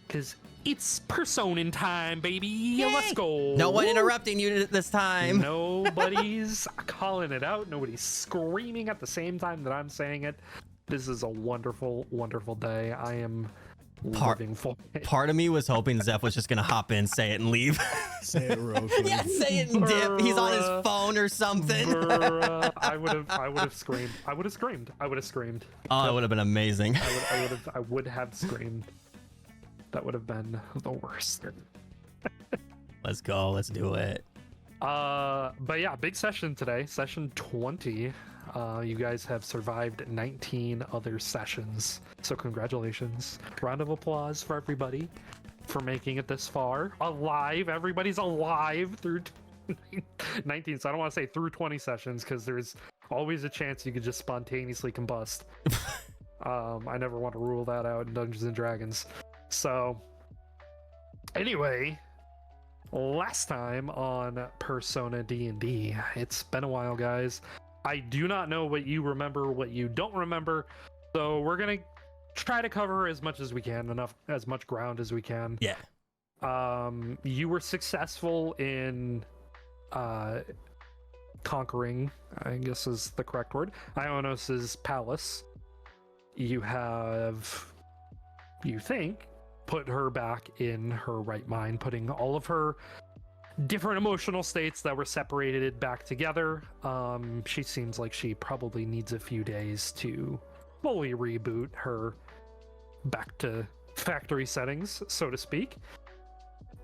because it's Persona time, baby. Yay! Let's go. No one interrupting you this time. Nobody's calling it out. Nobody's screaming at the same time that I'm saying it. This is a wonderful, wonderful day. I am living for it. Part of me was hoping Zeph was just gonna hop in, say it, and leave. Say it real quick. Yeah, say it and dip. He's on his phone or something. I would have screamed. I would have screamed. Oh, it would have been amazing. I would have screamed. That would have been the worst. Let's go. Let's do it. But yeah, big session today. Session 20. You guys have survived 19 other sessions. So congratulations. Round of applause for everybody for making it this far. Alive. Everybody's alive through 19. So I don't want to say through 20 sessions because there's always a chance you could just spontaneously combust. I never want to rule that out in Dungeons and Dragons. So anyway, last time on Persona D&D, it's been a while, guys. I do not know what you remember, what you don't remember, so we're gonna try to cover as much as we can, as much ground as we can. Yeah. You were successful in conquering, I guess is the correct word, Ionos's palace. You have, you think, put her back in her right mind, putting all of her different emotional states that were separated back together. She seems like she probably needs a few days to fully reboot her back to factory settings, so to speak.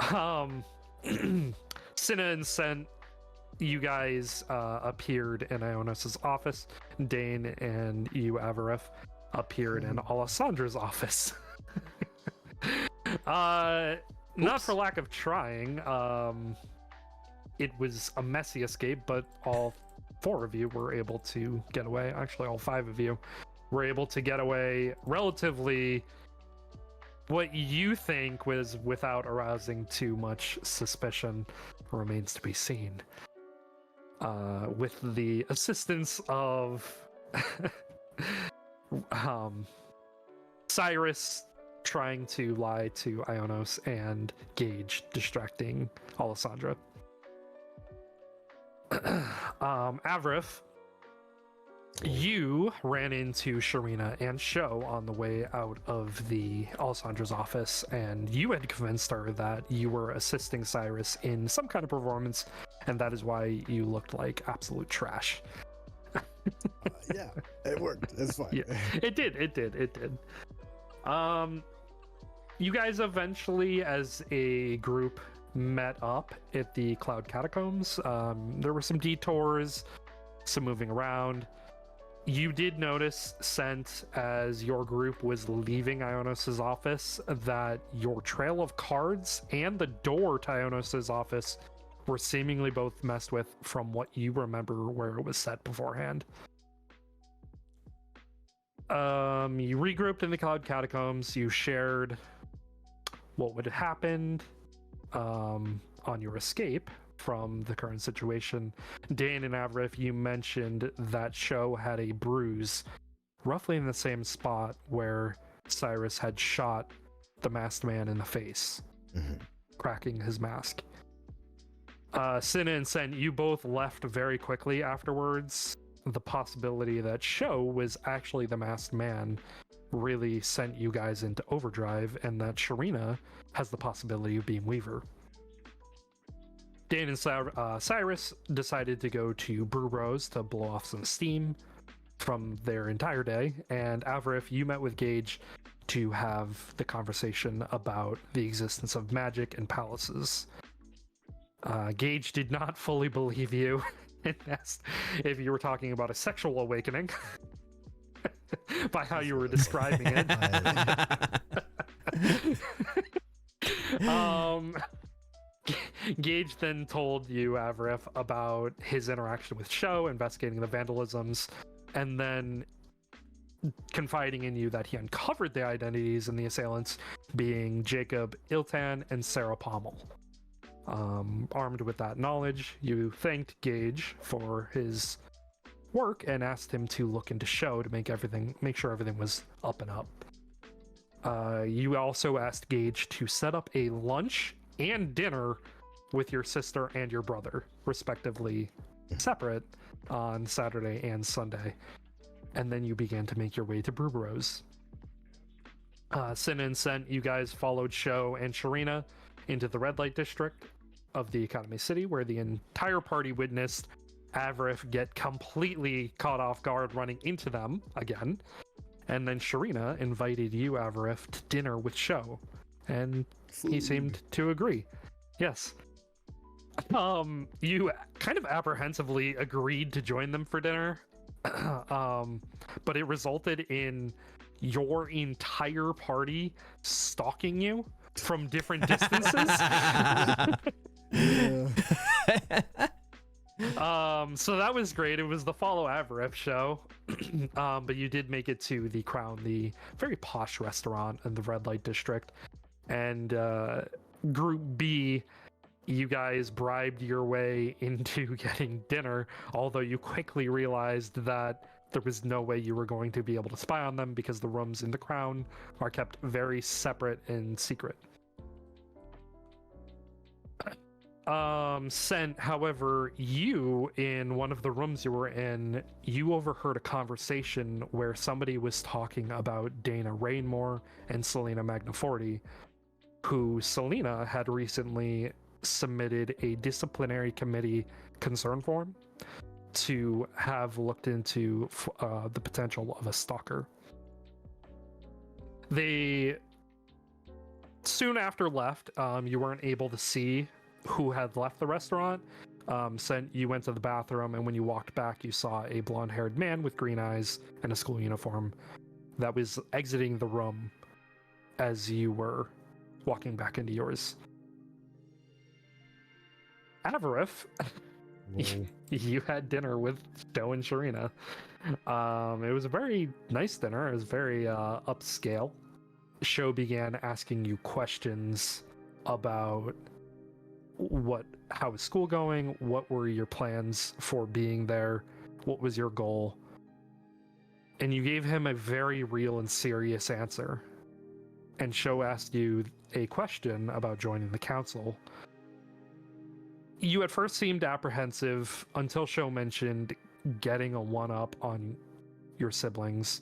Cinna and Sent, you guys appeared in Ionos's office. Dane and you, Avaref, appeared in Alessandra's office. Not for lack of trying. It was a messy escape, but all four of you were able to get away. Actually, all five of you were able to get away relatively, what you think was without arousing too much suspicion remains to be seen. With the assistance of Cyrus trying to lie to Ionos and Gage distracting Alessandra. Avrif, you ran into Sharina and Sho on the way out of the Alessandra's office, and you had convinced her that you were assisting Cyrus in some kind of performance, and that is why you looked like absolute trash. Yeah, it worked. It's fine. Yeah, it did. You guys eventually, as a group, met up at the Cloud Catacombs. There were some detours, some moving around. You did notice, Sent, as your group was leaving Ionos's office, that your trail of cards and the door to Ionos's office were seemingly both messed with from what you remember where it was set beforehand. You regrouped in the Cloud Catacombs. You shared what would have happened on your escape from the current situation. Dane and Avrif, you mentioned that Sho had a bruise roughly in the same spot where Cyrus had shot the masked man in the face, cracking his mask. Cinna and Sen, you both left very quickly afterwards. The possibility that Sho was actually the masked man really sent you guys into overdrive, and that Sharina has the possibility of being Weaver. Dane and Cyrus decided to go to Brew Bros to blow off some steam from their entire day, and Avrif, you met with Gage to have the conversation about the existence of magic and palaces. Gage did not fully believe you and asked if you were talking about a sexual awakening by how you were describing it. Gage then told you, Avrif, about his interaction with Sho, investigating the vandalisms, and then confiding in you that he uncovered the identities in the assailants being Jacob Iltan and Sarah Pommel. Armed with that knowledge, you thanked Gage for his work and asked him to look into Sho to make sure everything was up and up. You also asked Gage to set up a lunch and dinner with your sister and your brother, respectively, separate on Saturday and Sunday. And then you began to make your way to Brewbros. Sin and Sent, you guys followed Sho and Sharina into the red light district of the Academy City, where the entire party witnessed Avrith get completely caught off guard running into them again. And then Sharina invited you, Avrith, to dinner with Sho, and he seemed to agree. Yes. You kind of apprehensively agreed to join them for dinner, but it resulted in your entire party stalking you from different distances. So that was great. It was the Follow Avrith show. But you did make it to the Crown, the very posh restaurant in the red light district. And Group B, you guys bribed your way into getting dinner, although you quickly realized that there was no way you were going to be able to spy on them because the rooms in the Crown are kept very separate and secret. Sent, however, you, in one of the rooms you were in, you overheard a conversation where somebody was talking about Dana Rainmore and Selena Magnaforti, who Selena had recently submitted a disciplinary committee concern form to have looked into the potential of a stalker. They soon after left. You weren't able to see who had left the restaurant. You went to the bathroom, and when you walked back, you saw a blonde-haired man with green eyes and a school uniform that was exiting the room as you were walking back into yours. Avrith, you had dinner with Sho and Sharina. It was a very nice dinner. It was very upscale. Sho began asking you questions about how was school going? What were your plans for being there? What was your goal? And you gave him a very real and serious answer. And Sho asked you a question about joining the council. You at first seemed apprehensive until Sho mentioned getting a one-up on your siblings.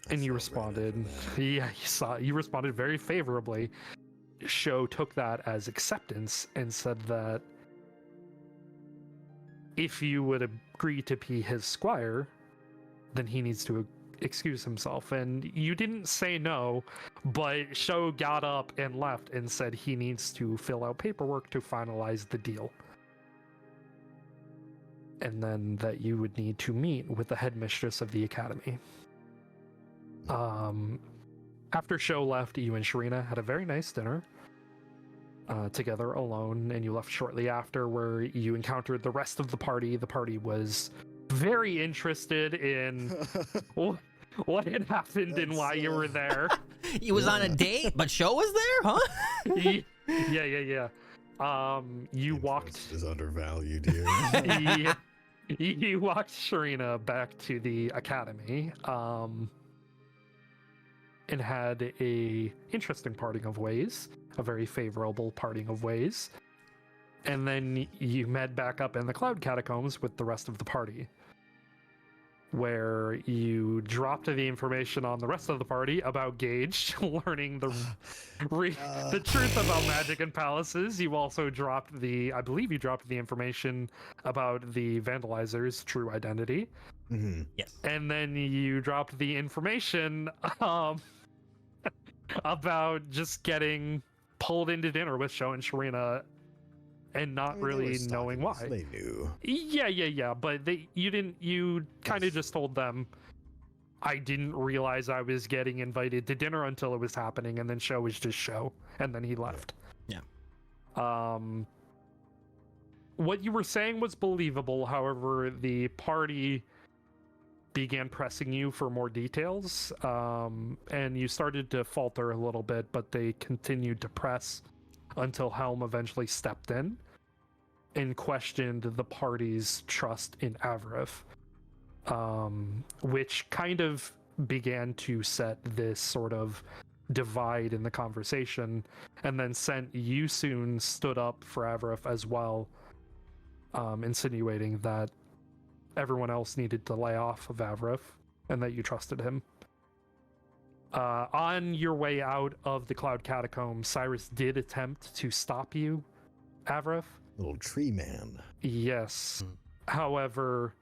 And you responded. Yeah, you responded very favorably. Sho took that as acceptance and said that if you would agree to be his squire, then he needs to excuse himself. And you didn't say no, but Sho got up and left and said he needs to fill out paperwork to finalize the deal. And then that you would need to meet with the headmistress of the academy. After Sho left, you and Sharina had a very nice dinner together alone, and you left shortly after, where you encountered the rest of the party. The party was very interested in what had happened and why you were there. He was on a date, but Sho was there, huh? Yeah. You walked is undervalued here. you walked Sharina back to the academy. And had a interesting parting of ways, a very favorable parting of ways. And then you met back up in the Cloud Catacombs with the rest of the party, where you dropped the information on the rest of the party about Gage learning the truth about magic and palaces. You also dropped I believe you dropped the information about the Vandalizer's true identity. Mm-hmm. Yes. And then you dropped the information about just getting pulled into dinner with Sho and Sharina and not really knowing why. They knew. Yeah. But you kind of just told them, I didn't realize I was getting invited to dinner until it was happening, and then Sho was just Sho, and then he left. Yeah. What you were saying was believable. However, the party began pressing you for more details, and you started to falter a little bit, but they continued to press until Helm eventually stepped in and questioned the party's trust in Avrith, which kind of began to set this sort of divide in the conversation, and then Sent, you soon stood up for Avrith as well, insinuating that everyone else needed to lay off of Avrith and that you trusted him. On your way out of the Cloud Catacombs, Cyrus did attempt to stop you, Avrith. Little tree man. Yes. However,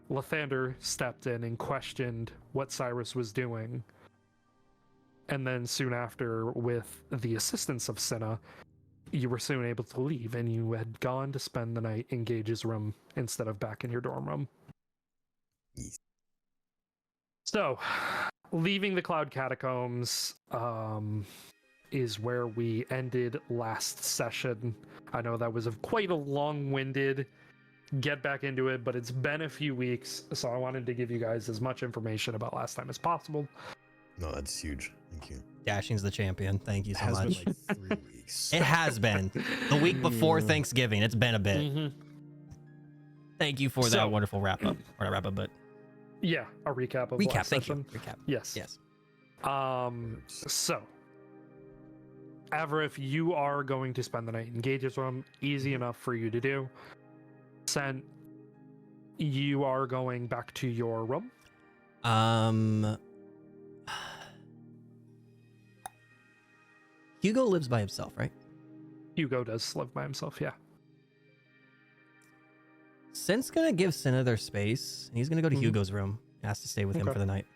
Lathander stepped in and questioned what Cyrus was doing. And then soon after, with the assistance of Cinna, you were soon able to leave, and you had gone to spend the night in Gage's room instead of back in your dorm room. Yes. So, leaving the Cloud Catacombs is where we ended last session. I know that was quite a long-winded get back into it, but it's been a few weeks, so I wanted to give you guys as much information about last time as possible. No, that's huge. Thank you. Dashing's the champion. Thank you It so has much. been like 3 weeks. It has been. The week before Thanksgiving. It's been a bit. Mm-hmm. Thank you for So- that wonderful wrap-up. Or not wrap-up, but Yeah, a recap of recap. last Thank session. you. Recap. Yes. Yes. So, Avrith, you are going to spend the night in Gage's room. Easy enough for you to do. Sent, you are going back to your room. Hugo lives by himself, right? Hugo does live by himself, yeah. Sent's gonna give Cinna their space. He's gonna go to Mhm. Hugo's room. He has to stay with him Okay. for the night.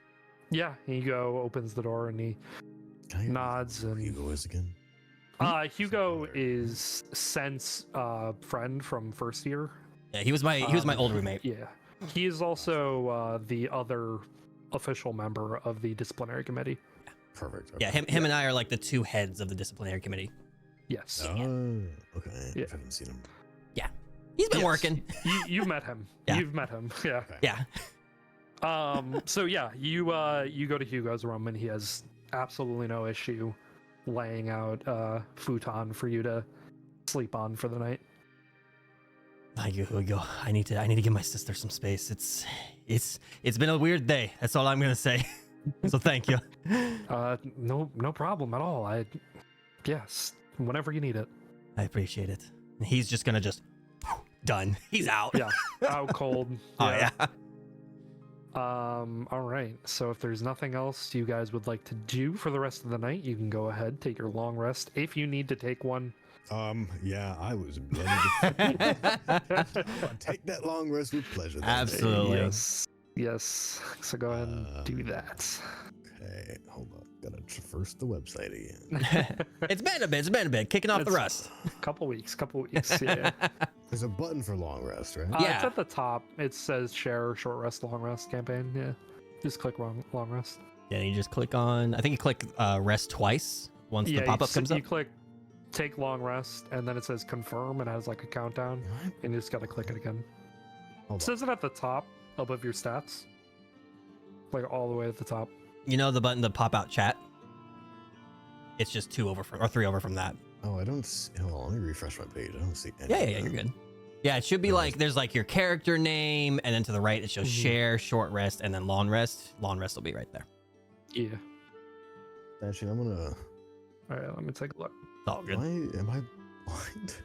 Yeah, Hugo opens the door and he Can I nods remember and who Hugo is again? Hugo is Sent's friend from first year. Yeah, he was my old roommate. Yeah. He is also the other official member of the disciplinary committee. Perfect. Yeah, him and I are like the two heads of the disciplinary committee. Yes. Oh, okay. Yeah. I haven't seen him. He's been Yes. working. You've met him. Yeah. You've met him. Yeah. Okay. Yeah. So yeah, you go to Hugo's room and he has absolutely no issue laying out a futon for you to sleep on for the night. Thank you, Hugo. I need to give my sister some space. It's been a weird day. That's all I'm gonna say. So thank you. No problem at all. Yes, whenever you need it. I appreciate it. And he's just gonna done. He's out. Yeah, out cold. Oh yeah. All right. So if there's nothing else you guys would like to do for the rest of the night, you can go ahead, take your long rest. If you need to take one, Yeah, I was bloody. Take that long rest with pleasure. then. Absolutely. Yes. So go ahead and do that. Okay, hold on. Gotta traverse the website again. It's been a bit. Kicking off the It's- rust. Couple weeks. Yeah. There's a button for long rest, right? Yeah. It's at the top. It says share short rest, long rest campaign. Yeah. Just click long rest. Yeah, you just click on. I think you click rest twice once the pop up comes you up. click take long rest, and then it says confirm and has like a countdown, What? and you just gotta click it again. Hold It on. says it at the top above your stats, like all the way at the top. You know the button to pop out chat. It's just 3 over from that. Oh, I don't see. Hold on, let me refresh my page. I don't see any. Yeah, of yeah, that. you're good. Yeah, it should be No, like there's like your character name, and then to the right it shows Mhm. share, short rest, and then long rest. Long rest will be right there. Yeah. Actually, I'm gonna. All right, let me take a look. It's all good. Why am I blind?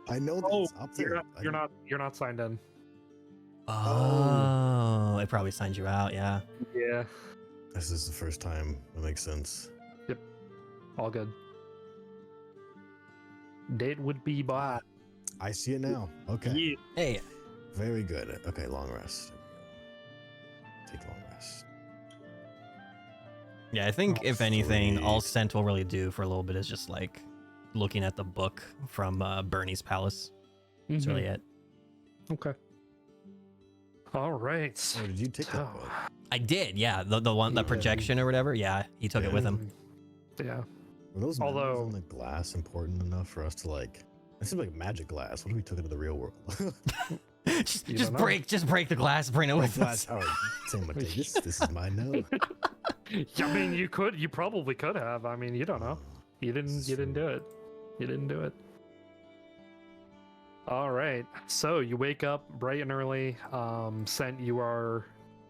I know that Oh, it's up there. you're not signed in. Oh, it probably signs you out. Yeah. Yeah. This is the first time. That makes sense. All good. Date would be by. I see it now. Okay. Yeah. Hey, Very good. Okay, long rest. Take long rest. yeah. I think Oh, if anything, all sweet. Scent will really do for a little bit is just like looking at the book from Bernie's palace. That's Mhm. really it. Okay. All right. Oh, did you take that So- book? I did. Yeah, the one, the Yeah. projection or whatever. Yeah, he took it with him. Yeah. Were those Although- memos on the glass important enough for us to like? It seems like magic glass. What if we took it to the real world? just You just don't know. break the glass, bring it Like with glass. us. All right, Sam, take this. This is mine now. I mean, you probably could have. I mean, you don't know. You This didn't is do it. You didn't do it. All right. So you wake up bright and early. Sent, you are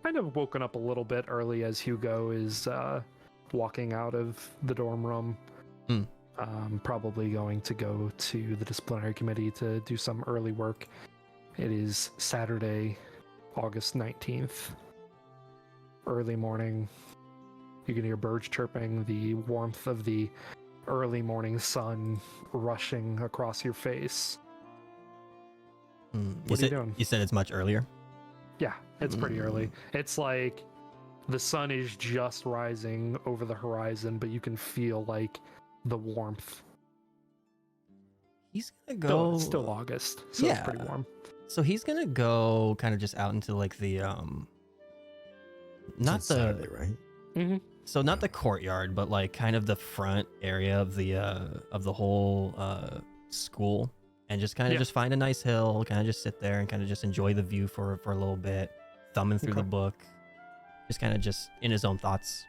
kind of woken up a little bit early as Hugo is walking out of the dorm room. Probably going to go to the disciplinary committee to do some early work. It is Saturday, August 19th. Early morning. You can hear birds chirping, the warmth of the early morning sun rushing across your face. What are you doing? You said it's much earlier? Yeah, it's pretty early. It's like the sun is just rising over the horizon, but you can feel like the warmth. He's gonna go. It's still August, so it's pretty warm. So he's gonna go kind of just out into like the not It's the Saturday, right? Mm-hmm. so not the courtyard, but like kind of the front area of the whole school, and just kind of just find a nice hill, kind of just sit there and kind of just enjoy the view for a little bit, thumbing through the book, just kind of just in his own thoughts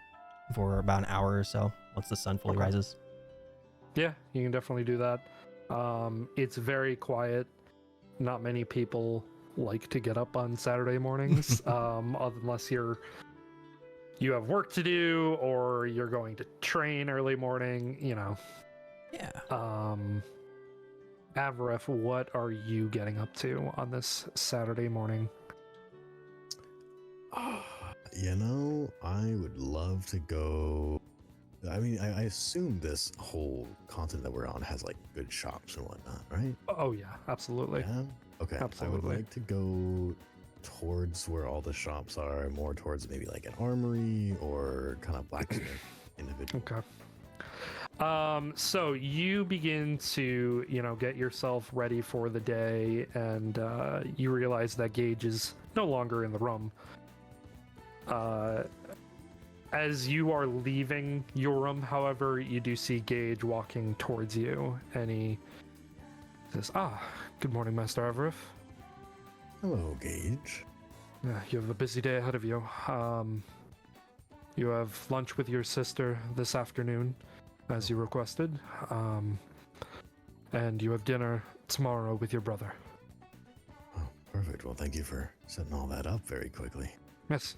for about an hour or so once the sun fully rises. Yeah, you can definitely do that. It's very quiet. Not many people like to get up on Saturday mornings, unless you have work to do or you're going to train early morning, you know. Yeah. Avaref, what are you getting up to on this Saturday morning? You know, I would love to go. I mean, I assume this whole continent that we're on has like good shops and whatnot, right? Oh yeah, absolutely. Yeah. Okay. Absolutely. I would like to go towards where all the shops are, more towards maybe like an armory or kind of blacksmith individual. Okay. So you begin to, get yourself ready for the day, and you realize that Gage is no longer in the room. As you are leaving your room, however, you do see Gage walking towards you, and he says, good morning, Master Avaref. Hello, Gage. You have a busy day ahead of you. You have lunch with your sister this afternoon, as you requested, and you have dinner tomorrow with your brother. Oh, perfect. Well, thank you for setting all that up very quickly. Yes.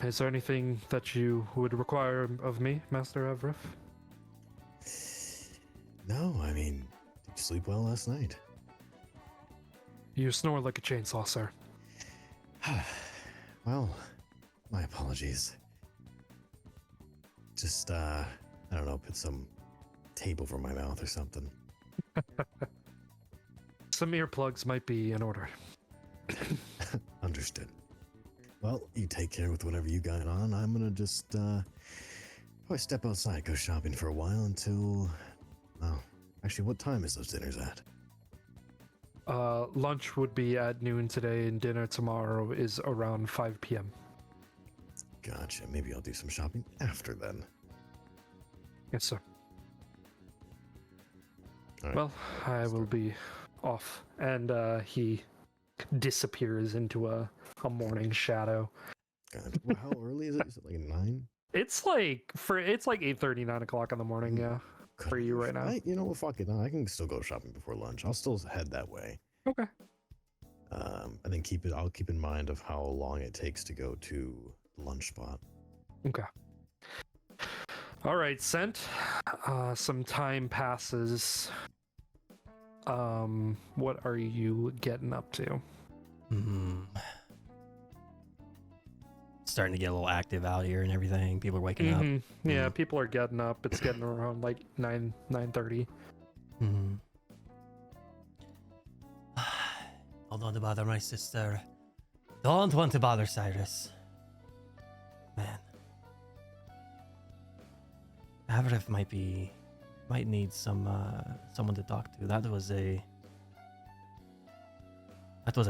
Is there anything that you would require of me, Master Avaref? No, I mean, did you sleep well last night? You snore like a chainsaw, sir. Well, my apologies. Just, I don't know, put some tape over my mouth or something. Some earplugs might be in order. Understood. Well, you take care with whatever you got on. I'm gonna just, probably step outside, go shopping for a while until, actually, what time is those dinners at? Lunch would be at noon today, and dinner tomorrow is around 5 p.m. Gotcha. Maybe I'll do some shopping after then. Yes, sir. All right. Well, I will be off. And he disappears into a morning shadow. God. Well, how early is it? Is it like 9? It's like 8:30, 9 o'clock in the morning, yeah. For you right now. You know what? Fuck it. I can still go shopping before lunch. I'll still head that way. Okay. And then I'll keep in mind of how long it takes to go to the lunch spot. Okay. All right, Scent. Some time passes. What are you getting up to? Starting to get a little active out here and everything. People are waking up. Yeah, people are getting up. It's getting around like 9:30. Don't want to bother my sister. Don't want to bother Cyrus. Man. Avaref might need someone to talk to. That was a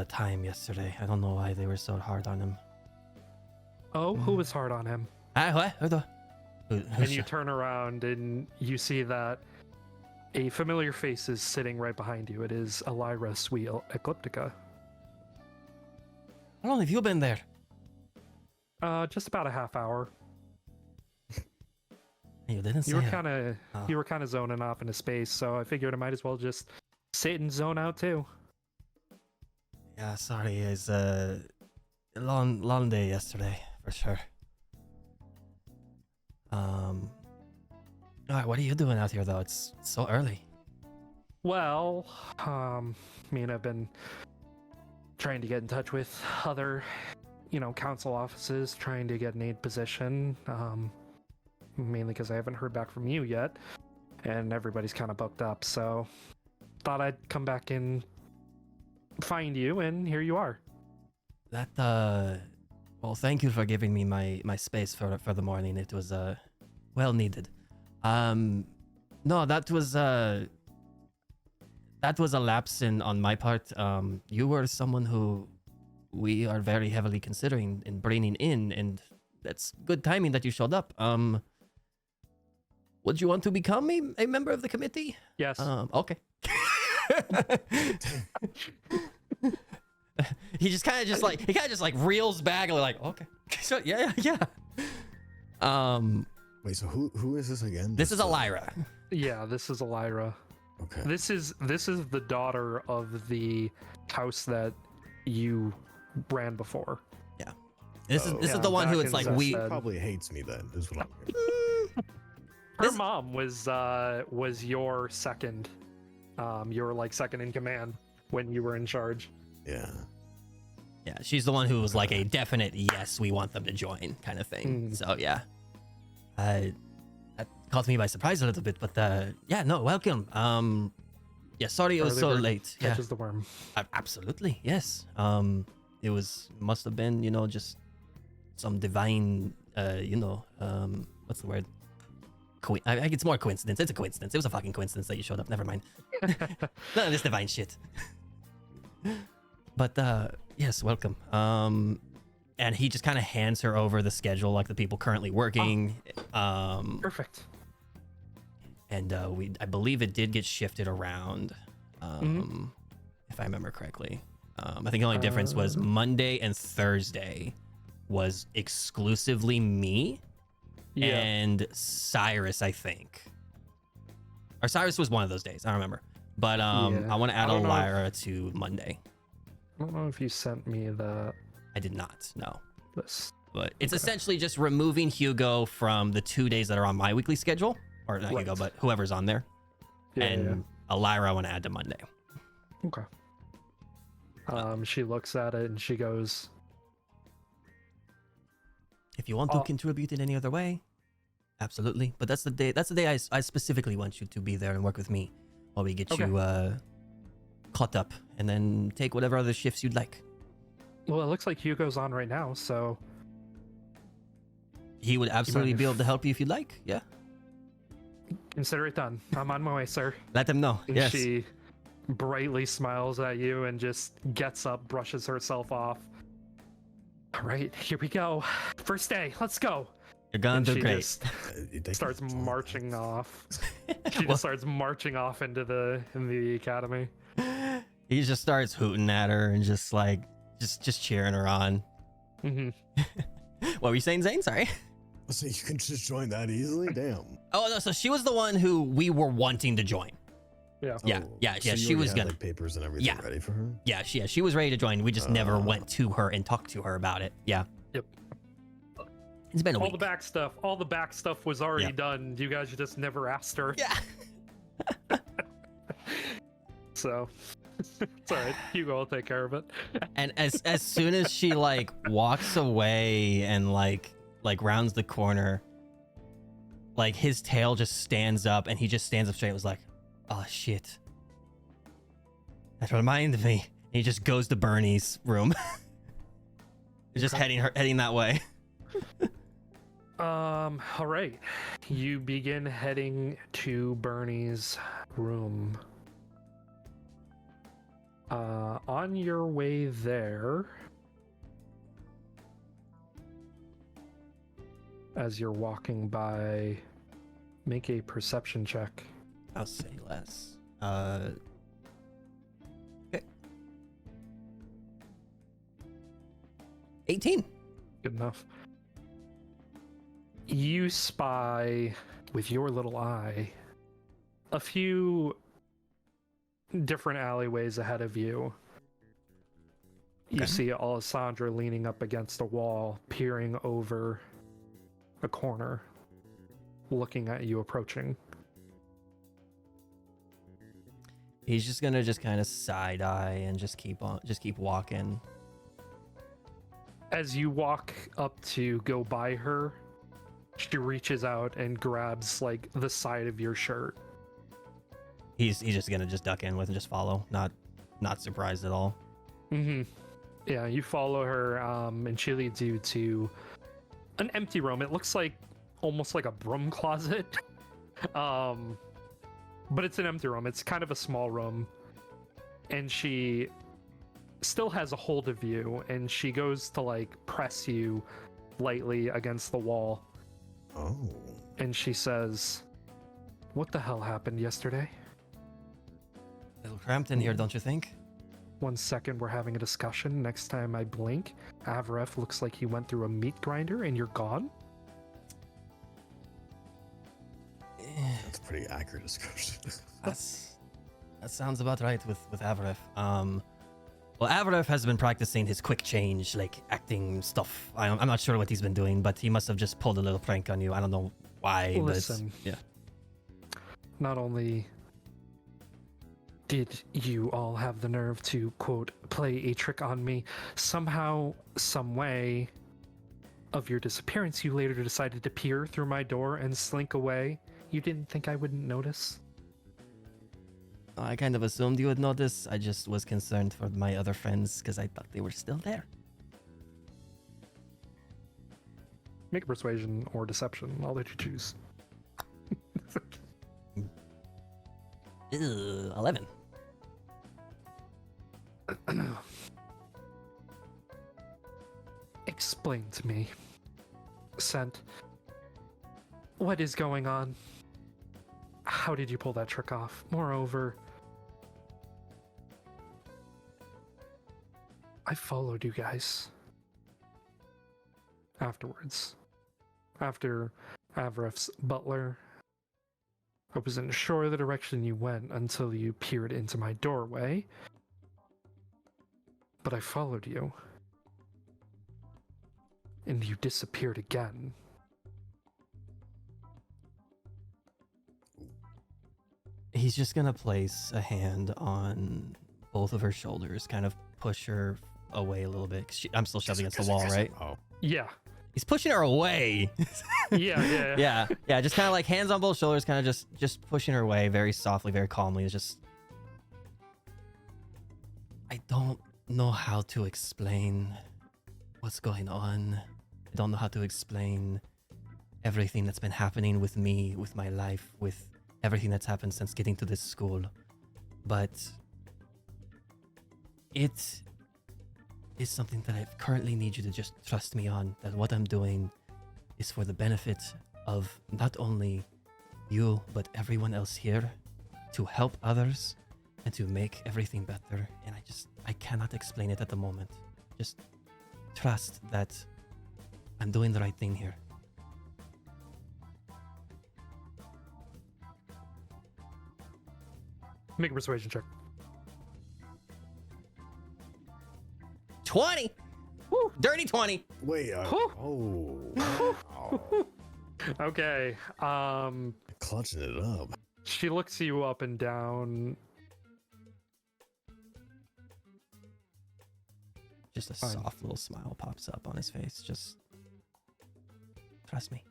time yesterday. I don't know why they were so hard on him. Oh, who was hard on him? What? And you turn around and you see that a familiar face is sitting right behind you. It is Elira Sweet Ecliptica. How long have you been there? Just about a half hour. You didn't say You it. were kind of zoning off into space, so I figured I might as well just sit and zone out too. Yeah, sorry. long day yesterday for sure. All right, what are you doing out here though? It's so early. Well, me and I've been trying to get in touch with other, council offices, trying to get an aid position. Mainly because I haven't heard back from you yet, and everybody's kind of booked up. So, thought I'd come back and find you, and here you are. That well, thank you for giving me my space for the morning. It was well needed. No, that was a lapse on my part. You were someone who we are very heavily considering in bringing in, and that's good timing that you showed up. Would you want to become a member of the committee? Yes. Okay. He kind of just reels back and like, okay. So yeah. Wait, so who is this again? This is Elira. Yeah, this is Elira. Okay. This is the daughter of the house that you ran before. Yeah. This is Yeah, the one who back it's in like Zest we said. Probably hates me then, is what I'm Her This- mom was your second, second in command when you were in charge. Yeah. Yeah, she's the one who was like a definite yes, we want them to join kind of thing. Mm. So yeah. That caught me by surprise a little bit, but yeah, no, welcome. Yeah, sorry it was Early so bird late. Yeah. Catches the worm. Absolutely, yes. It must have been, just some divine, what's the word? I think it's more coincidence. It's a coincidence. It was a fucking coincidence that you showed up. Never mind. None of this divine shit. But yes, welcome. And he just kind of hands her over the schedule, like the people currently working. Perfect. And I believe it did get shifted around, if I remember correctly. I think the only difference was Monday and Thursday was exclusively me and Cyrus, I think. Or Cyrus was one of those days. I don't remember. But I want to add I don't know Elira to Monday. I don't know if you sent me I did not, no. this. But it's essentially just removing Hugo from the 2 days that are on my weekly schedule. Or not Hugo, Right. but whoever's on there. Yeah, And Elira I want to add to Monday. Okay. She looks at it and she goes, If you want to contribute in any other way, absolutely. But that's the day I specifically want you to be there and work with me while we get you caught up, and then take whatever other shifts you'd like. well, it looks like Hugo's on right now, so He would absolutely be able to help you if you'd like. Yeah. consider it done. I'm on my way, sir. Let them know. And Yes. she brightly smiles at you and just gets up, brushes herself off. All right, here we go. First day, let's go. You're gonna And do she great. just They starts can control marching that. off. She Well, just starts marching off into the academy. he just starts hooting at her and just cheering her on. Hmm. What were you saying, Zane? Sorry. So you can just join that easily? Damn. Oh no, so she was the one who we were wanting to join. Yeah. Yeah, Oh, yeah, so yeah, you she already was had, gonna- like, papers and everything Yeah. ready for her? Yeah, she was ready to join. We just never went to her and talked to her about it. Yeah. Yep. It's been a All week. the back stuff was already Yeah. done. You guys just never asked her. Yeah. So it's all right. Hugo will take care of it. And as soon as she walks away and like rounds the corner, his tail just stands up and he just stands up straight and was like, oh shit. That reminded me. He just goes to Bernie's room. He's just heading that way. All right. You begin heading to Bernie's room. On your way there, as you're walking by, make a perception check. I'll say less. Okay. 18. Good enough. You spy with your little eye a few different alleyways ahead of you. You Okay. see Alessandra leaning up against a wall, peering over a corner, looking at you approaching. He's just gonna just kind of side eye and just keep walking. As you walk up to go by her, she reaches out and grabs like the side of your shirt. He's just gonna just duck in with and just follow, not surprised at all. Mm-hmm. Yeah, you follow her, and she leads you to an empty room. It looks like almost like a broom closet. But it's an empty room. It's kind of a small room. And she still has a hold of you, and she goes to like press you lightly against the wall. Oh. And she says, "What the hell happened yesterday?" A little cramped in here, don't you think? 1 second, we're having a discussion. Next time I blink, Avaref looks like he went through a meat grinder and you're gone. That's a pretty accurate description. That sounds about right with Avaref. Well, Avaref has been practicing his quick change, like acting stuff. I'm not sure what he's been doing, but he must have just pulled a little prank on you. I don't know why, Listen, but yeah. not only did you all have the nerve to, quote, play a trick on me, somehow, some way of your disappearance, you later decided to peer through my door and slink away. You didn't think I wouldn't notice? I kind of assumed you would notice. I just was concerned for my other friends because I thought they were still there. Make a persuasion or deception. I'll let you choose. 11. Explain to me, Scent. What is going on? How did you pull that trick off? Moreover, I followed you guys. Afterwards. After Avaref's butler, I wasn't sure the direction you went until you peered into my doorway. But I followed you. And you disappeared again. He's just gonna place a hand on both of her shoulders, kind of push her away a little bit. 'Cause I'm still shoved against the wall, right? Oh. Yeah. He's pushing her away. Yeah. yeah. Just kind of like hands on both shoulders, kind of just pushing her away, very softly, very calmly. It's just, I don't know how to explain what's going on. I don't know how to explain everything that's been happening with me, with my life, with everything that's happened since getting to this school. But it is something that I currently need you to just trust me on, that what I'm doing is for the benefit of not only you, but everyone else here, to help others and to make everything better. And I cannot explain it at the moment. Just trust that I'm doing the right thing here. Make a persuasion check. 20! Woo! Dirty 20! Wait. Whew. Wow. Okay. Clutching it up. She looks you up and down. Just a Fine. soft little smile pops up on his face. Just trust me.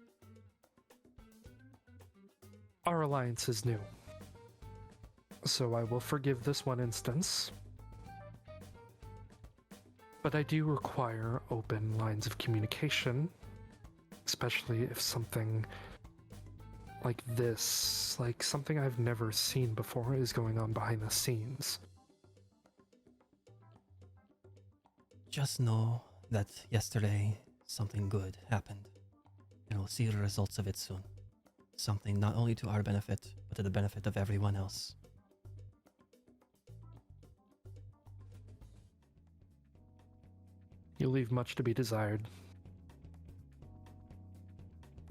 Our alliance is new. So I will forgive this one instance. But I do require open lines of communication, especially if something like this, like something I've never seen before, is going on behind the scenes. Just know that yesterday something good happened, and we'll see the results of it soon. Something not only to our benefit, but to the benefit of everyone else. You leave much to be desired.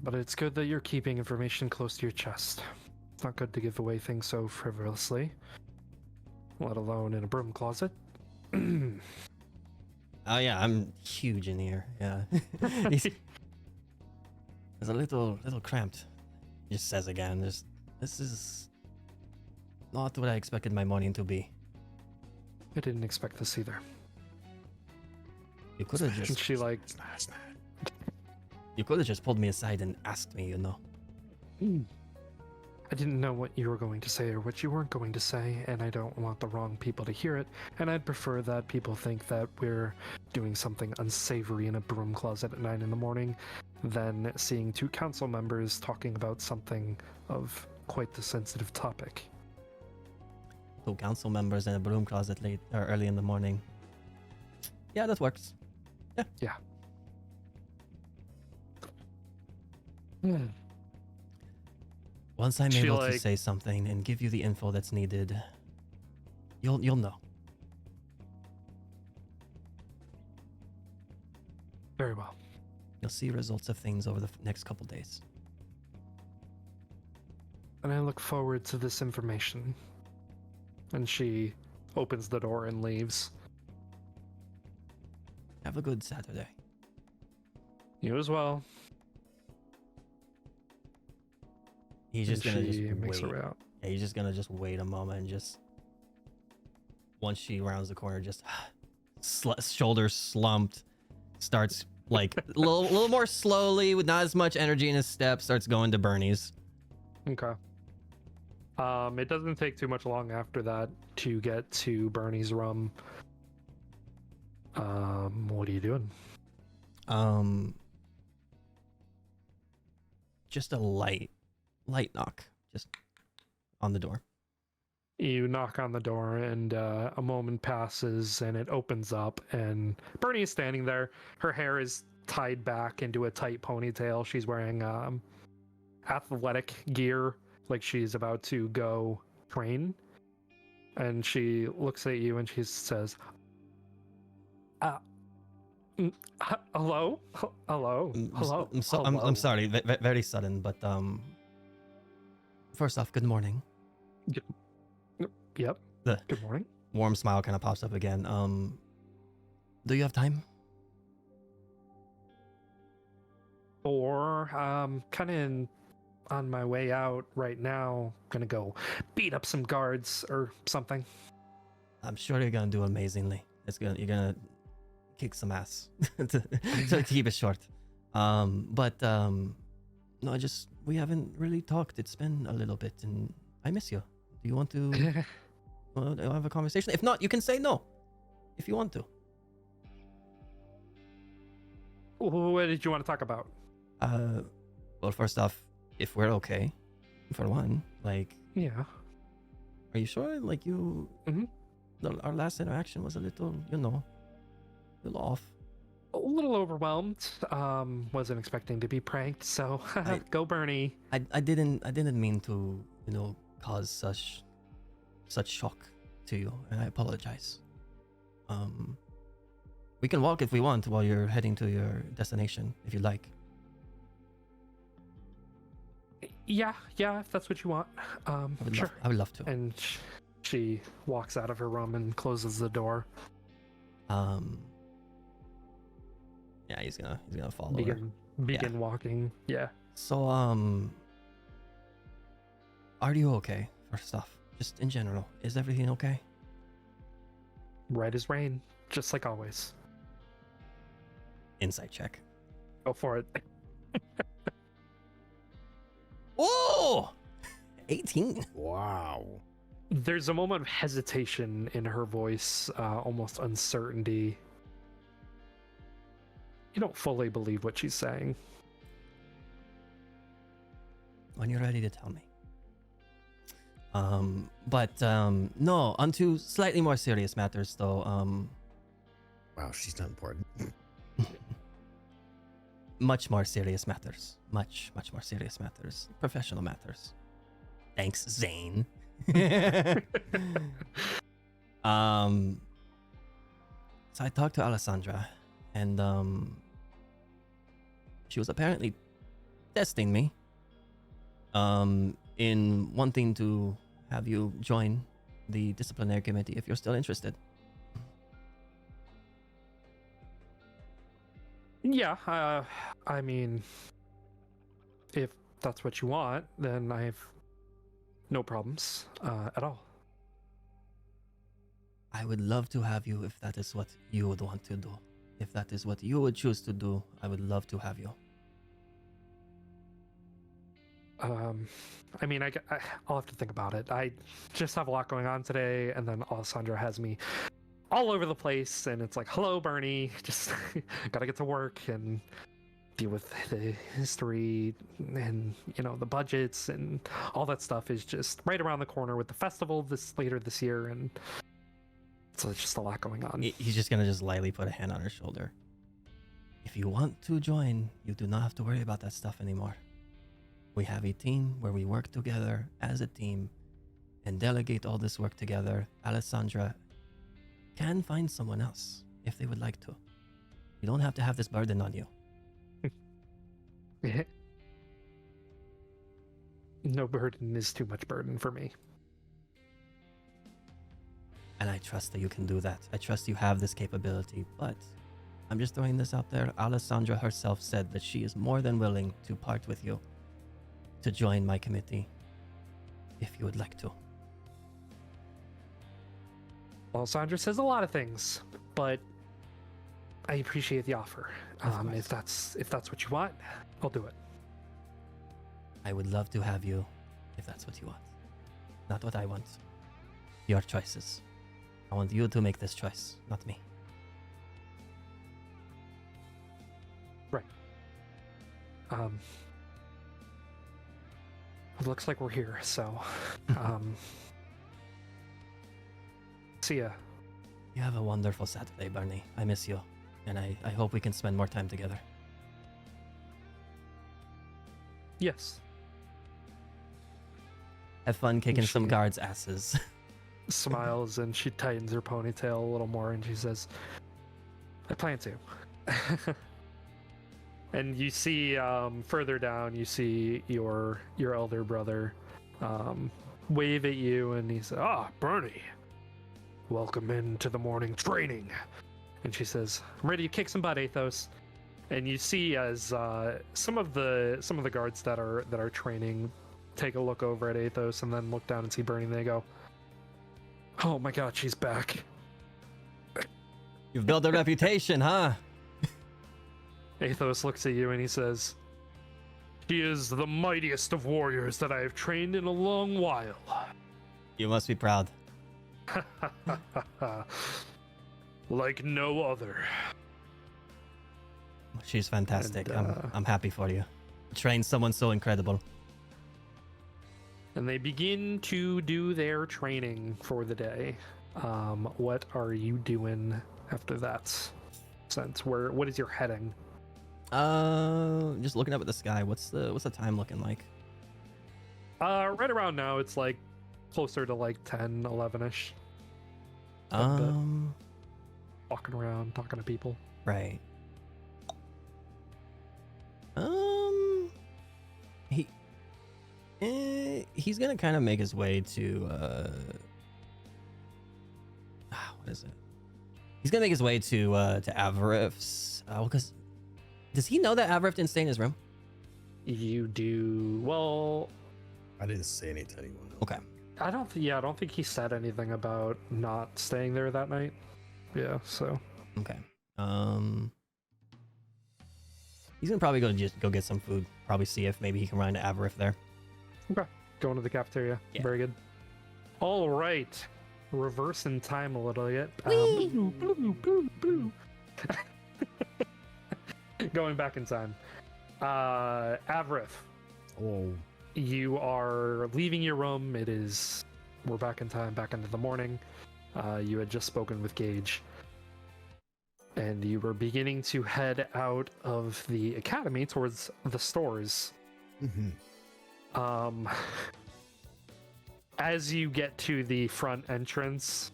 But it's good that you're keeping information close to your chest. It's not good to give away things so frivolously, let alone in a broom closet. Oh yeah, I'm huge in here. Yeah. He's a little cramped. He just says again, this is not what I expected my morning to be. I didn't expect this either. You could have And just she like, you could have just pulled me aside and asked me, you know. I didn't know what you were going to say or what you weren't going to say, and I don't want the wrong people to hear it, and I'd prefer that people think that we're doing something unsavory in a broom closet at 9 in the morning than seeing two council members talking about something of quite the sensitive topic. Two council members in a broom closet late or early in the morning. Yeah, that works. Yeah. Once I'm She, able to like- say something and give you the info that's needed, you'll know. Very well. You'll see results of things over the next couple days. And I look forward to this information. And she opens the door and leaves. Have a good Saturday. You as well. He's just And gonna she just makes wait. her way out. Yeah, he's just gonna just wait a moment and just once she rounds the corner, just shoulders slumped, starts like a little more slowly with not as much energy in his step, starts going to Bernie's. Okay. It doesn't take too much long after that to get to Bernie's room. What are you doing? Just a light knock, just on the door. You knock on the door, and a moment passes, and it opens up, and Bernie is standing there. Her hair is tied back into a tight ponytail. She's wearing athletic gear, like she's about to go train. And she looks at you, and she says, hello? Hello? Hello? I'm sorry, very sudden, but first off, good morning. Yep. The Good morning. warm smile kind of pops up again. Do you have time? Or kind of on my way out right now, gonna go beat up some guards or something. I'm sure you're gonna do amazingly. You're gonna kick some ass to keep it short. But no, we haven't really talked. It's been a little bit, and I miss you. Do you want to have a conversation? If not, you can say no. If you want to. What did you want to talk about? Well, first off, if we're okay, for one, like, Yeah. are you sure? Like, you, Mhm. our last interaction was a little, a little off. A little overwhelmed. Wasn't expecting to be pranked, so go Bernie. I didn't mean to, cause such shock to you, and I apologize. We can walk if we want while you're heading to your destination, if you like. Yeah, if that's what you want. Sure. I would love to. And she walks out of her room and closes the door. Yeah, he's gonna follow her. Begin walking. Yeah. So, are you okay? First off, just in general, is everything okay? Right as rain, just like always. Insight check. Go for it. Oh, 18. Wow. There's a moment of hesitation in her voice, almost uncertainty. You don't fully believe what she's saying. When you're ready to tell me. No, onto slightly more serious matters though. Wow, she's not important. Much more serious matters. Much more serious matters. Professional matters. Thanks, Zane. So I talked to Alessandra, and she was apparently testing me in wanting to have you join the disciplinary committee if you're still interested. Yeah, I mean, if that's what you want, then I have no problems at all. I would love to have you if that is what you would want to do. If that is what you would choose to do, I would love to have you. I mean, I'll have to think about it. I just have a lot going on today, and then Alessandra has me all over the place, and it's like, hello, Bernie, just gotta get to work and deal with the history and, you know, the budgets and all that stuff is just right around the corner with the festival later this year, and so it's just a lot going on. He's just gonna just lightly put a hand on her shoulder. If you want to join, you do not have to worry about that stuff anymore. We have a team where we work together as a team and delegate all this work together. Alessandra can find someone else if they would like to. You don't have to have this burden on you. No burden is too much burden for me. And I trust that you can do that. I trust you have this capability, but I'm just throwing this out there. Alessandra herself said that she is more than willing to part with you to join my committee if you would like to. Alessandra says a lot of things, but I appreciate the offer. If that's what you want, I'll do it. I would love to have you if that's what you want. Not what I want. Your choices. I want you to make this choice, not me. Right. It looks like we're here, so see ya. You have a wonderful Saturday, Barney. I miss you. And I hope we can spend more time together. Yes. Have fun kicking some She- guards' asses. Smiles and she tightens her ponytail a little more and she says, I plan to. And you see further down, you see your elder brother wave at you and he says, Bernie, welcome into the morning training. And she says, I'm ready to kick some butt, Athos. And you see as some of the guards that are training take a look over at Athos and then look down and see Bernie and they go, oh my god, she's back. You've built a reputation, huh? Athos looks at you and he says, she is the mightiest of warriors that I have trained in a long while. You must be proud. Like no other. She's fantastic. And, I'm happy for you. Train someone so incredible. And they begin to do their training for the day. What are you doing after that? What is your heading? Just looking up at the sky. What's the time looking like? Right around now, it's like closer to like 10, 11-ish. Walking around, talking to people. Right. He's gonna kind of make his way to what is it? He's gonna make his way to Avarif's. Because does he know that Avarif didn't stay in his room? You do well. I didn't say anything to anyone else. Okay. I don't think he said anything about not staying there that night. Yeah, so Okay. He's gonna probably go get some food. Probably see if maybe he can run into Avarif there. okay. Going to the cafeteria. Yeah. Very good. All right. Reverse in time a little bit. Going back in time. Avarif, Oh, you are leaving your room. We're back in time, back into the morning. You had just spoken with Gage. And you were beginning to head out of the academy towards the stores. mm-hmm. As you get to the front entrance,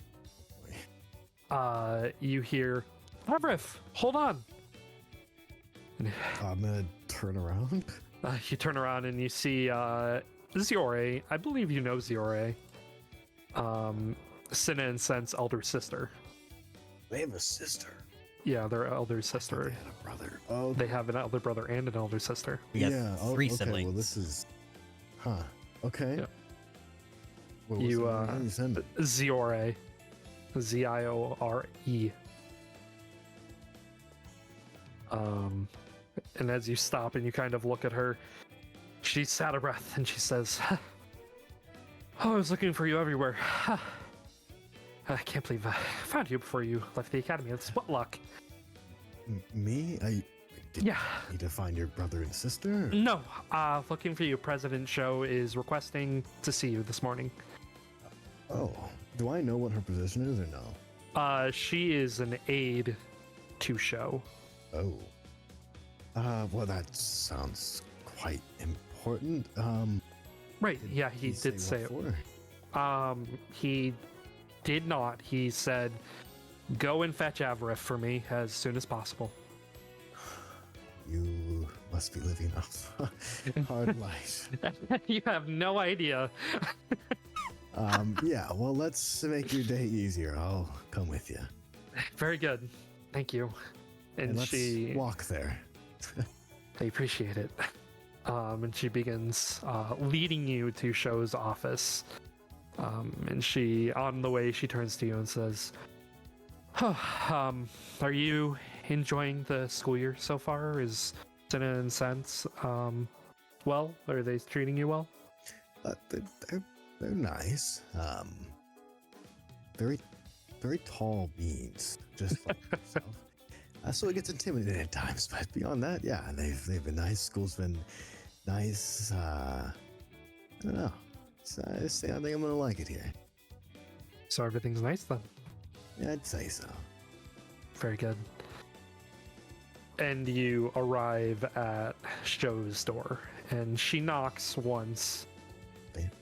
you hear, Avarif, hold on. I'm gonna turn around. You turn around and you see Ziore. I believe you know Ziore. Cinna and Sen's elder sister. They have a sister. Yeah, their elder They sister. had a brother. Oh, They have an elder brother and an elder sister. We have yeah. 3 okay, siblings. Well, this is, okay. Yeah. What was You, the name you sent it? Ziore. Ziore. And as you stop and you kind of look at her, she's out of breath and she says, "Oh, I was looking for you everywhere. I can't believe I found you before you left the academy. It's what luck." Me? Did Yeah. you need to find your brother and sister? No, looking for you. President Show is requesting to see you this morning. Oh, do I know what her position is or no? She is an aide to Show. Oh. Well, that sounds quite important. Right, yeah, he did say it. He did not. He said, "Go and fetch Avarif for me as soon as possible." You must be living a hard life. You have no idea. Yeah, well, let's make your day easier. I'll come with you. Very good. Thank you. And let's she walk there. I appreciate it. And she begins leading you to Show's office. And she, on the way, she turns to you and says, "Are you enjoying the school year so far? Is Sin and Sense well? Are they treating you well?" They're nice. Very, very tall beings, just like myself. So it gets intimidating at times, but beyond that, yeah, they've been nice. School's been nice. I don't know. So I think I'm gonna like it here. So everything's nice then. Yeah, I'd say so. Very good. And you arrive at Show's door, and she knocks once.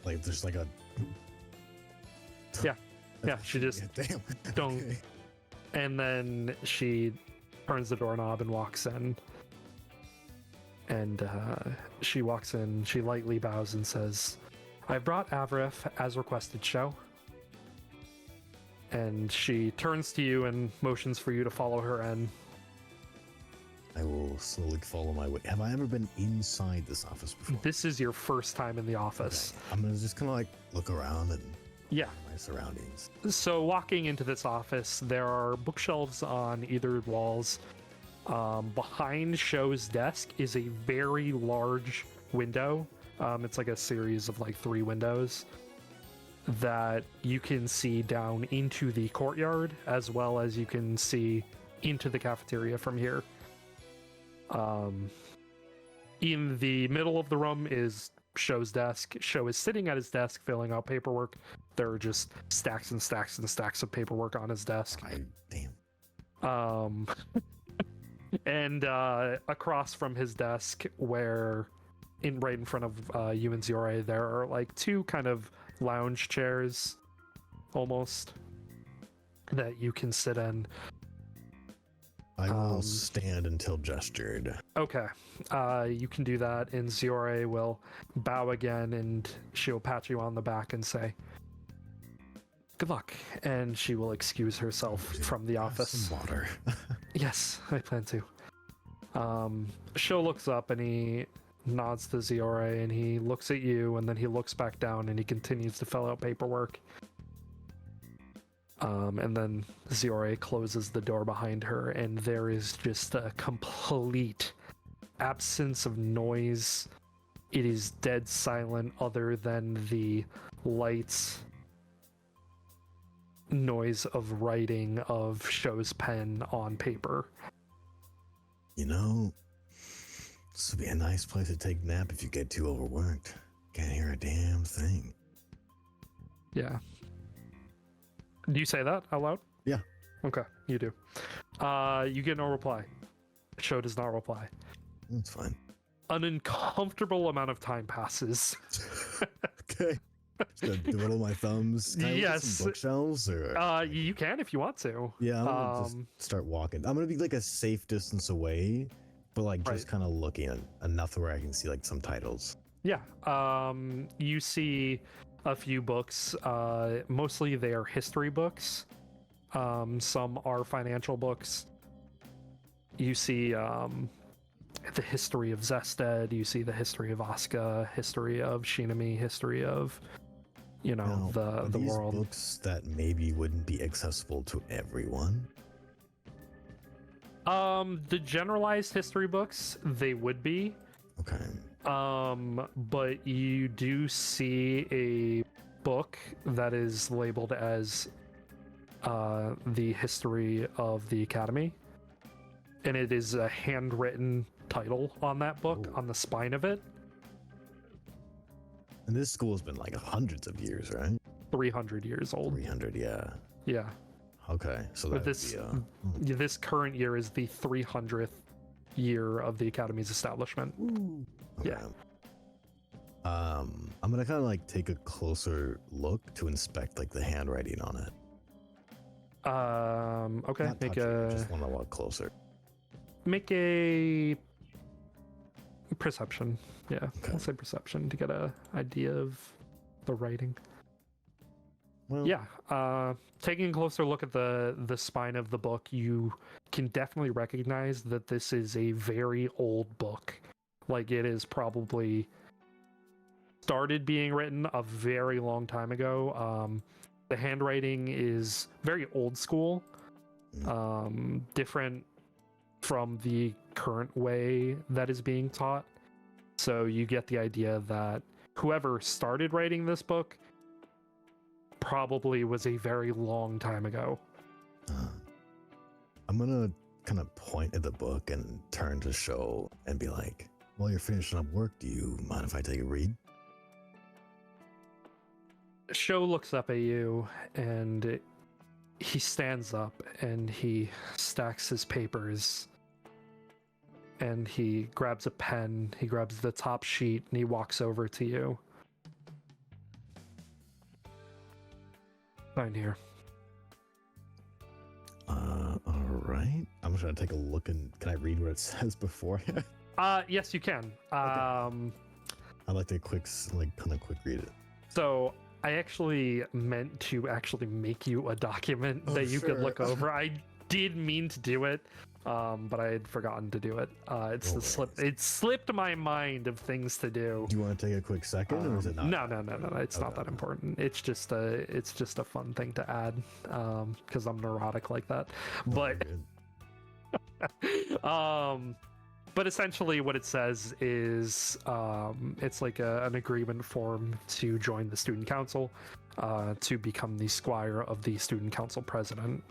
Like there's like a. Yeah. Yeah, she just damn. don't. Okay. And then she turns the doorknob and walks in. And she walks in, she lightly bows and says, "I brought Avarif as requested, Show." And she turns to you and motions for you to follow her in. I will slowly follow my way. Have I ever been inside this office before? This is your first time in the office. Okay. I'm gonna just kind of like look around and Yeah. my surroundings. So walking into this office, there are bookshelves on either walls. Behind Show's desk is a very large window. It's like a series of like 3 windows that you can see down into the courtyard, as well as you can see into the cafeteria from here. In the middle of the room is Show's desk. Show is sitting at his desk filling out paperwork. There are just stacks and stacks and stacks of paperwork on his desk. Damn. And across from his desk, where right in front of you and Ziore, there are like 2 kind of lounge chairs, almost, that you can sit in. I will stand until gestured. Okay, you can do that, and Ziore will bow again, and she'll pat you on the back and say, "Good luck," and she will excuse herself from the office. Some water. Yes, I plan to. Sho looks up and he nods to Ziore, and he looks at you, and then he looks back down and he continues to fill out paperwork. And then Ziore closes the door behind her, and there is just a complete absence of noise. It is dead silent other than the lights, noise of writing of Sho's pen on paper. You know, this would be a nice place to take a nap if you get too overworked. Can't hear a damn thing. Yeah. Do you say that out loud? Yeah. Okay, you do. You get no reply. Sho does not reply. That's fine. An uncomfortable amount of time passes. Okay. Just gonna twiddle my thumbs. Can I look at some bookshelves or? You can if you want to. Yeah, I'm gonna just start walking. I'm gonna be like a safe distance away, but like just kind of looking at enough where I can see like some titles. Yeah. You see a few books. Mostly they are history books. Some are financial books. you see the history of Zested, you see the history of Asuka, history of Shinami, history of, you know, Now, are the these world. books that maybe wouldn't be accessible to everyone? The generalized history books, they would be. Okay. But you do see a book that is labeled as the history of the Academy, and it is a handwritten title on that book. Ooh. On the spine of it. And this school's been like hundreds of years, right? 300 years old. 300, yeah. Yeah. Okay, so But that this current year is the 300th year of the Academy's establishment. okay. Yeah. I'm gonna kind of like take a closer look to inspect like the handwriting on it. Okay. Not Make touching, a just want to look closer. perception. Yeah, Okay. I'll say perception to get a idea of the writing. Well, Yeah, taking a closer look at the spine of the book, you can definitely recognize that this is a very old book. Like, it is probably started being written a very long time ago. The handwriting is very old school, different from the current way that is being taught. So you get the idea that whoever started writing this book probably was a very long time ago. I'm gonna kind of point at the book and turn to Show and be like, while you're finishing up work, do you mind if I take a read? Sho looks up at you and he stands up and he stacks his papers and he grabs a pen, he grabs the top sheet and he walks over to you. Sign here. All right. I'm just gonna take a look and can I read what it says before? Yes, you can. I'd like to quick read it. So I actually meant to actually make you a document Oh, that you could sure. look over. I did mean to do it, but I had forgotten to do it. It's No the slip. worries. It slipped my mind of things to do. Do you want to take a quick second, or is it not? No. It's not Okay. that important. It's just a fun thing to add, because I'm neurotic like that. But Good. but essentially what it says is it's like an agreement form to join the student council, to become the squire of the student council president.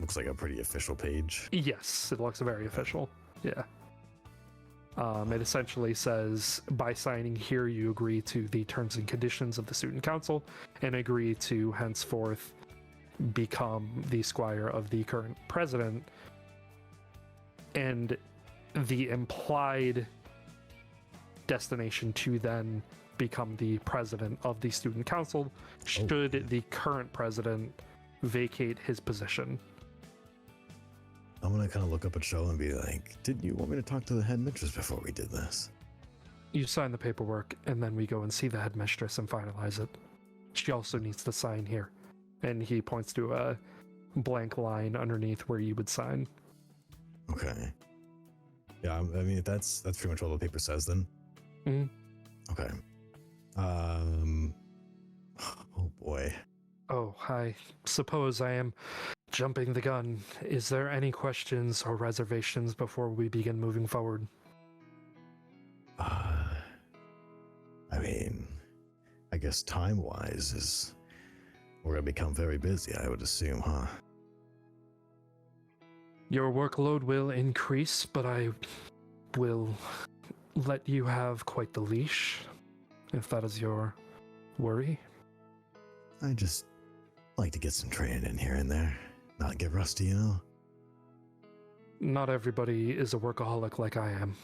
Looks like a pretty official page. Yes, it looks very official. Yeah. It essentially says, by signing here, you agree to the terms and conditions of the student council and agree to henceforth become the squire of the current president. And the implied destination to then become the president of the student council should the current president vacate his position. I'm gonna kind of look up at Show and be like, "Didn't you want me to talk to the headmistress before we did this?" You sign the paperwork, and then we go and see the headmistress and finalize it. She also needs to sign here. And he points to a blank line underneath where you would sign. Okay. Yeah, I mean that's pretty much all the paper says then. Mhm. Okay. Oh boy. Oh, I suppose I am jumping the gun. Is there any questions or reservations before we begin moving forward? I mean, I guess time-wise is we're gonna become very busy, I would assume, huh? Your workload will increase, but I will let you have quite the leash, if that is your worry. I just like to get some training in here and there, not get rusty, you know? Not everybody is a workaholic like I am.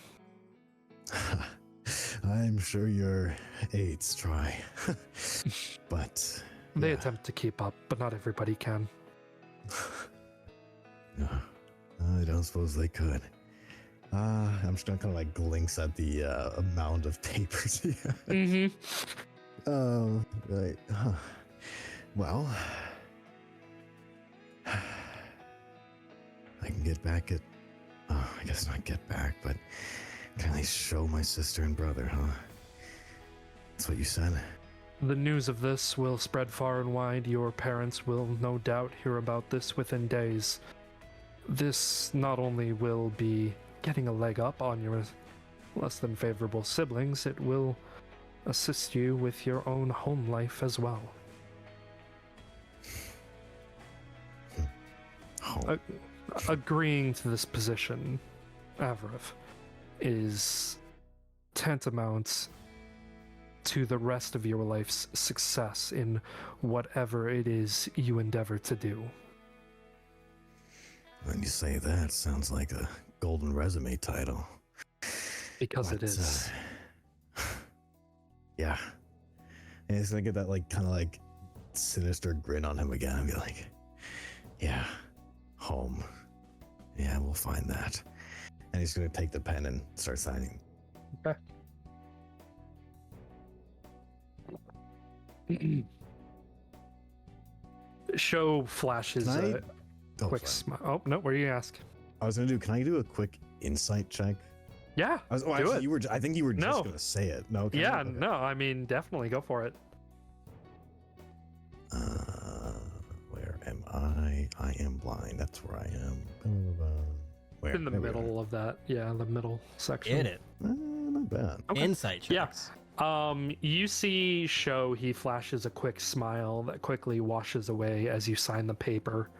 I'm sure your aides try, but They yeah. attempt to keep up, but not everybody can. No, I don't suppose they could. I'm just gonna kind of like glimpse at the amount of papers here. Mm-hmm. Right. Huh. Well, I can get back at Oh, I guess not get back, but can I show my sister and brother, huh? That's what you said? The news of this will spread far and wide. Your parents will no doubt hear about this within days. This not only will be getting a leg up on your less than favorable siblings, it will assist you with your own home life as well. Home. Agreeing to this position, Avriv, is tantamount to the rest of your life's success in whatever it is you endeavor to do. When you say that, sounds like a golden resume title. Because it is. Yeah. And he's gonna get that kind of sinister grin on him again and be like, yeah, home. Yeah, we'll find that. And he's gonna take the pen and start signing. Okay. Show flashes Can I- a Oh, quick sorry. smile. Oh, no, what do you ask? I was can I do a quick insight check? Yeah, do Actually, it. I think you were just No. gonna say it. No, okay, Yeah, okay. no, I mean, definitely go for it. Where am I? I am blind. That's where I am. Where? In the There we are. middle of that, yeah, the middle section. Get it. Not bad. Okay. Insight Yeah. checks. You see Sho, he flashes a quick smile that quickly washes away as you sign the paper.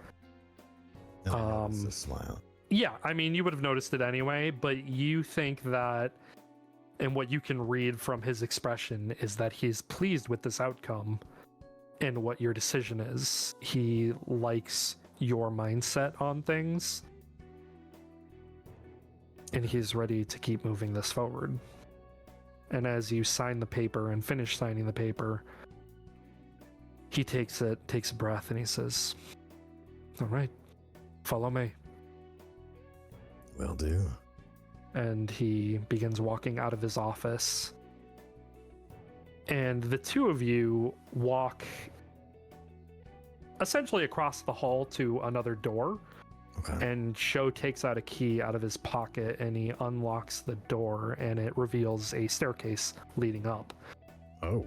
No, it's a smile. Yeah, I mean, you would have noticed it anyway, but you think that, and what you can read from his expression is that he's pleased with this outcome and what your decision is. He likes your mindset on things, and he's ready to keep moving this forward. And as you sign the paper and finish signing the paper, he takes a breath, and he says, "All right, follow me." Will do. And he begins walking out of his office. And the two of you walk essentially across the hall to another door. Okay. And Sho takes out a key out of his pocket and he unlocks the door, and it reveals a staircase leading up. Oh.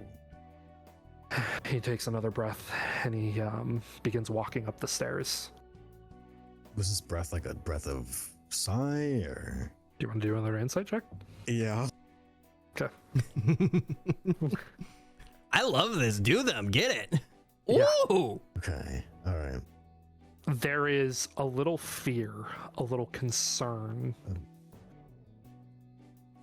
He takes another breath and he begins walking up the stairs. Was this breath like a breath of sigh or? Do you want to do another insight check? Yeah. Okay. I love this. Do them. Get it. Yeah. Ooh. Okay. All right. There is a little fear, a little concern.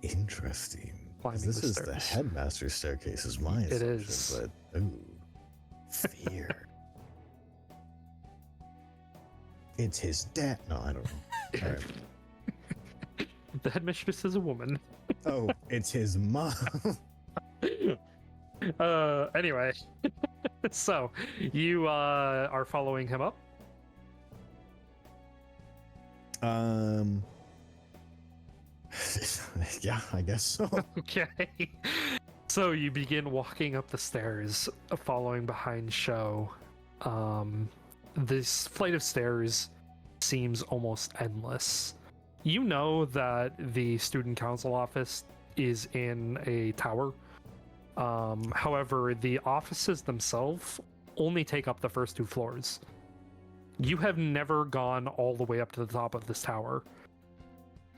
Interesting. Climbing This the is the stairs. headmaster's staircase, is my It assumption, is. But ooh, fear. It's his dad. No, I don't know. All right. The headmistress is a woman. Oh, it's his mom. Anyway. So, you are following him up? Yeah, I guess so. Okay. So you begin walking up the stairs, following behind Sho. This flight of stairs seems almost endless. You know that the student council office is in a tower. However, the offices themselves only take up the first 2 floors. You have never gone all the way up to the top of this tower.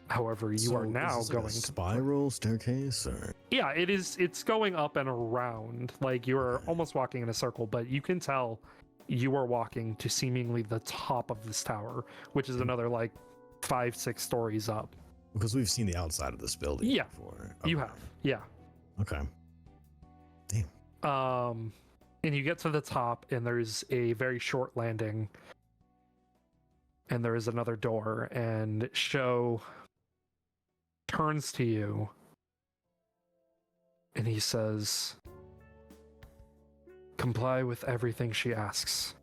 However, you So are now is this like going a to spiral staircase, or Yeah, it is. It's going up and around. Like you're almost walking in a circle, but you can tell you are walking to seemingly the top of this tower, which is another 5-6 stories up. because we've seen the outside of this building Yeah, before. You Okay. have, yeah. Okay. And you get to the top, and there's a very short landing, and there is another door, and Sho turns to you, and he says, "Comply with everything she asks.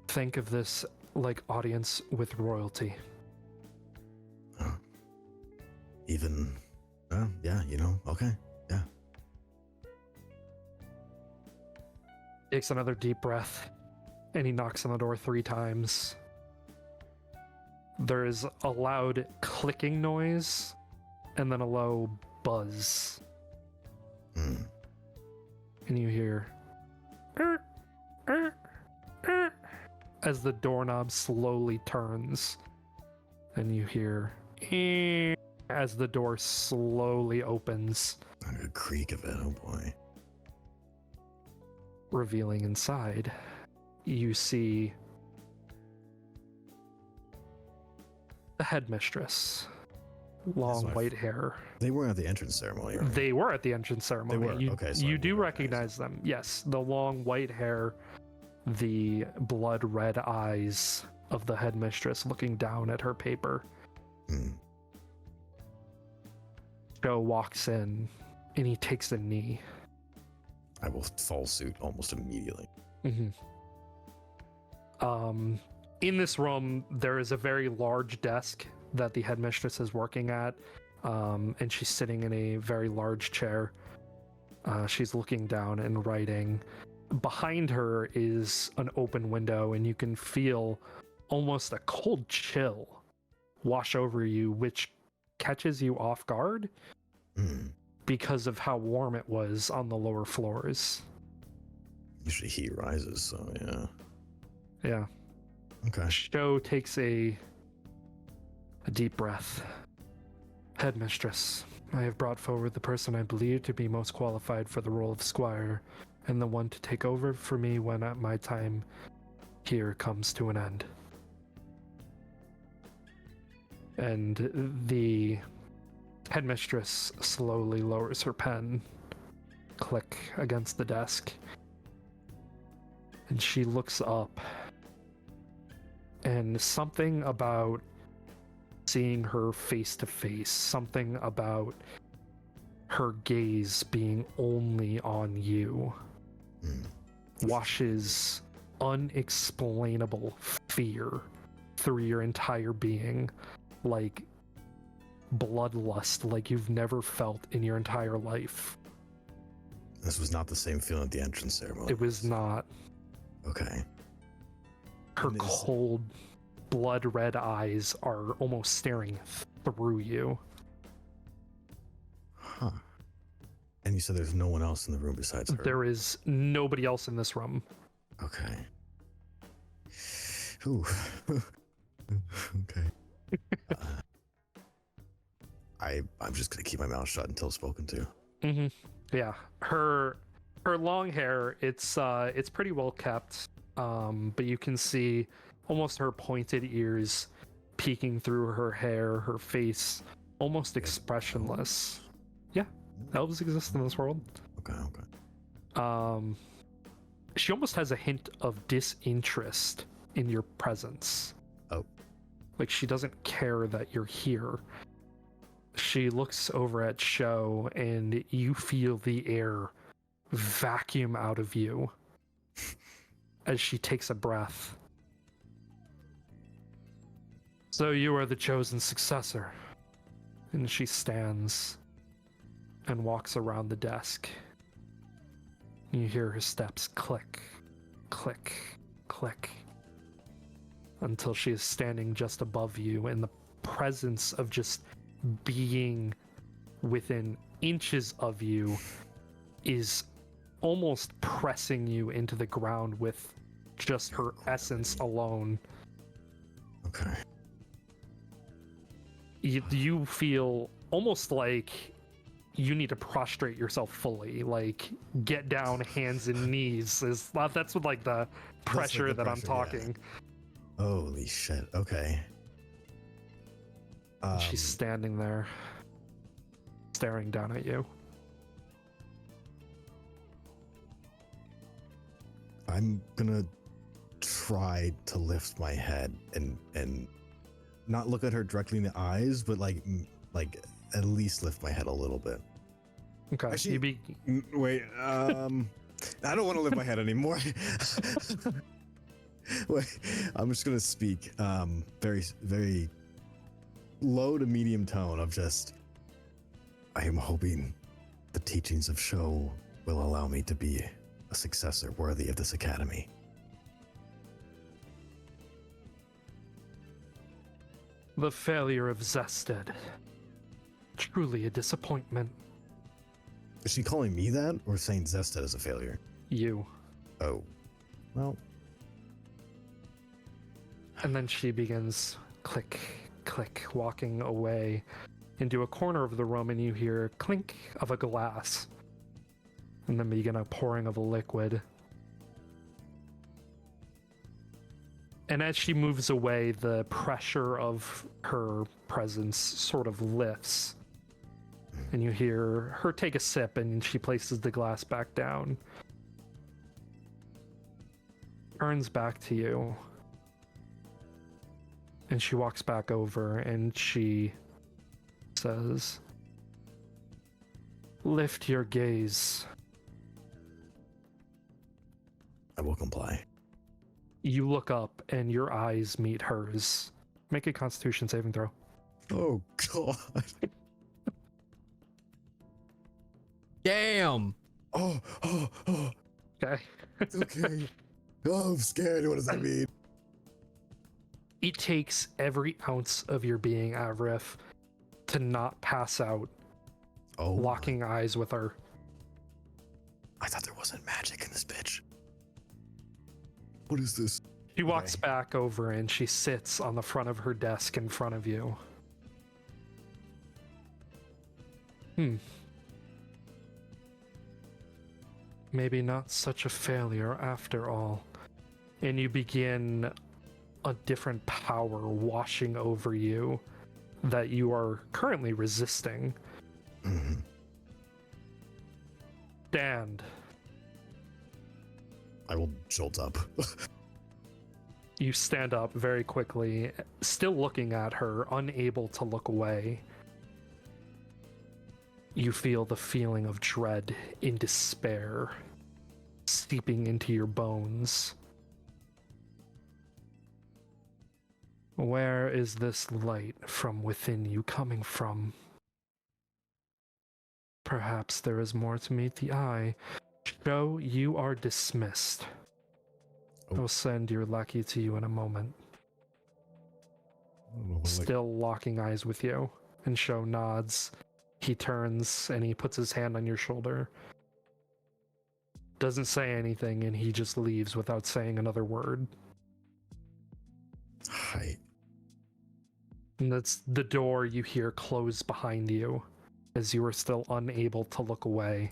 Think of this like audience with royalty." Even, yeah, okay. Yeah. Takes another deep breath, and he knocks on the door 3 times. There is a loud clicking noise and then a low buzz. Hmm. And you hear as the doorknob slowly turns. And you hear as the door slowly opens, A creak of it, oh boy. revealing inside. You see the headmistress. Long my white hair. They weren't at the entrance ceremony, right? They were at the entrance ceremony. They were? You, Okay, so I you do didn't recognize them. Yes, the long white hair, the blood red eyes of the headmistress looking down at her paper. Hmm. Joe walks in and he takes a knee. I will follow suit almost immediately. Mm-hmm. In this room, there is a very large desk that the headmistress is working at, and she's sitting in a very large chair. She's looking down and writing. Behind her is an open window, and you can feel almost a cold chill wash over you, which catches you off guard Hmm. because of how warm it was on the lower floors. Usually heat rises, so yeah. Yeah. Okay. Sho takes a deep breath. Headmistress, I have brought forward the person I believe to be most qualified for the role of squire, and the one to take over for me when my time here comes to an end. And the headmistress slowly lowers her pen, click against the desk, and she looks up. And something about seeing her face to face, something about her gaze being only on you, washes unexplainable fear through your entire being, like bloodlust, like you've never felt in your entire life. This was not the same feeling at the entrance ceremony. It was not. Okay. Her And cold, blood red eyes are almost staring through you. Huh. And you said there's no one else in the room besides her? There is nobody else in this room. Okay. Ooh. Okay. I'm just gonna keep my mouth shut until spoken to. Mm-hmm. Yeah, her long hair, it's pretty well kept, but you can see almost her pointed ears peeking through her hair, her face almost expressionless. Yeah, elves exist in this world. Okay. She almost has a hint of disinterest in your presence. Oh. Like she doesn't care that you're here. She looks over at Sho and you feel the air vacuum out of you as she takes a breath. So you are the chosen successor. And she stands and walks around the desk. You hear her steps click, click, click, until she is standing just above you in the presence of just being within inches of you, is almost pressing you into the ground with just her essence alone. Okay. You feel almost like you need to prostrate yourself fully, like get down, hands and knees. That's what like the pressure that I'm talking. Yeah. Holy shit. Okay. She's standing there, staring down at you. I'm gonna try to lift my head and not look at her directly in the eyes, but like at least lift my head a little bit. Okay. Actually, wait. I don't want to lift my head anymore. Wait. I'm just gonna speak very, very low to medium tone of just. I am hoping the teachings of Sho will allow me to be a successor worthy of this academy. The failure of Zested. Truly a disappointment. Is she calling me that or saying Zested is a failure? You. Oh. Well. And then she begins click, click, walking away into a corner of the room, and you hear clink of a glass. And then begin a pouring of a liquid. And as she moves away, the pressure of her presence sort of lifts. And you hear her take a sip, and she places the glass back down. Turns back to you. And she walks back over, and she says, "Lift your gaze." I will comply. You look up, and your eyes meet hers. Make a Constitution saving throw. Oh, God. Damn. Oh. Okay. It's okay. Oh, I'm scared. What does that mean? It takes every ounce of your being, Avrith, to not pass out, locking eyes with her. I thought there wasn't magic in this bitch. What is this? She walks back over and she sits on the front of her desk in front of you. Maybe not such a failure after all. And you begin a different power washing over you that you are currently resisting. Mm-hmm. Stand. I will jolt up. You stand up very quickly, still looking at her, unable to look away. You feel the feeling of dread and despair seeping into your bones. Where is this light from within you coming from? Perhaps there is more to meet the eye. Show, you are dismissed. Oh. I'll send your lackey to you in a moment. I don't know what, Still locking eyes with you. And Show nods. He turns and he puts his hand on your shoulder. Doesn't say anything, and he just leaves without saying another word. Hi. And that's the door you hear close behind you as you are still unable to look away.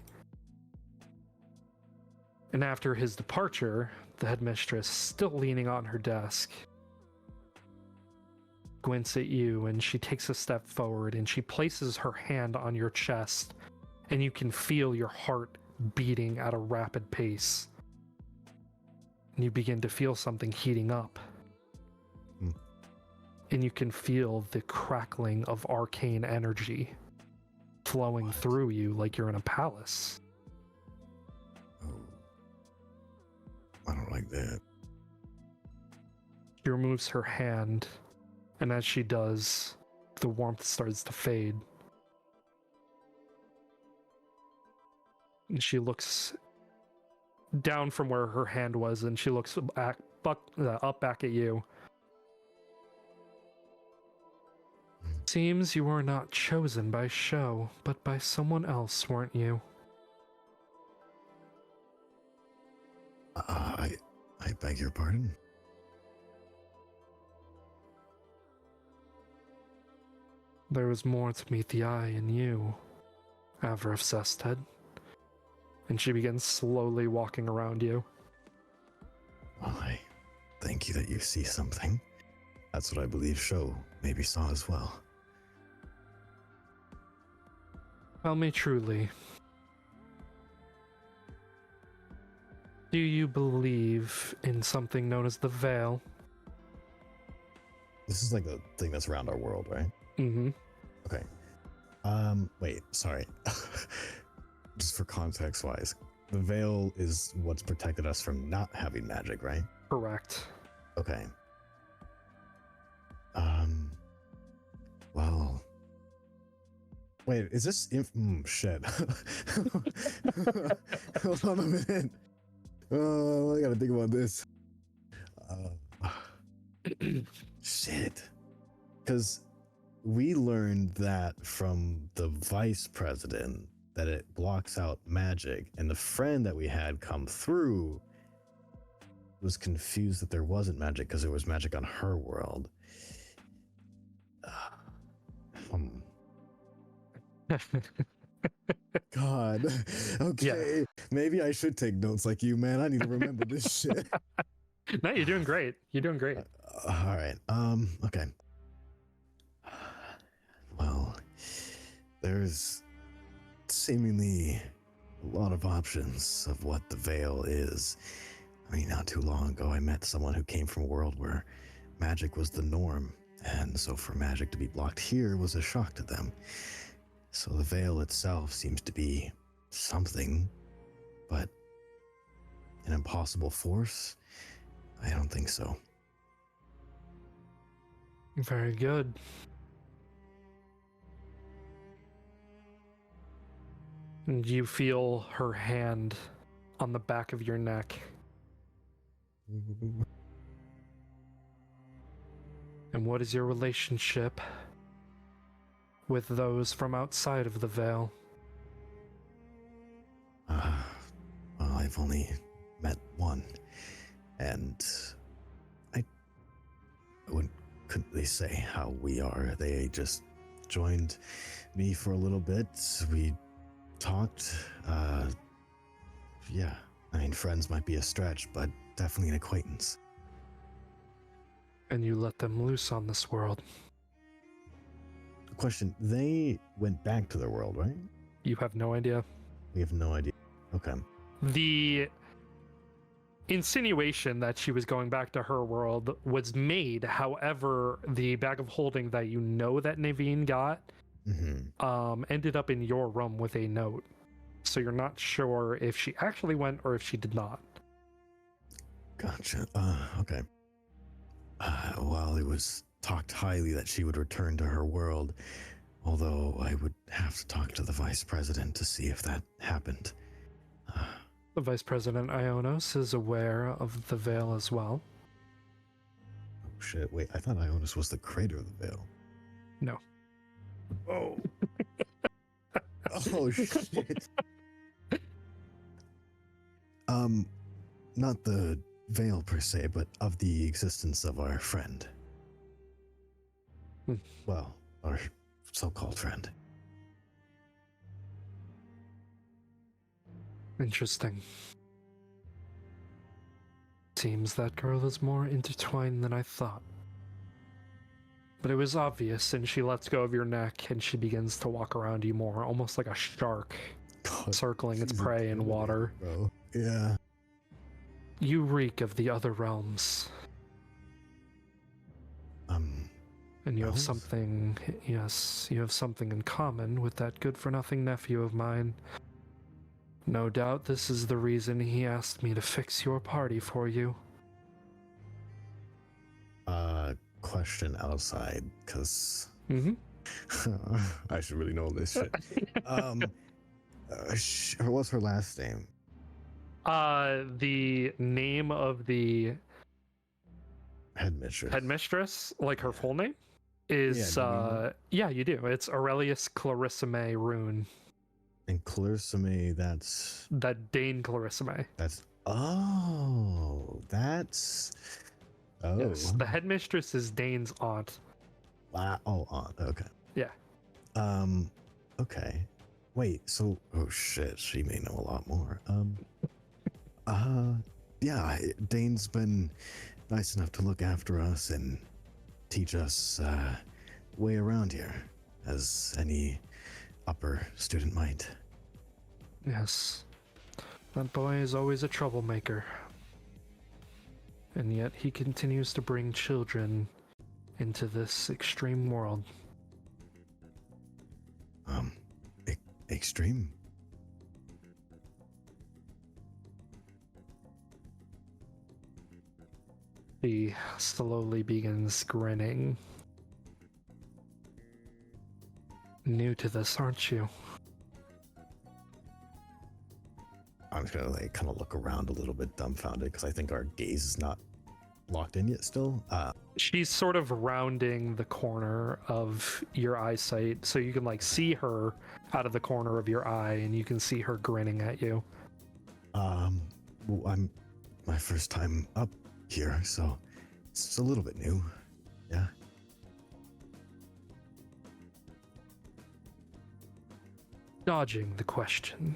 And after his departure, the headmistress, still leaning on her desk, squints at you, and she takes a step forward and she places her hand on your chest, and you can feel your heart beating at a rapid pace. And you begin to feel something heating up. And you can feel the crackling of arcane energy flowing through you like you're in a palace. Oh. I don't like that. She removes her hand, and as she does, the warmth starts to fade. And she looks down from where her hand was, and she looks up back at you. Seems you were not chosen by Show, but by someone else, weren't you? I beg your pardon? There was more to meet the eye in you, Avrith Zested. And she begins slowly walking around you. Well, I thank you that you see something. That's what I believe Show maybe saw as well. Tell me truly. Do you believe in something known as the Veil? This is like the thing that's around our world, right? Mm-hmm. Okay. Wait, sorry. Just for context wise, the veil is what's protected us from not having magic, right? Correct. Okay. Well. Wait, is this shit. Hold on a minute. Oh, I gotta think about this. Shit. because we learned that from the vice president that it blocks out magic, and the friend that we had come through was confused that there wasn't magic because there was magic on her world. God. Okay. Maybe I should take notes like you, man. I need to remember this shit. No, you're doing great. You're doing great. All right. Okay. Well, there's seemingly a lot of options of what the veil is. I mean, not too long ago, I met someone who came from a world where magic was the norm, and so for magic to be blocked here was a shock to them. So the veil itself seems to be something, but an impossible force? I don't think so. Very good. And you feel her hand on the back of your neck. And what is your relationship with those from outside of the veil? Well, I've only met one, and I couldn't really say how we are. They just joined me for a little bit. We talked. Yeah, I mean, friends might be a stretch, but definitely an acquaintance. And you let them loose on this world. Question, they went back to their world, right? You have no idea. We have no idea. Okay. The insinuation that she was going back to her world was made. However, the bag of holding that you know that Naveen got ended up in your room with a note. So you're not sure if she actually went or if she did not. Gotcha. Okay. Well, it was talked highly that she would return to her world, although I would have to talk to the vice president to see if that happened. The vice president Ionos is aware of the veil as well. Oh shit, wait, I thought Ionis was the creator of the veil. No. Oh. Oh shit. Not the veil per se, but of the existence of our friend. Well, our so-called friend. Interesting. Seems that girl is more intertwined than I thought. But it was obvious, and she lets go of your neck, and she begins to walk around you more, almost like a shark, God, circling its she's prey in water. Bro. Yeah. You reek of the other realms. And you have Realms? something, yes, you have something in common with that good-for-nothing nephew of mine. No doubt this is the reason he asked me to fix your party for you. Question outside, because Mm-hmm. I should really know this shit. What's her last name? The name of the Headmistress. headmistress, like her full name, is yeah, you do. It's Aurelius Clarissime Rune. And Clarissime, that's Dane Clarissime. that's Yes, the headmistress is Dane's aunt. wow. Oh, aunt. Okay. Yeah. Okay. Wait. So, oh shit, she may know a lot more. Yeah. Dane's been nice enough to look after us and teach us way around here, as any upper student might. Yes. That boy is always a troublemaker. And yet he continues to bring children into this extreme world. Extreme. He slowly begins grinning. New to this, aren't you? I'm just gonna like kind of look around a little bit dumbfounded because I think our gaze is not locked in yet still? She's sort of rounding the corner of your eyesight, so you can like see her out of the corner of your eye, and you can see her grinning at you. Well, I'm my first time up here, so it's a little bit new. Yeah. Dodging the question.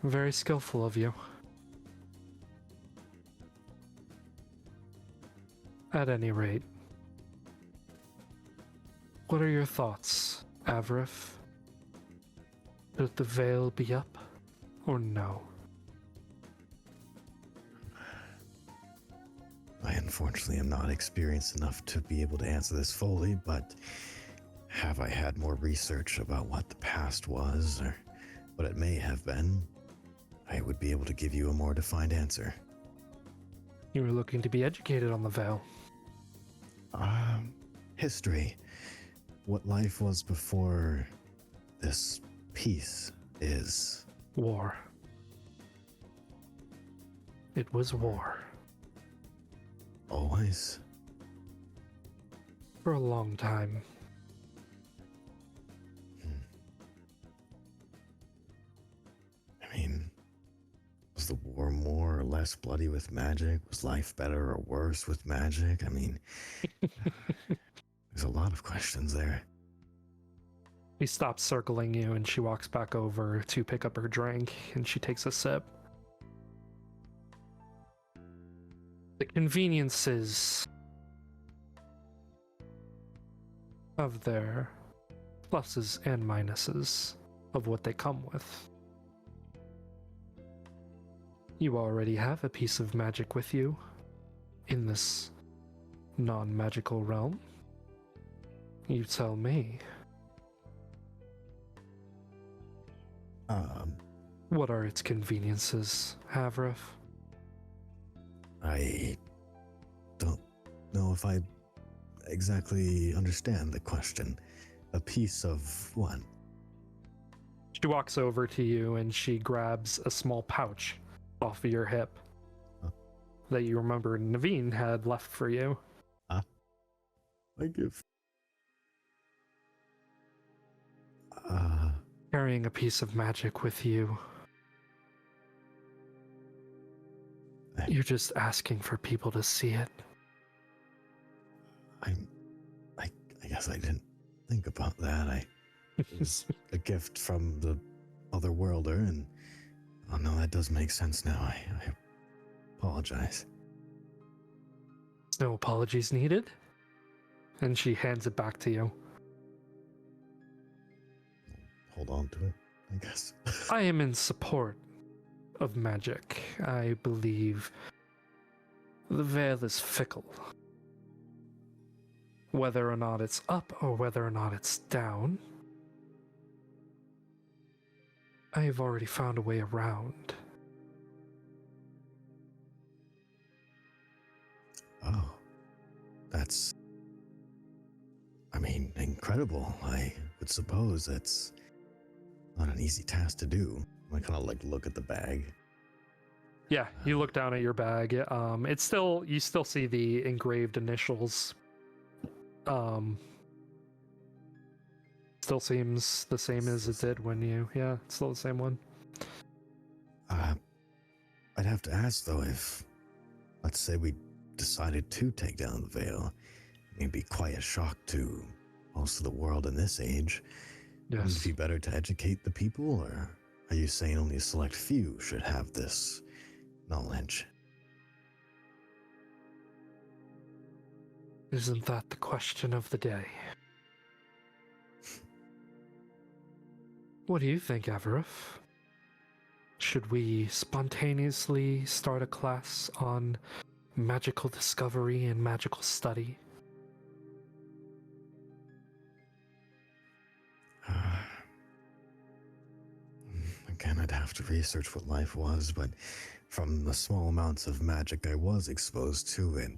Very skillful of you. At any rate, what are your thoughts, Avrith? Should the veil be up or no? I unfortunately am not experienced enough to be able to answer this fully, but have I had more research about what the past was or what it may have been, I would be able to give you a more defined answer. You were looking to be educated on the veil. History. What life was before this peace is. War. It was war. Always. For a long time. I mean, was the war more or less bloody with magic? Was life better or worse with magic? I mean, there's a lot of questions there. She stops circling you and she walks back over to pick up her drink and she takes a sip. The conveniences of their pluses and minuses of what they come with. You already have a piece of magic with you in this non-magical realm. You tell me. What are its conveniences, Avrith? I don't know if I exactly understand the question. A piece of what? She walks over to you and she grabs a small pouch off of your hip that you remember Naveen had left for you. I give. Carrying a piece of magic with you. You're just asking for people to see it. I guess I didn't think about that. It was a gift from the other worlder, and oh no, that does make sense now. I apologize. No apologies needed. And she hands it back to you. Hold on to it, I guess. I am in support of magic. I believe the veil is fickle. Whether or not it's up or whether or not it's down, I have already found a way around. Oh, that's, I mean, incredible. I would suppose that's not an easy task to do. I kind of like look at the bag. Yeah, you look down at your bag. It's still, you still see the engraved initials. Still seems the same as it did when you, yeah, it's still the same one. I'd have to ask though, if, let's say we decided to take down the veil, it'd be quite a shock to most of the world in this age. Wouldn't it be better to educate the people, or are you saying only a select few should have this knowledge? Isn't that the question of the day? What do you think, Avrith? Should we spontaneously start a class on magical discovery and magical study? Again, I'd have to research what life was, but from the small amounts of magic I was exposed to, it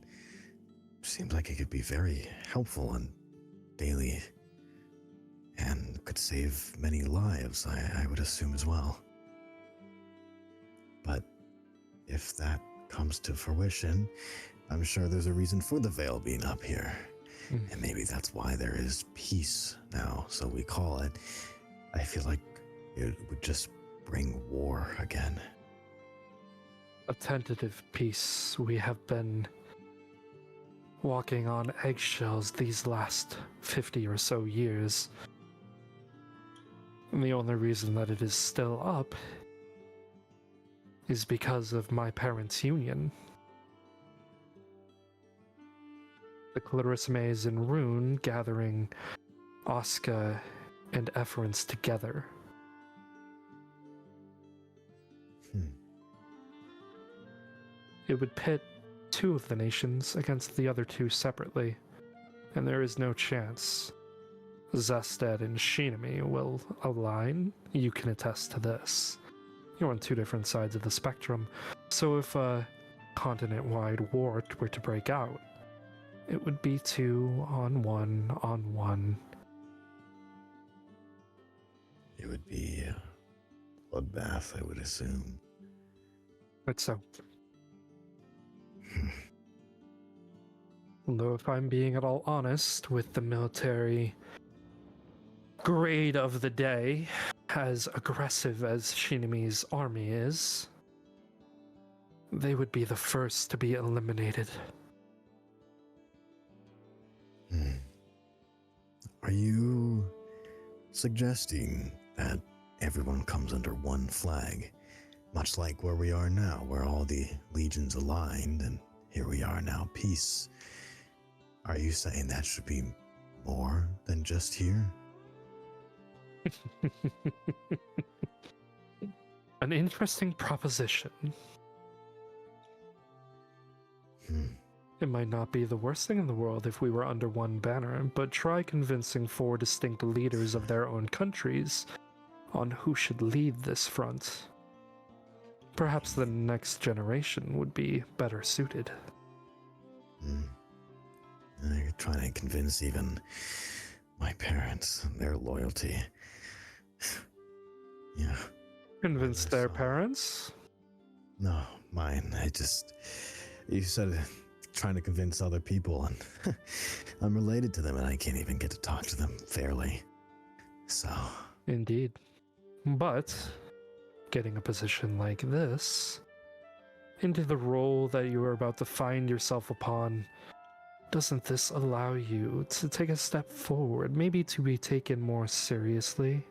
seems like it could be very helpful and daily, and could save many lives, I would assume as well. But if that comes to fruition, I'm sure there's a reason for the veil being up here. And maybe that's why there is peace now, so we call it. I feel like it would just bring war again. A tentative peace. We have been walking on eggshells these last 50 or so years. And the only reason that it is still up is because of my parents' union. The Clarisses and Rune gathering Oscar and Efference together. It would pit two of the nations against the other two separately, and there is no chance Zested and Shinami will align. You can attest to this. You're on two different sides of the spectrum, so if a continent-wide war were to break out, it would be 2-on-1. It would be a bloodbath, I would assume. But so. Although if I'm being at all honest with the military grade of the day, as aggressive as Shinami's army is, they would be the first to be eliminated. Are you suggesting that everyone comes under one flag, much like where we are now, where all the legions aligned, and here we are now, peace? Are you saying that should be more than just here? An interesting proposition. It might not be the worst thing in the world if we were under one banner, but try convincing 4 distinct leaders of their own countries on who should lead this front. Perhaps the next generation would be better suited. I'm trying to convince even my parents their loyalty. Yeah. Convince their parents? No, mine. You said trying to convince other people, and I'm related to them, and I can't even get to talk to them fairly. So. Indeed. But getting a position like this into the role that you are about to find yourself upon, doesn't this allow you to take a step forward, maybe to be taken more seriously?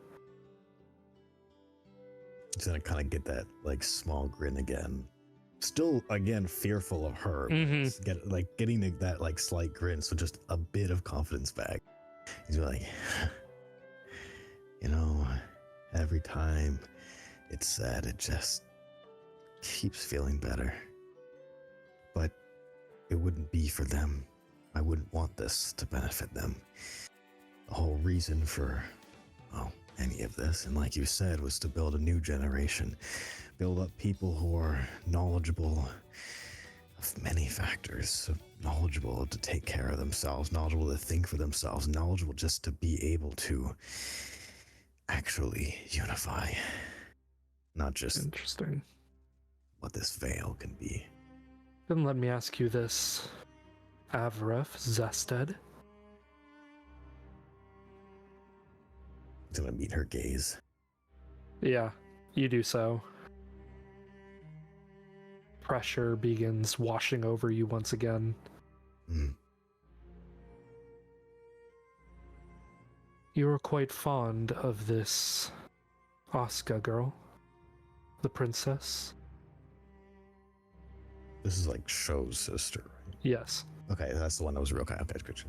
He's gonna kind of get that small grin again. Still, again, fearful of her. Getting that slight grin, so just a bit of confidence back. He's like, every time it's said, it just keeps feeling better. But it wouldn't be for them. I wouldn't want this to benefit them. The whole reason for, any of this, and like you said, was to build a new generation. Build up people who are knowledgeable of many factors, knowledgeable to take care of themselves, knowledgeable to think for themselves, knowledgeable just to be able to actually unify. Not just interesting what this veil can be. Then let me ask you this, Avref Zested. I'm gonna meet her gaze. Yeah, you do so. Pressure begins washing over you once again. You are quite fond of this Oscar girl, the princess. This is like Sho's sister, right? Yes. Okay, that's the one that was real kind. Okay, good.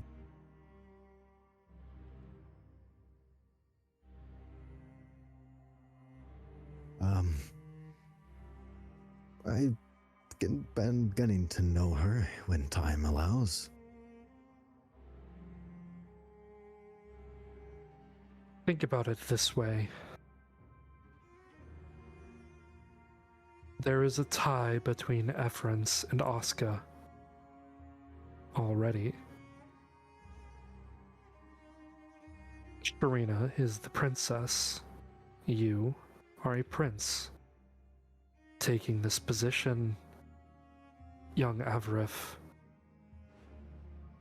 I've been getting to know her when time allows. Think about it this way. There is a tie between Efference and Oscar already. Sharina is the princess. You are a prince. Taking this position young Avarif,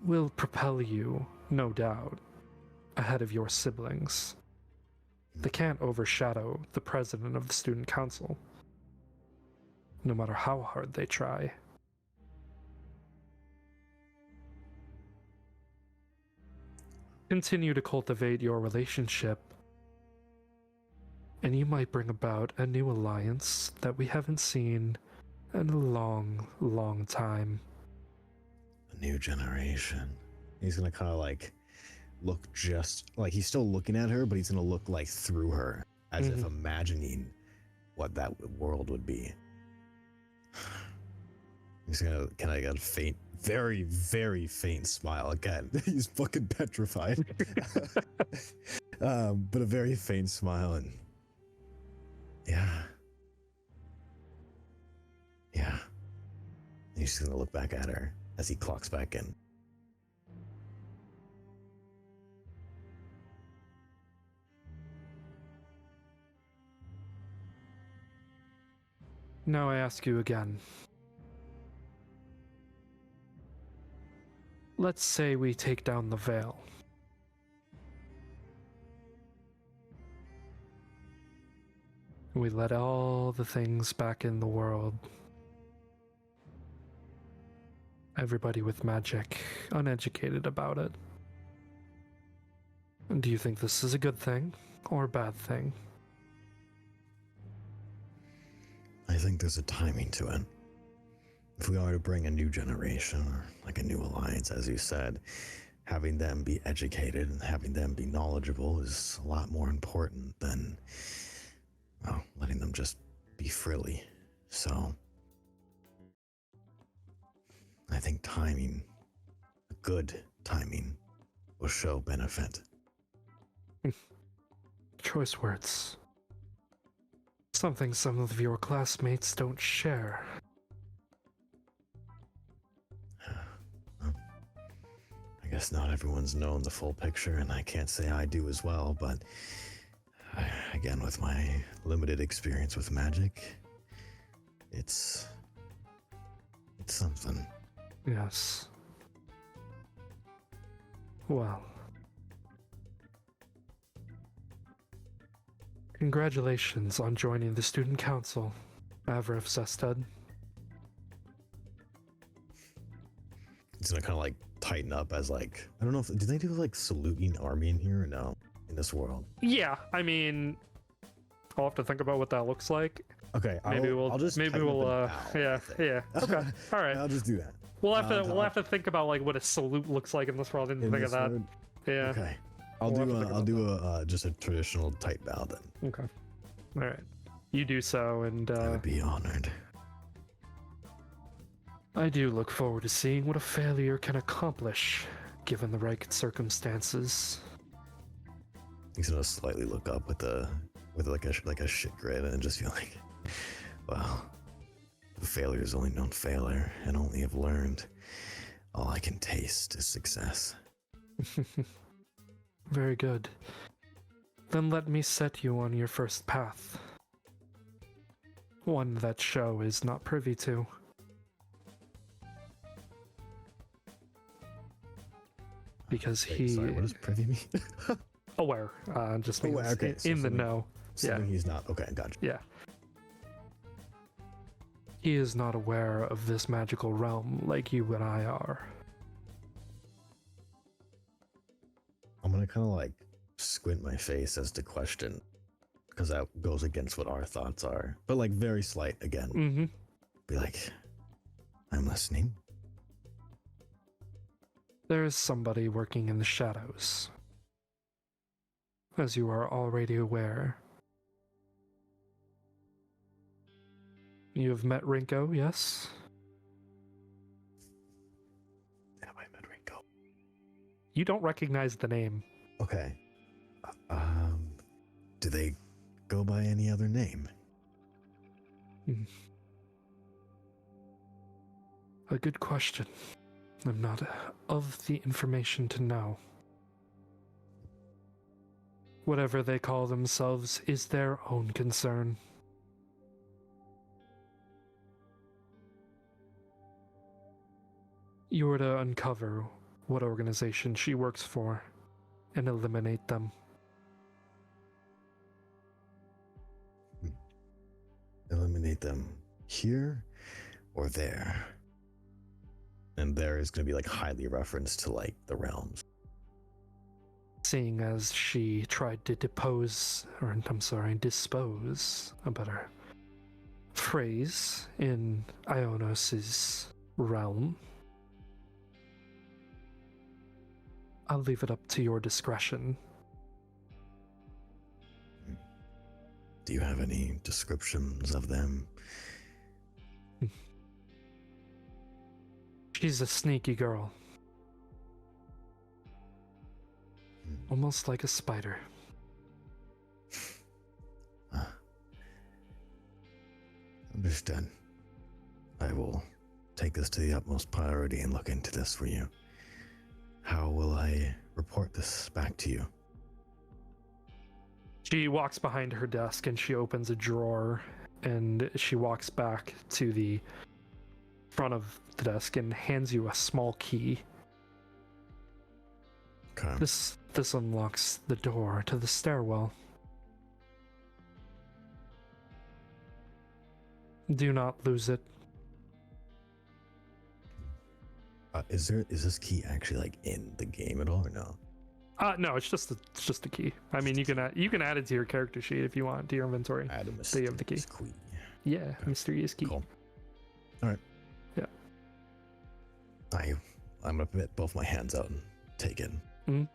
will propel you, no doubt, ahead of your siblings. They can't overshadow the president of the student council, no matter how hard they try. Continue to cultivate your relationship, and you might bring about a new alliance that we haven't seen in a long, long time. A new generation. He's gonna kind of like look just like he's still looking at her, but he's gonna look like through her, as if imagining what that world would be. He's gonna kind of get a faint, very, very faint smile again. He's fucking petrified. But a very faint smile, and yeah. He's just gonna look back at her as he clocks back in. Now I ask you again. Let's say we take down the veil. We let all the things back in the world. Everybody with magic, uneducated about it. Do you think this is a good thing or a bad thing? I think there's a timing to it. If we are to bring a new generation, or like a new alliance, as you said, having them be educated and having them be knowledgeable is a lot more important than, well, letting them just be frilly. So, I think timing, good timing, will show benefit. Choice words. Something some of your classmates don't share. I guess not everyone's known the full picture, and I can't say I do as well, but again, with my limited experience with magic, it's something. Yes. Well. Congratulations on joining the student council, Avarif Zestud. It's gonna kind of like tighten up as like, I don't know if, do they do like saluting army in here or no? In this world? Yeah, I mean, I'll have to think about what that looks like. Okay, I'll just maybe tighten up we'll an owl, I think. yeah. Okay. All right. I'll just do that. We'll have to think about like what a salute looks like in this world. I didn't In think of this that. world? Yeah. Okay. I'll We'll have to think about do just a traditional tight bow then. Okay. All right. You do so, and I would be honored. I do look forward to seeing what a failure can accomplish, given the right circumstances. He's gonna slightly look up with like a shit grin and just feel like, well, failure is only known failure, and only have learned. All I can taste is success. Very good. Then let me set you on your first path. One that Sho is not privy to. Because Wait, he sorry, what does privy mean? aware, just means Aware, okay, so in the something- know. Something he's not. Okay, gotcha. Yeah. He is not aware of this magical realm like you and I are. I'm gonna kind of like squint my face as to question, because that goes against what our thoughts are, but like very slight again. Mm-hmm. Be like, I'm listening. There is somebody working in the shadows. As you are already aware. You have met Rinko, yes? Have I met Rinko? You don't recognize the name. Okay. Do they go by any other name? A good question. I'm not of the information to know. Whatever they call themselves is their own concern. You were to uncover what organization she works for and eliminate them. Eliminate them here or there? And there is going to be like highly referenced to like the realms. Seeing as she tried to dispose, a better phrase, in Ionos's realm. I'll leave it up to your discretion. Do you have any descriptions of them? She's a sneaky girl. Almost like a spider. Understood. I will take this to the utmost priority and look into this for you. How will I report this back to you? She walks behind her desk and she opens a drawer and she walks back to the front of the desk and hands you a small key. Okay. This unlocks the door to the stairwell. Do not lose it. Is this key actually like in the game at all or no? No, it's just a key. I mean, you can add it to your character sheet if you want, to your inventory. Add a So you have the key. key. Yeah, mysterious key. Cool. All right. Yeah. I'm gonna put both my hands out and take it. Mhm.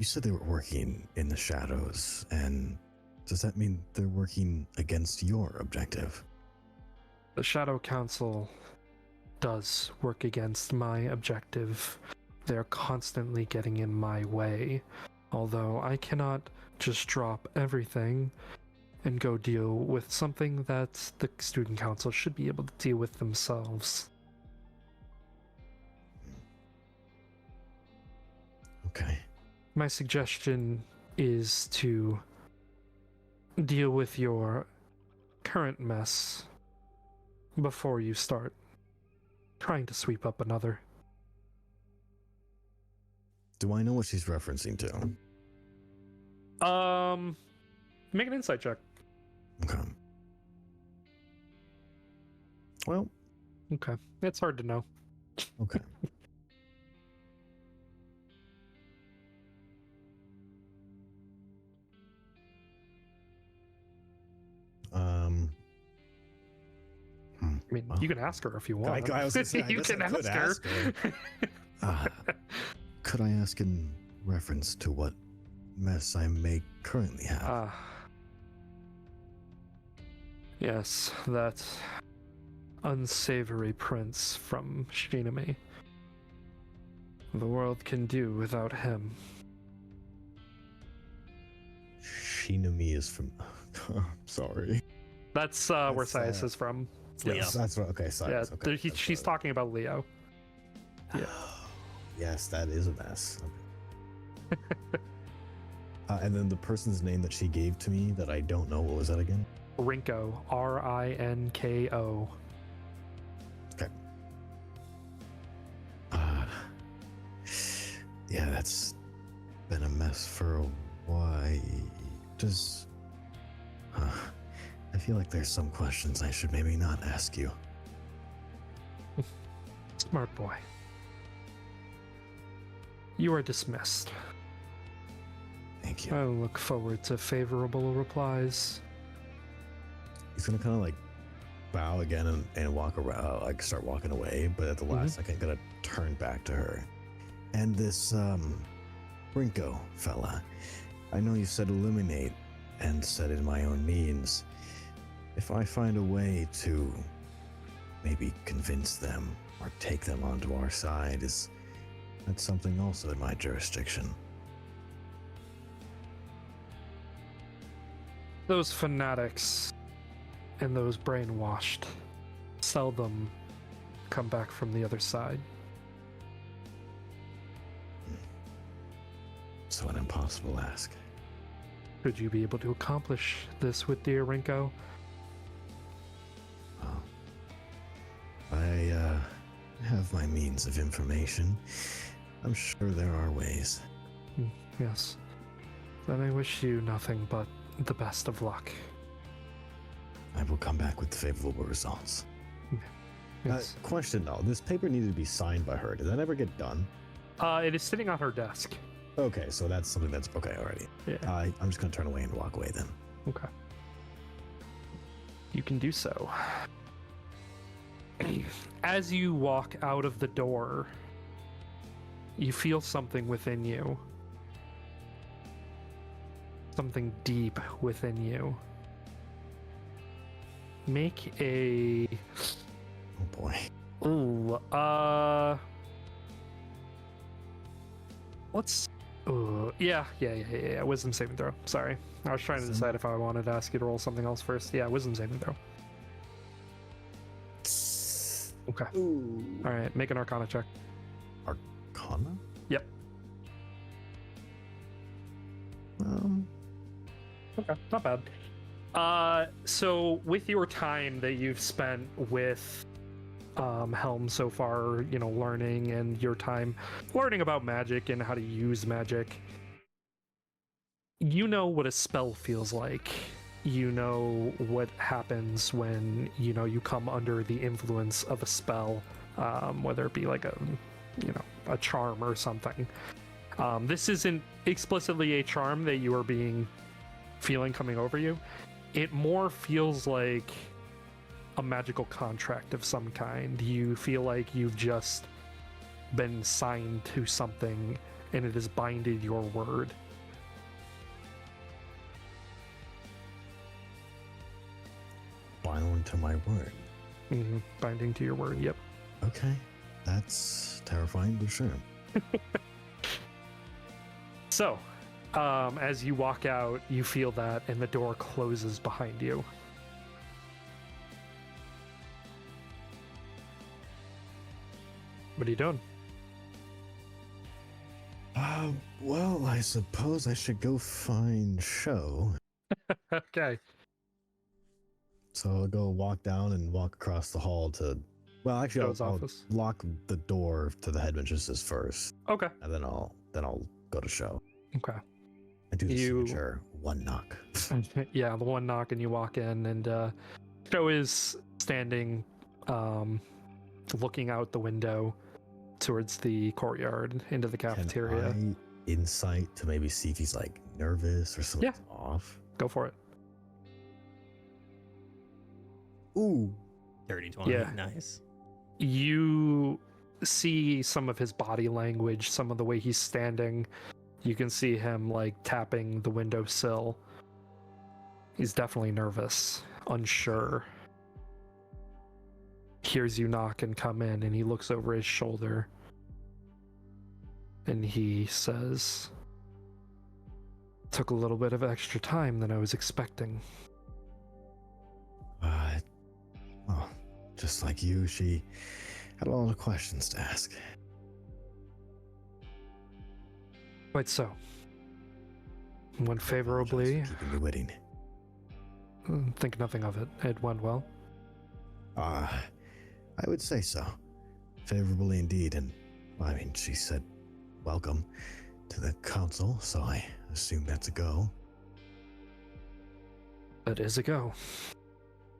You said they were working in the shadows, and does that mean they're working against your objective? The Shadow Council does work against my objective. They're constantly getting in my way. Although I cannot just drop everything and go deal with something that the Student Council should be able to deal with themselves. Okay. My suggestion is to deal with your current mess before you start trying to sweep up another. Do I know what she's referencing to? Make an insight check. Okay. Well, Okay. It's hard to know. okay. I mean, you can ask her if you want. I was gonna say, I You guess can I could ask her. Could I ask in reference to what mess I may currently have? Yes, that unsavory prince from Shinami. The world can do without him. Shinami is from. Sorry. That's where That's, Sias is from. Leo. Yes, that's what. Okay, sorry. Yeah, okay, she's talking about Leo. Yeah. Yes, that is a mess. Okay. And then the person's name that she gave to me that I don't know. What was that again? Rinko. Rinko. Okay. Yeah, that's been a mess for a while. I feel like there's some questions I should maybe not ask you. Smart boy. You are dismissed. Thank you. I look forward to favorable replies. He's gonna kind of like bow again and walk around, like start walking away, but at the last second, gonna turn back to her. And this Rinko fella, I know you said eliminate and said in my own means. If I find a way to maybe convince them or take them onto our side, that's something also in my jurisdiction. Those fanatics and those brainwashed seldom come back from the other side. So an impossible ask. Could you be able to accomplish this with dear Rinko? I have my means of information. I'm sure there are ways. Yes. Then I wish you nothing but the best of luck. I will come back with favorable results. Yes. Question though, this paper needed to be signed by her. Did that ever get done? It is sitting on her desk. Okay, so that's something that's okay already. Yeah. I'm just gonna turn away and walk away then. Okay. You can do so. As you walk out of the door, you feel something within you. Something deep within you. Make a... Oh boy. Ooh, let's... Yeah. Wisdom saving throw. Sorry. I was trying to decide if I wanted to ask you to roll something else first. Yeah, wisdom saving throw. Okay. Ooh. All right, make an Arcana check. Arcana? Yep. Okay, not bad. So with your time that you've spent with Helm so far, you know, learning, and your time learning about magic and how to use magic, you know what a spell feels like. You know what happens when, you know, you come under the influence of a spell, whether it be like a, you know, a charm or something. This isn't explicitly a charm that you are feeling coming over you. It more feels like a magical contract of some kind. You feel like you've just been signed to something and it has binded your word. Bound to my word. Mm-hmm. Binding to your word, yep. Okay. That's terrifying, but sure. So, as you walk out, you feel that, and the door closes behind you. What are you doing? Well, I suppose I should go find Show. Okay. So I'll go walk down and walk across the hall to... Well, actually, Show's I'll office. lock the door to the headmistresses first, Okay. and then I'll go to Show. Okay. And do the You- signature one knock. Yeah, the one knock and you walk in, and Joe is standing, looking out the window towards the courtyard into the cafeteria. Can I insight to maybe see if he's like nervous or something's off? Go for it. Ooh. Dirty 20. Yeah. Nice. You see some of his body language, some of the way he's standing. You can see him like tapping the windowsill. He's definitely nervous, unsure. Hears you knock and come in, and he looks over his shoulder and he says, "Took a little bit of extra time than I was expecting." Well, just like you, she had a lot of questions to ask. Quite so. Went Apologize favorably. for keeping you waiting. Think nothing of it. It went well. I would say so. Favorably indeed, and I mean, she said welcome to the council, so I assume that's a go. That is a go.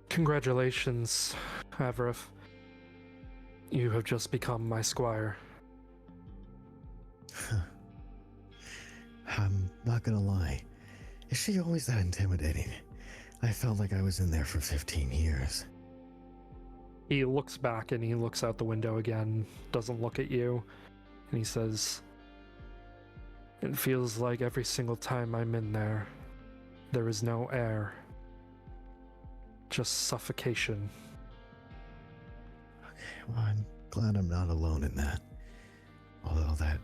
Congratulations, Avrith. You have just become my squire. I'm not gonna lie. Is she always that intimidating? I felt like I was in there for 15 years. He looks back and he looks out the window again, doesn't look at you, and he says, "It feels like every single time I'm in there, there is no air. Just suffocation." Okay, well, I'm glad I'm not alone in that. Although that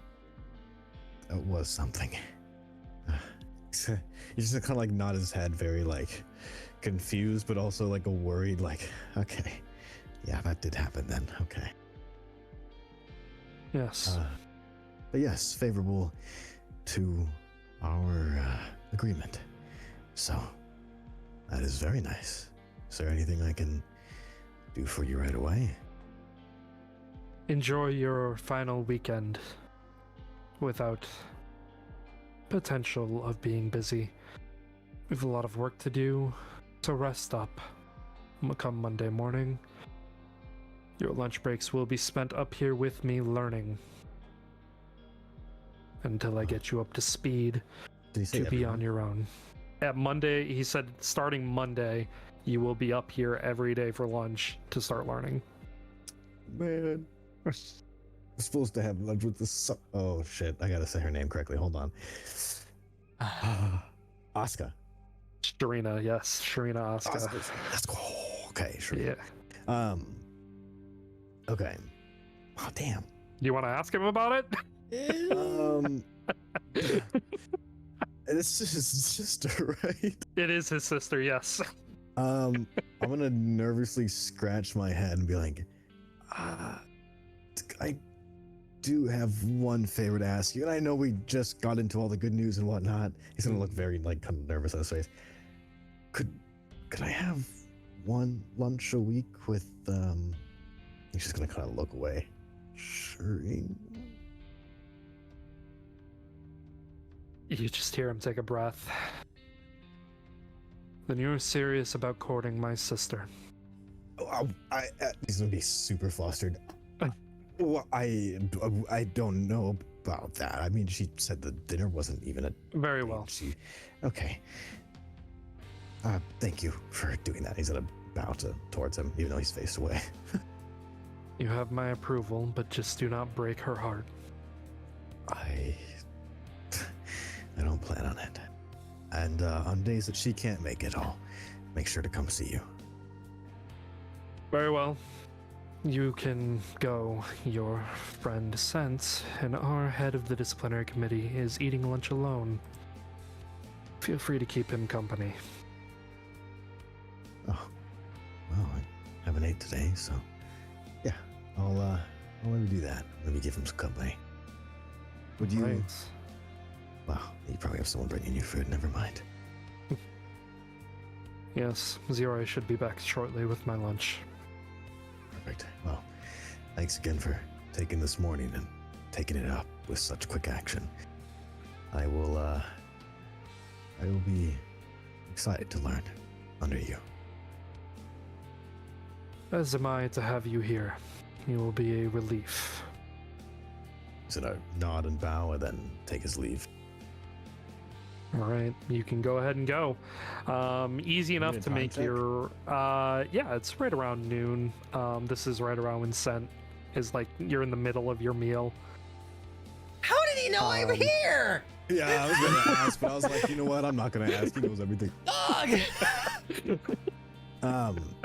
was something. He just kind of like nod his head, very like confused, but also like a worried, like, okay, yeah, that did happen then. Okay. Yes. But yes, favorable to our agreement. So that is very nice. Is there anything I can do for you right away? enjoy your final weekend without potential of being busy. We have a lot of work to do, so rest up. Come Monday morning, your lunch breaks will be spent up here with me learning until I get you up to speed Did he say to be everyone? on your own. At Monday, he said starting Monday, you will be up here every day for lunch to start learning. Man. I'm supposed to have lunch with this. Oh, shit. I gotta say her name correctly. Hold on. Asuka. Sharina, yes, Sharina Asuka. Let's go. Okay, sure. Yeah. Okay. Oh, damn. You want to ask him about it? This is his sister, right? It is his sister, yes. I'm gonna nervously scratch my head and be like, I do have one favor to ask you, and I know we just got into all the good news and whatnot. He's gonna look very like kind of nervous on his face. Could I have one lunch a week with he's just gonna kind of look away. Sure. You just hear him take a breath. Then you're serious about courting my sister. He's gonna be super flustered. Well, I don't know about that. I mean, she said the dinner wasn't even a Very well. Okay. Thank you for doing that. He's gonna bow towards him, even though he's faced away. You have my approval, but just do not break her heart. I don't plan on it. And on days that she can't make it, I'll make sure to come see you. Very well. You can go. Your friend Sense and our head of the disciplinary committee is eating lunch alone. Feel free to keep him company. Oh, well, I haven't ate today, so yeah, I'll maybe do that. Maybe give him some company. Would you? Right. Wow, you probably have someone bringing you food. Never mind. Yes, Zero should be back shortly with my lunch. Perfect. Well, thanks again for taking this morning and taking it up with such quick action. I will be excited to learn under you. As am I to have you here. You will be a relief. He's gonna nod and bow and then take his leave. All right, you can go ahead and go. Easy enough need a to time make check? your. Yeah, it's right around noon. This is right around when Scent is like you're in the middle of your meal. How did he know I'm here? Yeah, I was gonna ask, but I was like, you know what? I'm not gonna ask. He knows everything. Dog!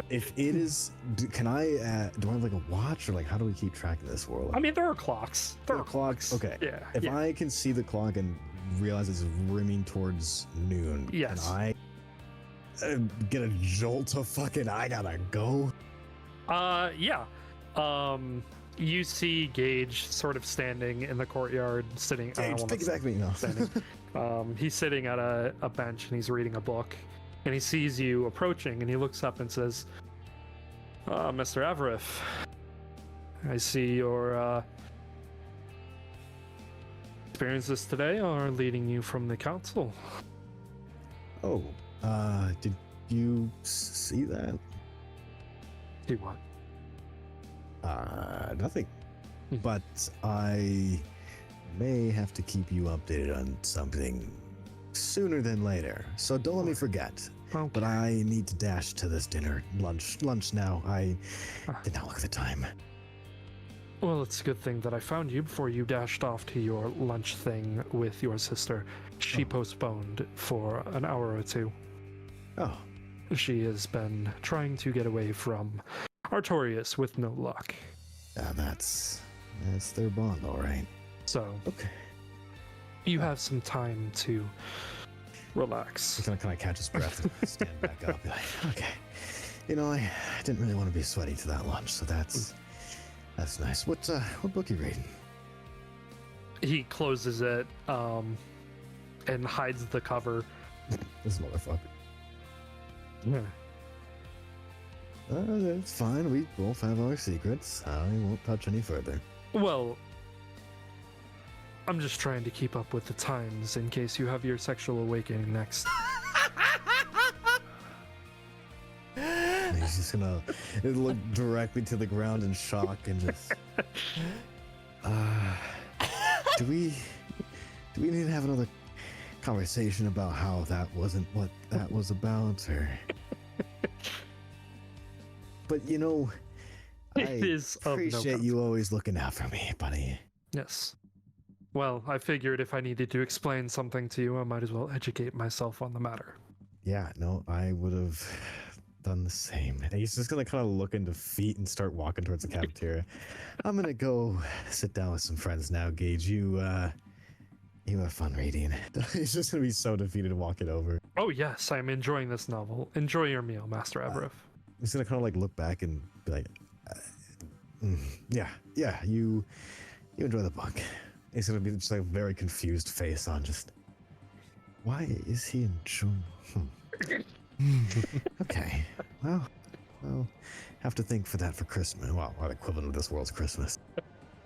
If it is, can I? Do I have like a watch, or like how do we keep track of this world? I mean, there are clocks. There are clocks. Okay. Yeah. If yeah. I can see the clock and realize it's rimming towards noon, Yes. can I get a jolt of fucking I gotta go? Yeah. You see Gage sort of standing in the courtyard, sitting. Gage, piggyback me. No. Standing. He's sitting at a bench and he's reading a book, and he sees you approaching, and he looks up and says, "Mr. Everett, I see your experiences today are leading you from the council." Oh, did you see that? See what? Nothing. Hmm. But I may have to keep you updated on something sooner than later. So don't let me forget. Okay. But I need to dash to this lunch now. I did not look at the time. Well, it's a good thing that I found you before you dashed off to your lunch thing with your sister. She postponed for an hour or two. Oh, She has been trying to get away from Artorias with no luck. that's their bond, all right. So Okay. you have some time to relax. He's gonna kind of catch his breath and stand back up. Be like, okay. You know, I didn't really want to be sweaty to that lunch, so that's nice. What book you reading? He closes it and hides the cover. This motherfucker. Yeah. That's fine. We both have our secrets. I won't touch any further. Well, I'm just trying to keep up with the times in case you have your sexual awakening next. He's just gonna look directly to the ground in shock and just. Do we need to have another conversation about how that wasn't what that was about, or? But I It is of no appreciate you always looking out for me, buddy. Yes. Well, I figured if I needed to explain something to you, I might as well educate myself on the matter. Yeah, no, I would have done the same. And he's just gonna kind of look into feet and start walking towards the cafeteria. I'm gonna go sit down with some friends now, Gage. You have fun reading. He's just gonna be so defeated walking over. Oh yes, I'm enjoying this novel. Enjoy your meal, Master Aberif. He's gonna kind of like look back and be like, yeah, you enjoy the book. He's gonna be just like a very confused face on just, why is he enjoying? Okay, well, have to think for that for Christmas. Well, what equivalent of this world's Christmas?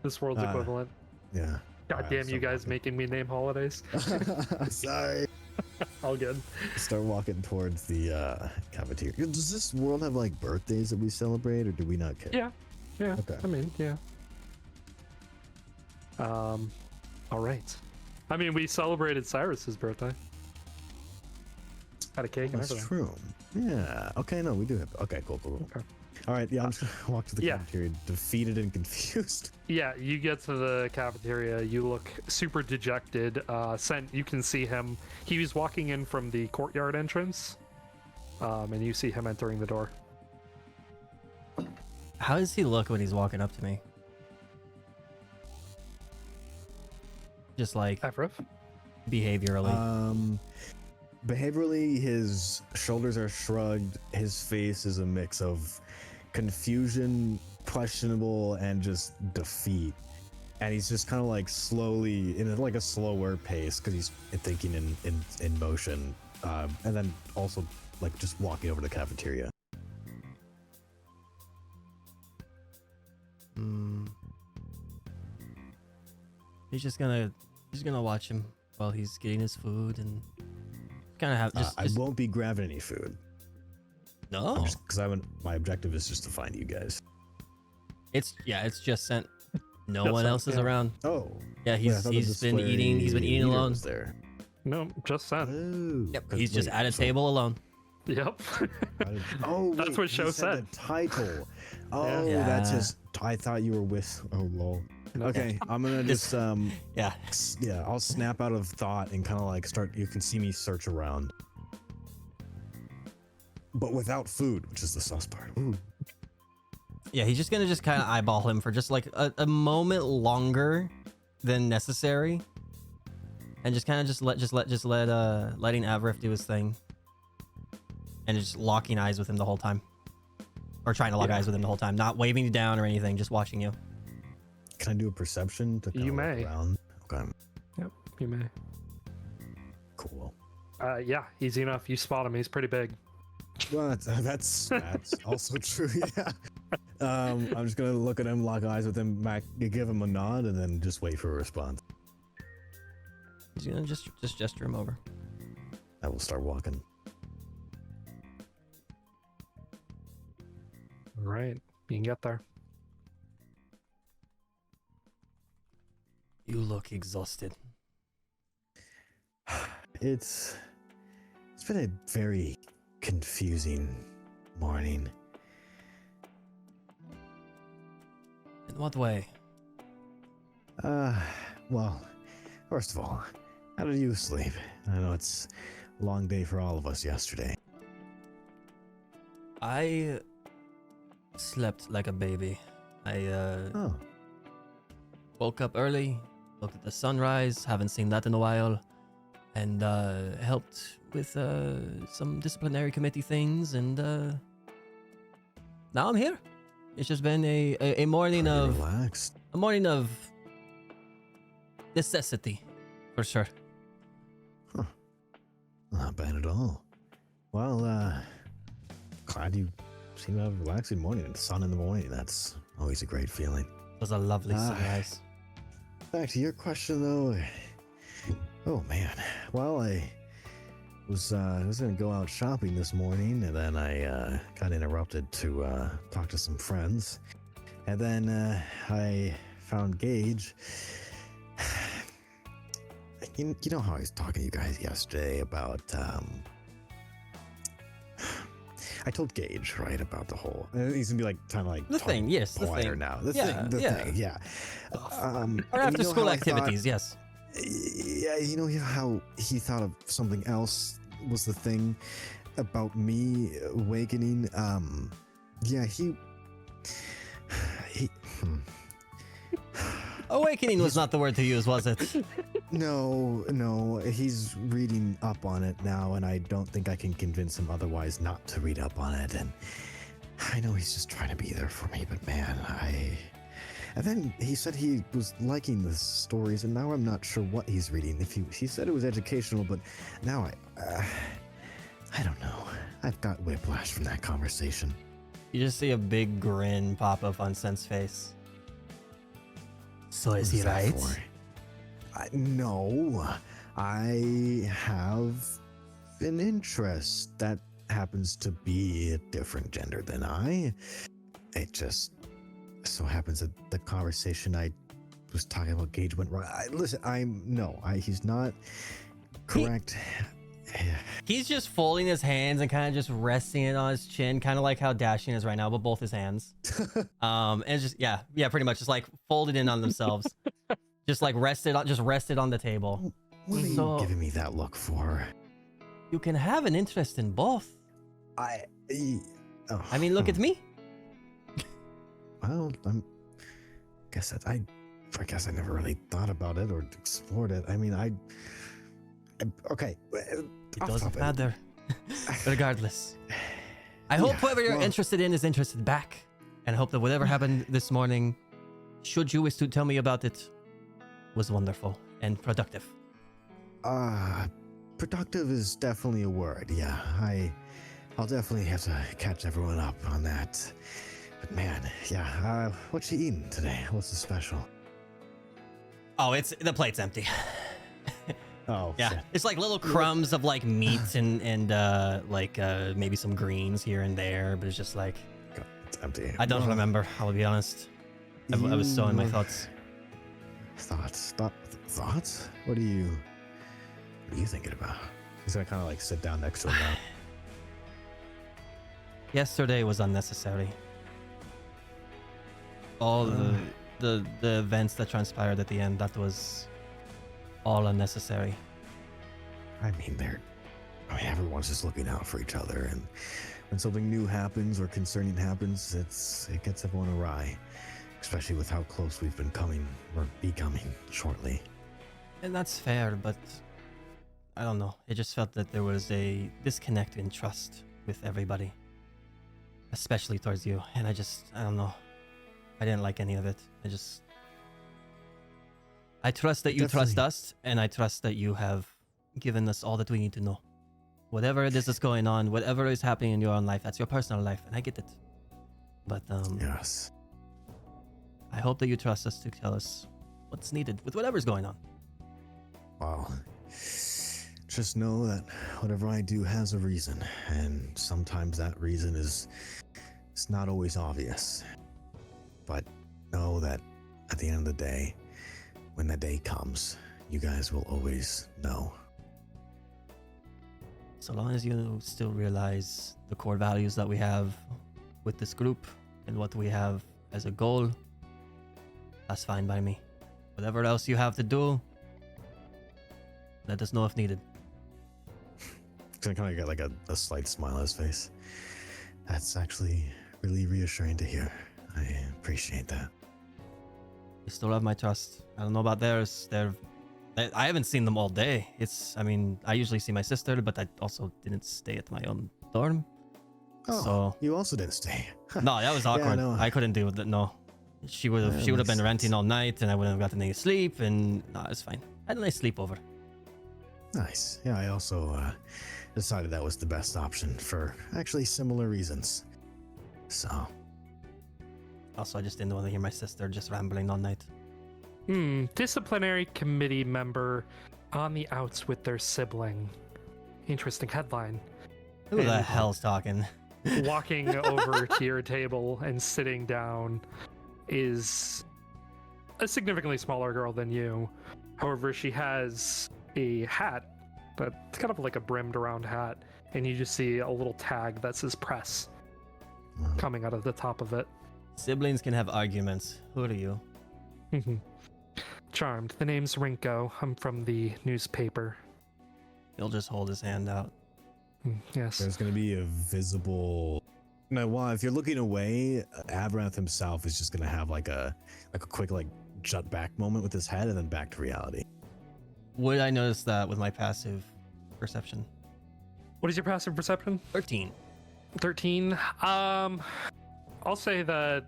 This world's equivalent. Yeah. God damn you guys making me name holidays. Sorry. All good. Start walking towards the cafeteria. Does this world have like birthdays that we celebrate, or do we not care? Yeah. Okay. I mean, yeah. All right. I mean, we celebrated Cyrus's birthday. Had a cake and That's everything. true. Yeah. Okay. No, we do have. Okay. Cool. Okay. All right. Yeah. I'm just gonna walk to the cafeteria, defeated and confused. Yeah, you get to the cafeteria. You look super dejected. You can see him. He was walking in from the courtyard entrance, and you see him entering the door. How does he look when he's walking up to me? Just like Aberif? behaviorally. Behaviorally, his shoulders are shrugged. His face is a mix of confusion, questionable, and just defeat. And he's just kind of like slowly, in like a slower pace, because he's thinking in motion, and then also like just walking over to the cafeteria. He's just gonna watch him while he's getting his food and kind of have just I won't be grabbing any food. no. Because my objective is just to find you guys. It's just sent. No Just one sent, else is yeah. around. Oh. Yeah, he's been eating. He's been eating alone. There. No, just sent. Oh. Yep, he's just at a table alone. Yep. Oh, That's wait, what show he said. The title. Oh, Yeah. that's just. I thought you were with. Oh, lol. No. Okay, I'm gonna just Yeah. yeah, I'll snap out of thought and kind of like start. You can see me search around, but without food, which is the sus part. Ooh. Yeah, he's just gonna kind of eyeball him for just like a moment longer than necessary, and just kind of letting Aberif do his thing, and just locking eyes with him the whole time, or trying to lock eyes with him the whole time, not waving you down or anything, just watching you. Can I do a perception to kind You of look may. around? Okay, Yep, you may. cool. Yeah, easy enough. You spot him. He's pretty big. Well, that's also true. Yeah. I'm just gonna look at him, lock eyes with him, give him a nod, and then just wait for a response. He's gonna just gesture him over. I will start walking. All right, you can get there. You look exhausted. It's been a very confusing morning. In what way? Well, first of all, how did you sleep? I know it's a long day for all of us yesterday. I slept like a baby. I Oh, woke up early, looked at the sunrise, haven't seen that in a while, and helped with some disciplinary committee things, and now I'm here. It's just been a morning pretty of relaxed. necessity, for sure. Not bad at all. Well, glad you seem to have a relaxing morning. The sun in the morning, that's always a great feeling. It was a lovely sunrise. Back to your question, though. Oh, man. Well, I was going to go out shopping this morning, and then I got interrupted to talk to some friends. And then I found Gage. You know how I was talking to you guys yesterday about... I told Gage, right, about the whole... He's going to be like, kind of like... The thing, yes, the thing. Now. The thing, yeah. Or after school activities, yes. Yeah, you know how he thought of something else was the thing about me awakening? Yeah, he Awakening was not the word to use, was it? No, he's reading up on it now, and I don't think I can convince him otherwise not to read up on it. And I know he's just trying to be there for me, but man, And then he said he was liking the stories, and now I'm not sure what he's reading. He said it was educational, but now I don't know. I've got whiplash from that conversation. You just see a big grin pop up on Sen's face. So is he right? No, I have an interest that happens to be a different gender than I. It just so happens that the conversation I was talking about Gage went wrong. He's not correct. He's just folding his hands and kind of just resting it on his chin, kind of like how Dashing is right now, but both his hands. And just yeah, pretty much just like folded in on themselves, just like rested on the table. What are you giving me that look for? You can have an interest in both. I mean, look at me. Well, I guess I never really thought about it or explored it. I mean, okay. It doesn't matter. Regardless. I hope whoever you're interested in is interested back. And I hope that whatever happened this morning, should you wish to tell me about it, was wonderful and productive. Productive is definitely a word. Yeah, I'll definitely have to catch everyone up on that. But man, yeah, what you eating today? What's the special? Oh, the plate's empty. Oh, yeah, shit. It's like little crumbs of like meat and maybe some greens here and there, but it's just like God, it's empty. I don't remember. I'll be honest. I was so in my thoughts. Thoughts? What are you thinking about? He's gonna kind of like sit down next to him now. Yesterday was unnecessary. All the events that transpired at the end, that was all unnecessary. I mean, everyone's just looking out for each other, and when something new happens or concerning happens, it gets everyone awry, especially with how close we've been becoming shortly. And that's fair, but I don't know. It just felt that there was a disconnect in trust with everybody, especially towards you. And I don't know. I didn't like any of it. I trust that you trust us, and I trust that you have given us all that we need to know. Whatever it is that's going on, whatever is happening in your own life, that's your personal life, and I get it. But yes, I hope that you trust us to tell us what's needed with whatever's going on. Well, just know that whatever I do has a reason, and sometimes that reason it's not always obvious. But know that at the end of the day, when that day comes, you guys will always know. So long as you still realize the core values that we have with this group and what we have as a goal, that's fine by me. Whatever else you have to do, let us know if needed. I kind of got like a slight smile on his face. That's actually really reassuring to hear. I appreciate that. You still have my trust. I don't know about theirs. I haven't seen them all day. I usually see my sister, but I also didn't stay at my own dorm. Oh, so you also didn't stay. No, that was awkward. Yeah, no. I couldn't deal with it. No, she would have been renting all night, and I wouldn't have gotten any sleep. And no, it's fine. I had a nice sleepover. Nice. Yeah, I also decided that was the best option for actually similar reasons. So, Also, I just didn't want to hear my sister just rambling all night. Disciplinary committee member on the outs with their sibling. Interesting headline. Who the And- hell's talking? Walking over to your table and sitting down is a significantly smaller girl than you. However, she has a hat that's kind of like a brimmed around hat, and you just see a little tag that says press coming out of the top of it. Siblings can have arguments. Who are you? Charmed. The name's Rinko. I'm from the newspaper. He'll just hold his hand out. Yes. there's going to be a visible. No, well, if you're looking away, Aberrath himself is just going to have like a quick like jut back moment with his head and then back to reality. Would I notice that with my passive perception? What is your passive perception? 13. 13. I'll say that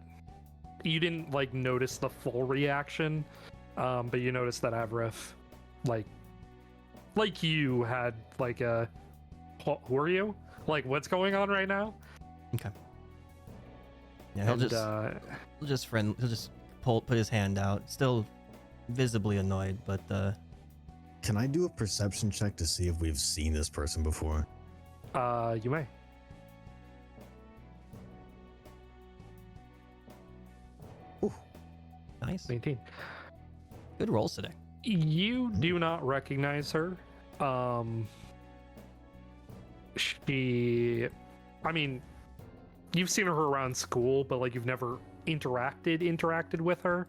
you didn't like notice the full reaction, but you noticed that Aberrath, like you had like a, who are you? Like, what's going on right now? Okay. Yeah, he'll just put his hand out, still visibly annoyed, but Can I do a perception check to see if we've seen this person before? You may. nice. 19. Good rolls today. You do not recognize her. I mean, you've seen her around school, but like you've never interacted with her.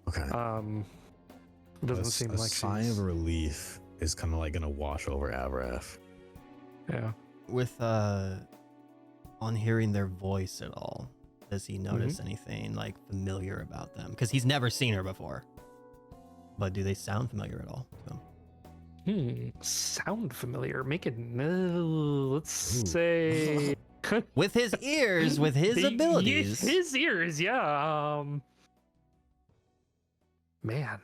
Okay. It doesn't seem a like sign she's... of relief is kind of like gonna wash over Aberrath. Yeah. With on hearing their voice at all, does he notice anything like familiar about them? Because he's never seen her before. But do they sound familiar at all to him? Sound familiar. Make it. Let's Ooh. say. With his ears, with his abilities. His ears, yeah. Man.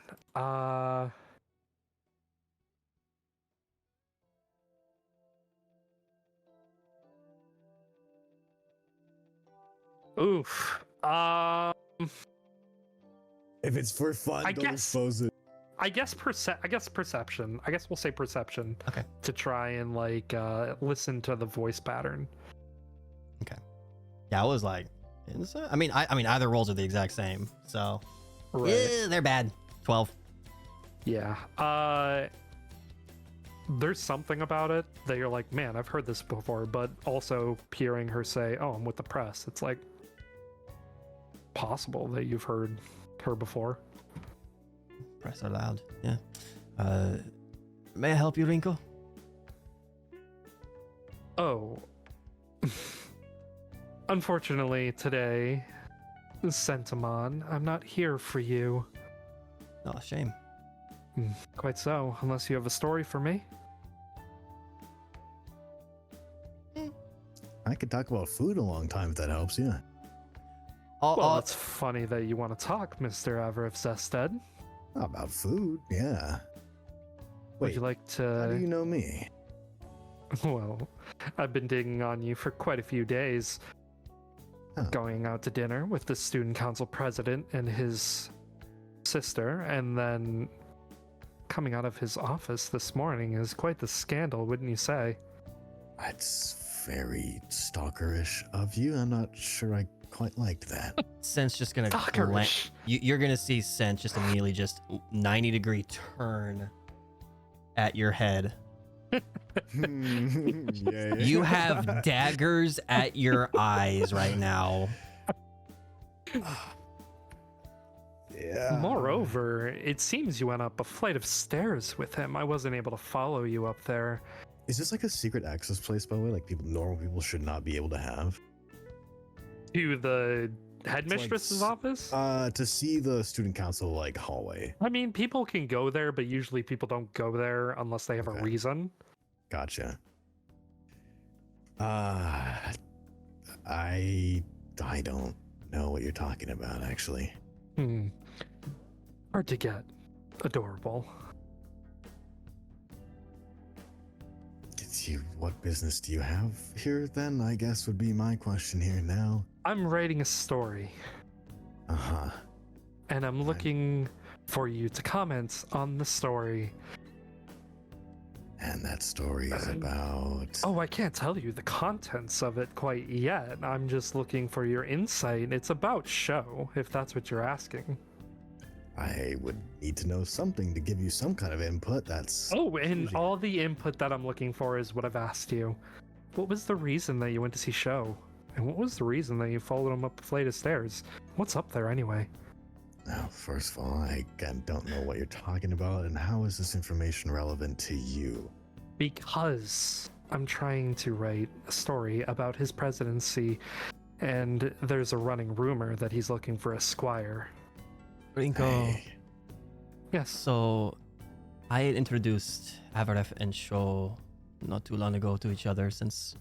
Oof. If it's for fun, I don't guess- expose it. I guess perception. I guess we'll say perception. Okay. To try and like listen to the voice pattern. Yeah, I was like, I mean, either rolls are the exact same, so they're bad. 12. Yeah. There's something about it that you're like, man, I've heard this before, but also hearing her say, "Oh, I'm with the press." It's like possible that you've heard her before. Press out loud. Yeah. May I help you, Rinko? Oh. Unfortunately, today, Sentimon, I'm not here for you. Oh, shame. Quite so, unless you have a story for me. I could talk about food a long time if that helps. Yeah. Well, it's funny that you want to talk, Mr. Averif Zested. About food, yeah. Would Wait, you like how do to... you know me? Well, I've been digging on you for quite a few days. Oh. Going out to dinner with the student council president and his sister, and then coming out of his office this morning is quite the scandal, wouldn't you say? That's very stalkerish of you. I'm not sure I quite liked that. Sense just gonna Stalkerish. you're gonna see Sense just immediately just 90-degree turn at your head. Yeah. You have daggers at your eyes right now. Yeah. Moreover, it seems you went up a flight of stairs with him. I wasn't able to follow you up there. Is this like a secret access place, by the way? Like normal people should not be able to have? To the like headmistress's s- office? To see the student council like hallway. I mean, people can go there, but usually people don't go there unless they have a Okay. reason. Gotcha. I don't know what you're talking about, actually. Hard to get. Adorable. what business do you have here then? I guess would be my question here now. I'm writing a story, Uh-huh. and I'm looking for you to comment on the story. And that story is about... Oh, I can't tell you the contents of it quite yet. I'm just looking for your insight. It's about show, if that's what you're asking. I would need to know something to give you some kind of input. That's... Oh, and usually- all the input that I'm looking for is what I've asked you. What was the reason that you went to see show? And what was the reason that you followed him up a flight of stairs? What's up there anyway? Now, first of all, I again don't know what you're talking about, and how is this information relevant to you? Because I'm trying to write a story about his presidency, and there's a running rumor that he's looking for a squire. Rinko. Hey, Yes. So, I had introduced Avaref and Sho not too long ago to each other, since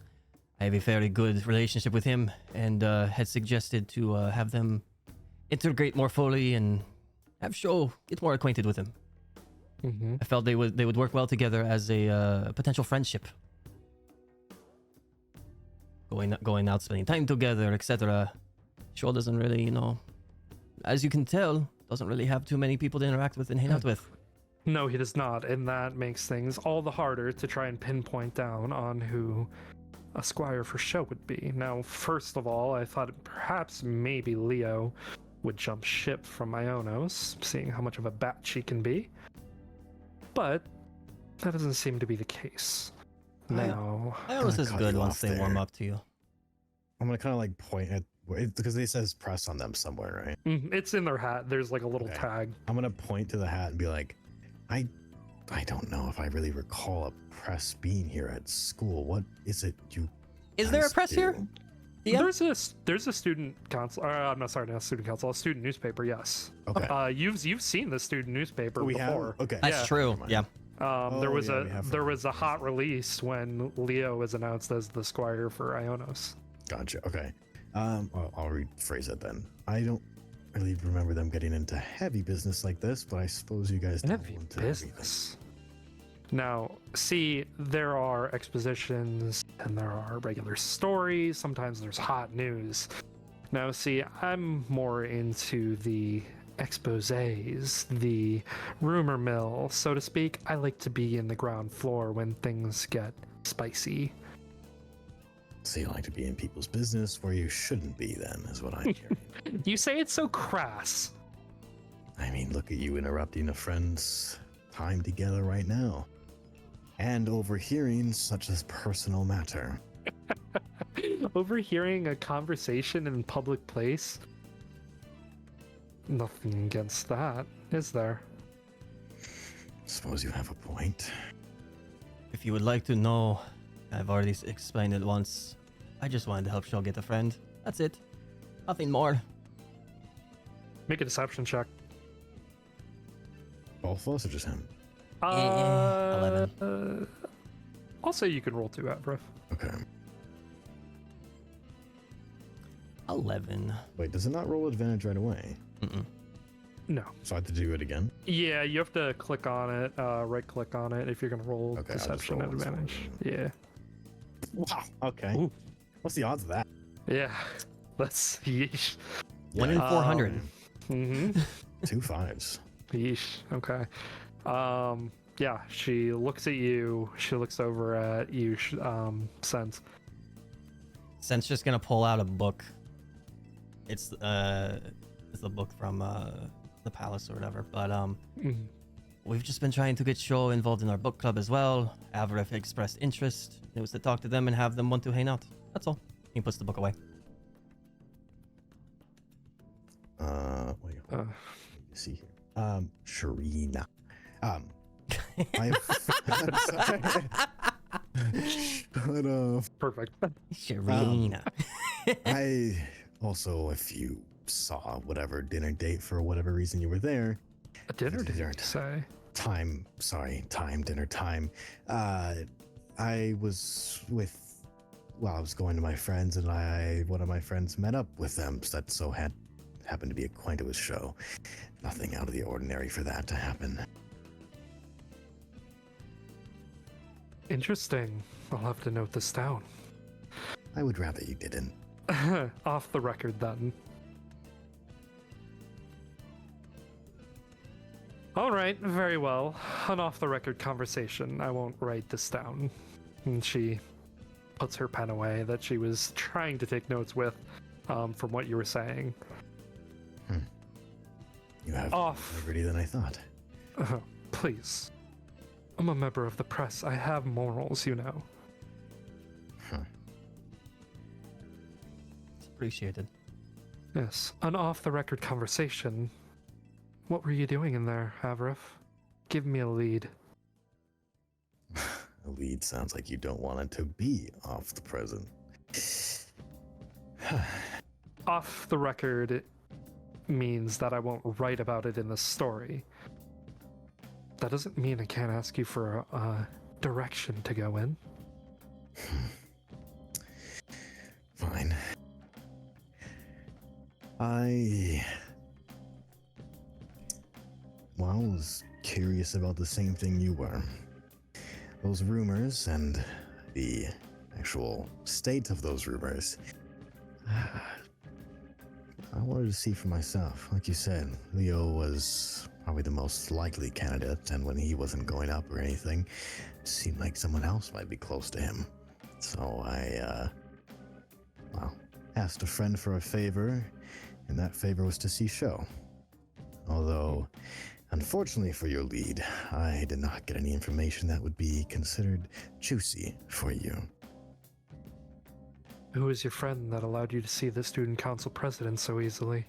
I have a very good relationship with him, and had suggested to have them integrate more fully and have Sho get more acquainted with him. Mm-hmm. I felt they would work well together as a potential friendship. Going out, spending time together, etc. Sho doesn't really, as you can tell, doesn't really have too many people to interact with and hang out with. No, he does not, and that makes things all the harder to try and pinpoint down on who a squire for show would be. Now, first of all, I thought perhaps maybe Leo would jump ship from Ionos, seeing how much of a bat she can be. But that doesn't seem to be the case. Now, Ionos is cut good you once off they warm there. up to you. I'm gonna kind of like point at... because it says press on them somewhere, right? it's in their hat. There's like a little Okay. tag. I'm gonna point to the hat and be like, I don't know if I really recall a press being here at school. What is it you Is there a guys press here? do? Yeah. There's a student council. I'm not sorry, not a student council. A student newspaper. Yes. Okay. You've seen the student newspaper Oh, we have? before. Okay. That's Yeah. true. Never mind. Yeah. There Oh, was yeah, we have there heard. was a hot release when Leo was announced as the squire for Ionos. Gotcha. Okay. I'll rephrase it then. I don't really remember them getting into heavy business like this, but I suppose you guys don't Heavy into everything. business. Now, see, there are expositions and there are regular stories. Sometimes there's hot news. Now, see, I'm more into the exposés, the rumor mill, so to speak. I like to be in the ground floor when things get spicy. So you like to be in people's business where you shouldn't be, then, is what I'm hearing. You say it's so crass. I mean, look at you interrupting a friend's time together right now. And overhearing such a personal matter. Overhearing a conversation in a public place? Nothing against that, is there? Suppose you have a point. If you would like to know, I've already explained it once. I just wanted to help Sho get a friend. That's it. Nothing more. Make a deception check. Both of us or just him? 11. I'll say you can roll 2 at Brief. Okay. 11. Wait, does it not roll advantage right away? Mm-mm. No. So I have to do it again? Yeah, you have to click on it, right click on it if you're going to roll Okay, I'll just deception roll at this one. advantage. Yeah. Wow. Okay. Ooh. What's the odds of that? Yeah. That's yeesh. 1 in 400. Mm-hmm. 2 5s. Yeesh. Okay. Yeah, she looks at you. She looks over at you, Sense. Sen's just gonna pull out a book. It's the book from the palace or whatever. But Mhm. we've just been trying to get Sho involved in our book club as well. Avaref expressed interest. It was to talk to them and have them want to hang out. That's all. He puts the book away. Wait, Uh, let's see here. Sharina. I but perfect. Sharina. I also, if you saw whatever dinner date for whatever reason you were there, A dinner did you Dessert. say? dinner time. I was with, well, I was going to my friends, and one of my friends met up with them. So that so happened to be acquainted with Sho. Nothing out of the ordinary for that to happen. Interesting. I'll have to note this down. I would rather you didn't. Off the record, then. All right, very well. An off-the-record conversation. I won't write this down. And she puts her pen away that she was trying to take notes with, from what you were saying. You have Off. more liberty than I thought. Please. I'm a member of the press. I have morals, you know. It's appreciated. Yes, an off-the-record conversation. What were you doing in there, Avrif? Give me a lead. A lead sounds like you don't want it to be off the present. Off the record means that I won't write about it in the story. That doesn't mean I can't ask you for a direction to go in. Fine. I was curious about the same thing you were. Those rumors and the actual state of those rumors. I wanted to see for myself. Like you said, Leo was probably the most likely candidate, and when he wasn't going up or anything, it seemed like someone else might be close to him. So I asked a friend for a favor, and that favor was to see show. Although, unfortunately for your lead, I did not get any information that would be considered juicy for you. Who was your friend that allowed you to see the student council president so easily?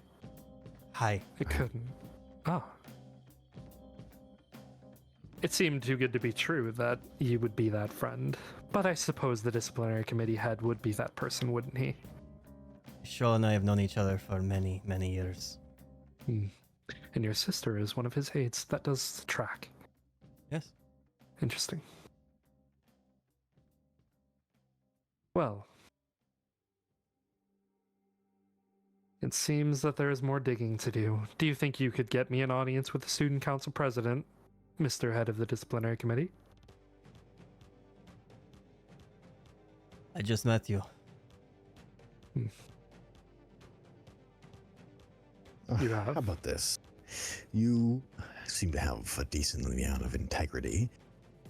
Hi. It couldn't. Ah. It seemed too good to be true that you would be that friend. But I suppose the disciplinary committee head would be that person, wouldn't he? Shaw and I have known each other for many, many years. And your sister is one of his aides that does track. Yes. Interesting. Well, it seems that there is more digging to do. Do you think you could get me an audience with the student council president, Mr. Head of the disciplinary committee? I just met you. You have? How about this? You seem to have a decent amount of integrity.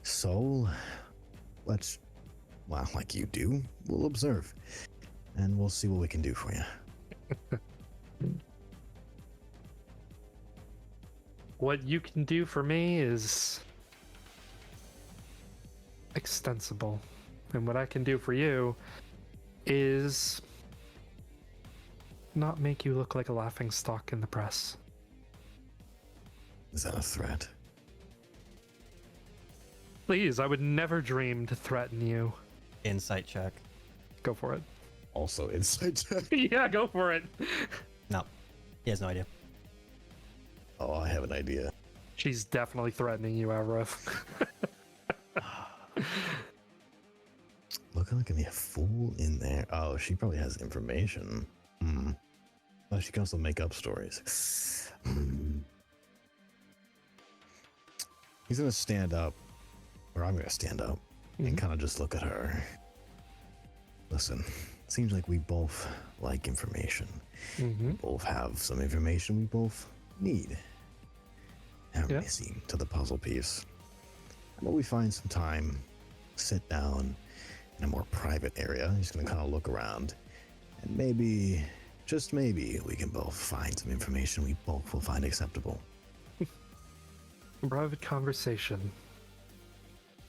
So, let's, well, like you do, we'll observe. And we'll see what we can do for you. What you can do for me is extensible. And what I can do for you is not make you look like a laughing stock in the press. Is that a threat? Please, I would never dream to threaten you. Insight check. Go for it. Also, inside check. Yeah, go for it. No. He has no idea. Oh, I have an idea. She's definitely threatening you, Avrif. Looking like a fool in there. Oh, she probably has information. Oh, she can also make up stories. He's gonna stand up, or I'm gonna stand up, and kind of just look at her. Listen, seems like we both like information. We both have some information we both need. And we're missing to the puzzle piece. How about we find some time, sit down in a more private area. He's gonna kind of look around, and maybe, just maybe, we can both find some information we both will find acceptable. Private conversation.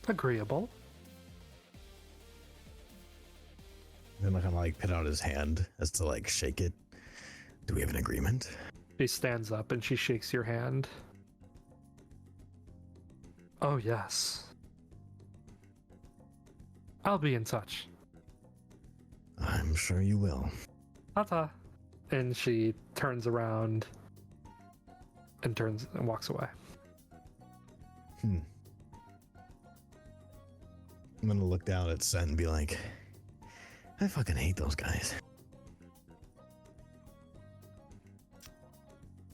Agreeable. Then I kind of like put out his hand as to like shake it. Do we have an agreement? She stands up and she shakes your hand. Oh, yes. I'll be in touch. I'm sure you will. Ta-ta. And she turns around and walks away. I'm gonna look down at Set and be like, I fucking hate those guys.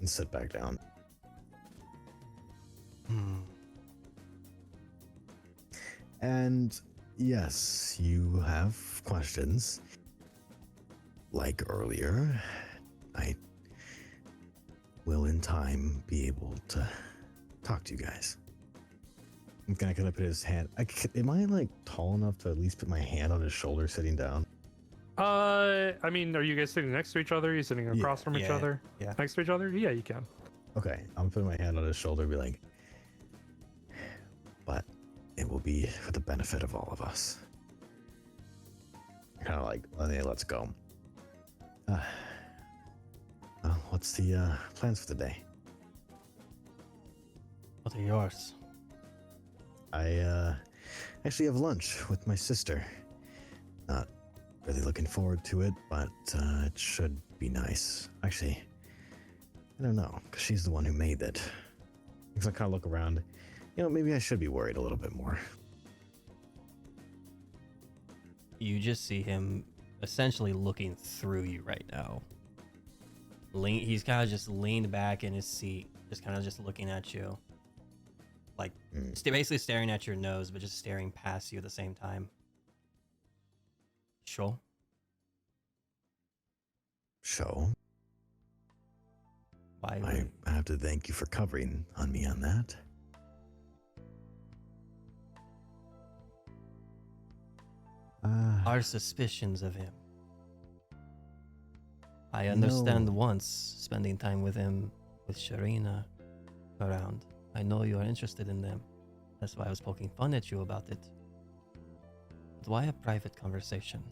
And sit back down. And yes, you have questions. Like earlier, I will in time be able to talk to you guys. I'm gonna kind of put his hand. Am I like tall enough to at least put my hand on his shoulder sitting down? I mean, are you guys sitting next to each other? Are you sitting across from each Yeah, other? yeah. Next to each other? Yeah, you can. Okay, I'm putting my hand on his shoulder and be like, but it will be for the benefit of all of us. Kind of like, okay, let's go. What's the plans for the day? What are yours? I actually have lunch with my sister. Not really looking forward to it, but it should be nice. Actually, I don't know, because she's the one who made it. Because I kind of look around, maybe I should be worried a little bit more. You just see him essentially looking through you right now. He's kind of just leaned back in his seat, just kind of just looking at you. Like, basically staring at your nose, but just staring past you at the same time. Sure. So, Why? I have to thank you for covering on me on that. Our suspicions of him. I understand once spending time with him, with Sharina around. I know you are interested in them. That's why I was poking fun at you about it. But why a private conversation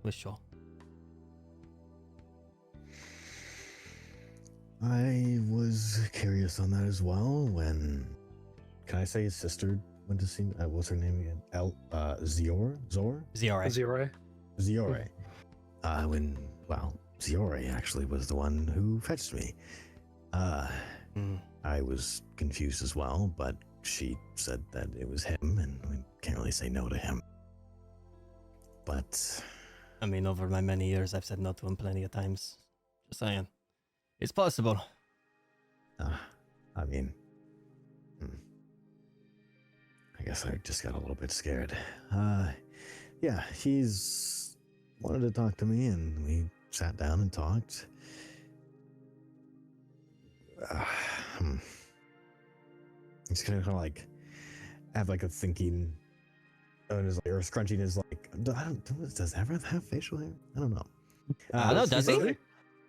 with Shaw? I was curious on that as well when, can I say his sister went to see, what's her name again? Ziore? Ziore. Ziore. When Ziore actually was the one who fetched me. I was confused as well, but she said that it was him, and we can't really say no to him. But I mean, over my many years, I've said no to him plenty of times. Just saying. It's possible. I mean, I guess I just got a little bit scared. Yeah, he's wanted to talk to me, and we sat down and talked. He's kind of like have like a thinking, or scrunching his like. Does Everett have facial hair? I don't know. I don't know. Does he?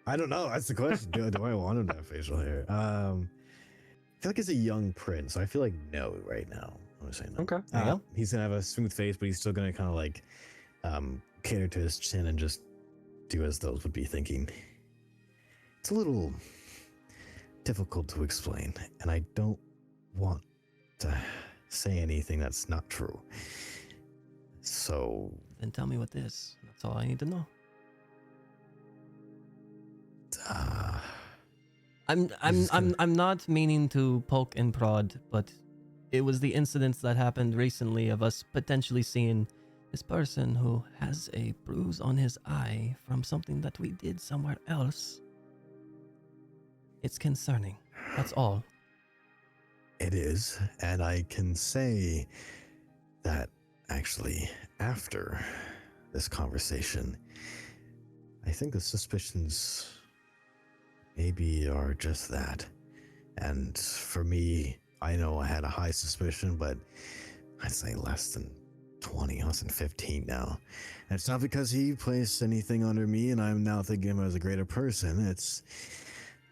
I don't know. That's the question. Do I want him to have facial hair? I feel like he's a young prince, so I feel like no right now. I'm gonna say no. Okay. There you go. He's gonna have a smooth face, but he's still gonna kind of like cater to his chin and just do as those would be thinking. It's a little difficult to explain, and I don't want to say anything that's not true. So Then tell me what is. That's all I need to know. I'm not meaning to poke and prod, but it was the incidents that happened recently of us potentially seeing this person who has a bruise on his eye from something that we did somewhere else. It's concerning. That's all. It is, and I can say that actually after this conversation, I think the suspicions maybe are just that. And for me, I know I had a high suspicion, but I'd say less than 20, less than 15 now. And it's not because he placed anything under me and I'm now thinking of him as a greater person. It's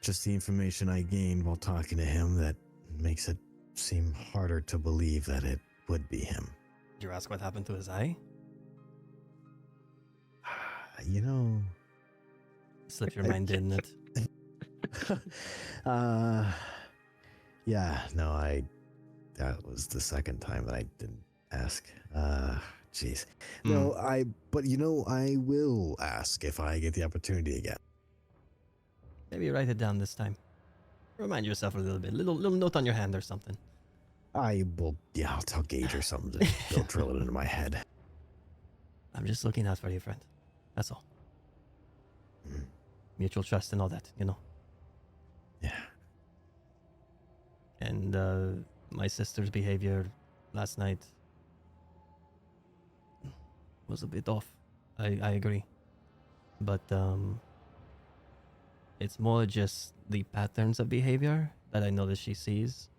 just the information I gained while talking to him that makes it seem harder to believe that it would be him. Did you ask what happened to his eye? Slipped your mind, didn't it? Yeah, no, that was the second time that I didn't ask. Jeez. No, I will ask if I get the opportunity again. Maybe write it down this time. Remind yourself a little bit. Little note on your hand or something. I will, yeah, I'll tell Gage or something to go drill it into my head. I'm just looking out for you, friend. That's all. Mutual trust and all that, you know. Yeah. And my sister's behavior last night. was a bit off. I agree. But it's more just the patterns of behavior that I noticed she sees.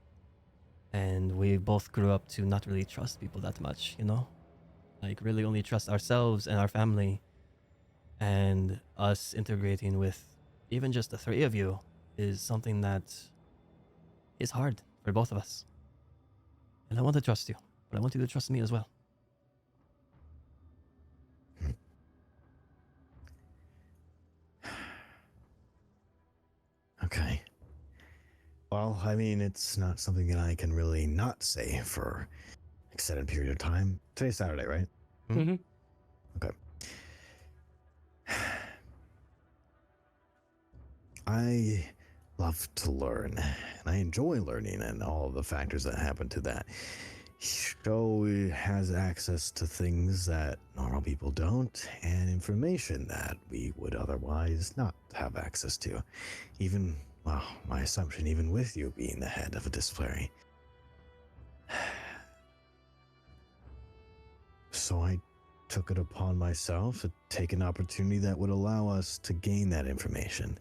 And we both grew up to not really trust people that much, you know? Like really only trust ourselves and our family. And us integrating with even just the three of you is something that is hard for both of us. And I want to trust you, but I want you to trust me as well. Okay. Well, I mean, it's not something that I can really not say for an extended period of time. Today's Saturday, right? Mm-hmm. Okay. I love to learn, and I enjoy learning and all of the factors that happen to that. Sho has access to things that normal people don't, and information that we would otherwise not have access to. Even, well, my assumption, even with you being the head of a disciplinary. So I took it upon myself to take an opportunity that would allow us to gain that information.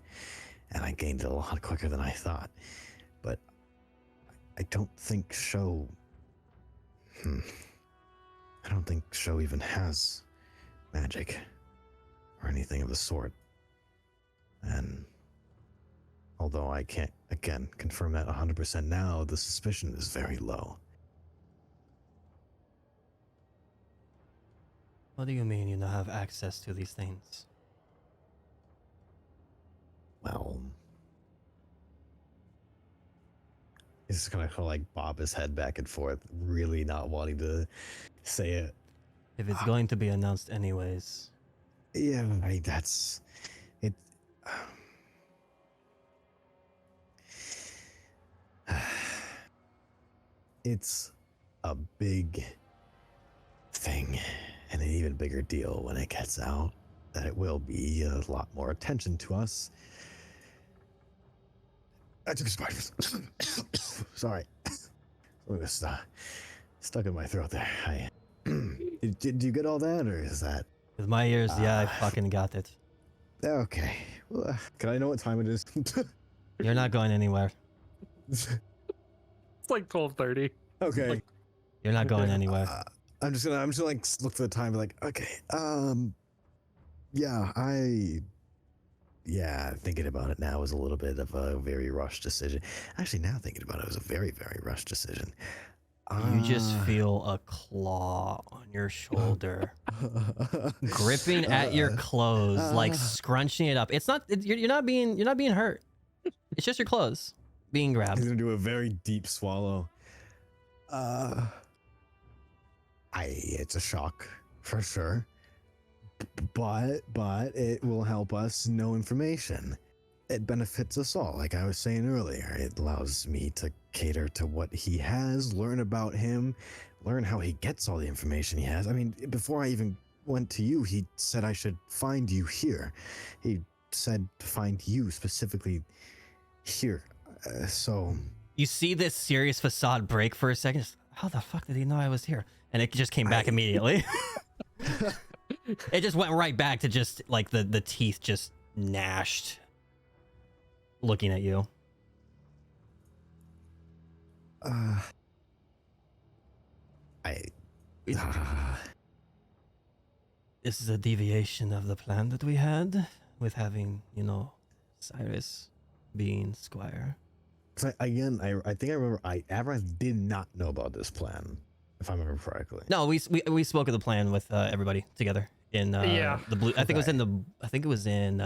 And I gained it a lot quicker than I thought. But I don't think Sho... I don't think Sho even has magic or anything of the sort. And although I can't, again, confirm that 100% now, the suspicion is very low. What do you mean you don't have access to these things? Well, he's just gonna like bob his head back and forth, really not wanting to say it. If it's going to be announced anyways. Yeah, that's it. It's a big thing, and an even bigger deal when it gets out. That it will be a lot more attention to us. I took a spider. Sorry. It was stuck in my throat there. Did you get all that, or is that... With my ears, yeah, I fucking got it. Okay. Well, can I know what time it is? You're not going anywhere. It's like 12:30. Okay. Like, You're not going anywhere. I'm just gonna like look for the time. Like, okay. Yeah, thinking about it now was a little bit of a very rushed decision. Actually, now thinking about it, it was a very, very rushed decision. You just feel a claw on your shoulder, gripping at your clothes, like scrunching it up. It's not. You're not being hurt. It's just your clothes being grabbed. He's gonna do a very deep swallow. It's a shock for sure. But it will help us know information. It benefits us all, like I was saying earlier. It allows me to cater to what he has, learn about him, learn how he gets all the information he has. I mean, before I even went to you, he said I should find you here. He said to find you specifically here. So... You see this serious facade break for a second. How the fuck did he know I was here? And it just came back immediately. It just went right back to just like the teeth just gnashed looking at you. This is a deviation of the plan that we had with having, you know, Cyrus being Squire. I think I remember Avrath did not know about this plan, if I remember correctly. No, we spoke of the plan with everybody together in the blue. I think it was in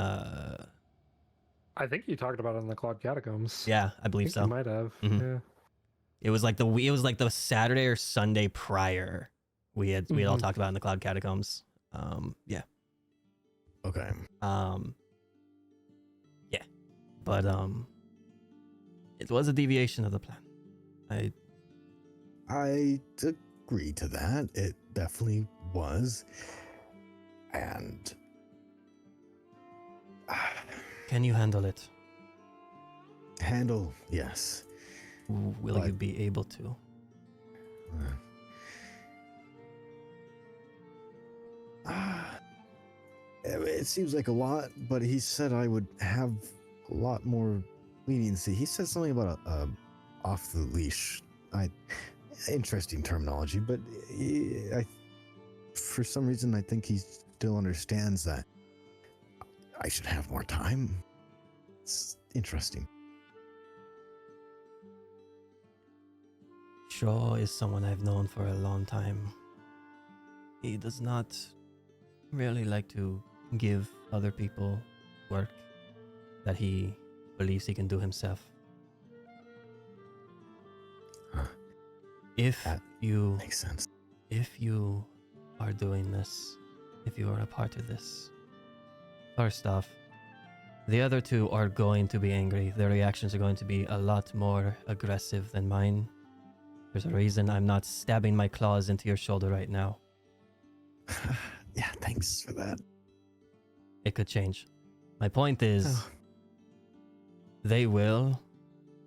I think you talked about it in the Cloud Catacombs. Yeah, I believe so. You might have. Mhm. Yeah. It was like the Saturday or Sunday prior we had all talked about in the Cloud Catacombs. Yeah. Okay. Yeah. But it was a deviation of the plan. I agree to that. It definitely was. And can you handle it? Handle, yes. Will you be able to? It seems like a lot, but he said I would have a lot more leniency. He said something about a off the leash. Interesting terminology, but for some reason, I think he still understands that I should have more time. It's interesting. Shaw is someone I've known for a long time. He does not really like to give other people work that he believes he can do himself. If That you makes sense. if you are doing this, if you are a part of this, first off, the other two are going to be angry. Their reactions are going to be a lot more aggressive than mine. There's a reason I'm not stabbing my claws into your shoulder right now. Yeah, thanks for that. It could change. My point is, Oh. they will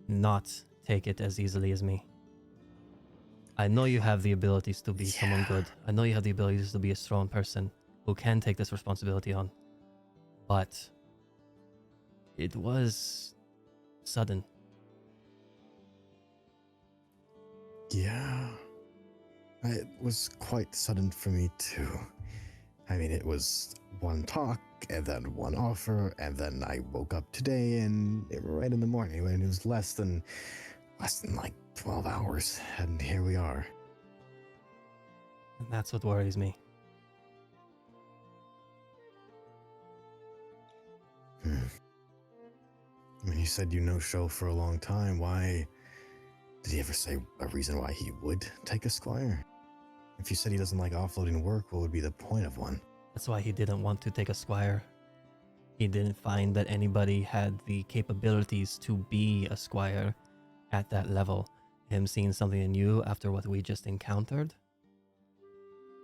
not take it as easily as me. I know you have the abilities to be someone good. I know you have the abilities to be a strong person who can take this responsibility on. But it was sudden. Yeah, it was quite sudden for me too. I mean, it was one talk and then one offer, and then I woke up today and right in the morning when it was less than like 12 hours, and here we are. And that's what worries me. I mean, you said you know Show for a long time. Why? Did he ever say a reason why he would take a squire? If you said he doesn't like offloading work, what would be the point of one? That's why he didn't want to take a squire. He didn't find that anybody had the capabilities to be a squire at that level. Him seeing something in you after what we just encountered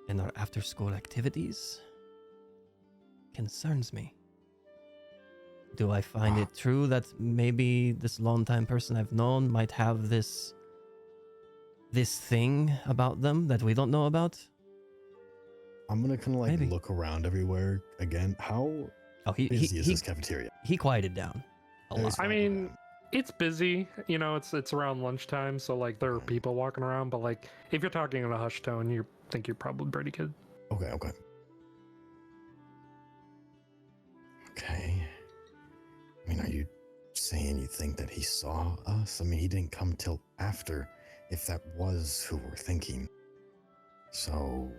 and our after school activities concerns me. Do I find it true that maybe this long-time person I've known might have this thing about them that we don't know about? I'm gonna kind of like Maybe. look around everywhere again. How busy is this cafeteria? He quieted down a lot. I mean, it's busy. You know, it's around lunchtime, so like there are people walking around. But like, if you're talking in a hushed tone, you think you're probably pretty good. Okay. I mean, are you saying you think that he saw us? I mean, he didn't come till after, if that was who we're thinking. So,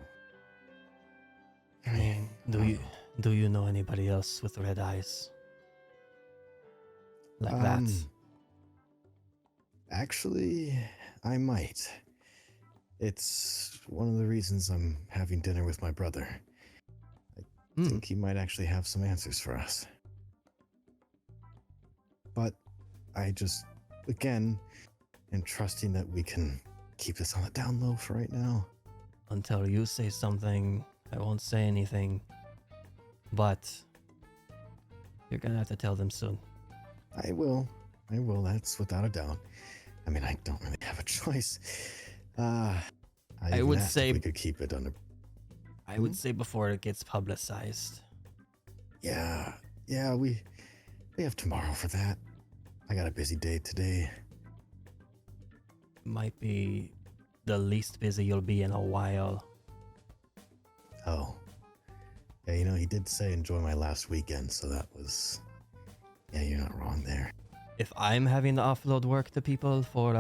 I mean, do you know anybody else with red eyes? Like that? Actually, I might. It's one of the reasons I'm having dinner with my brother. I think he might actually have some answers for us. But I just, again, am trusting that we can keep this on the down low for right now. Until you say something, I won't say anything. But you're gonna have to tell them soon. I will. That's without a doubt. I mean, I don't really have a choice. I would asked say if we could keep it under. I would say before it gets publicized. Yeah, we have tomorrow for that. I got a busy day today. Might be the least busy you'll be in a while. Oh. Yeah, you know, he did say enjoy my last weekend, so that was... Yeah, you're not wrong there. If I'm having to offload work to people for,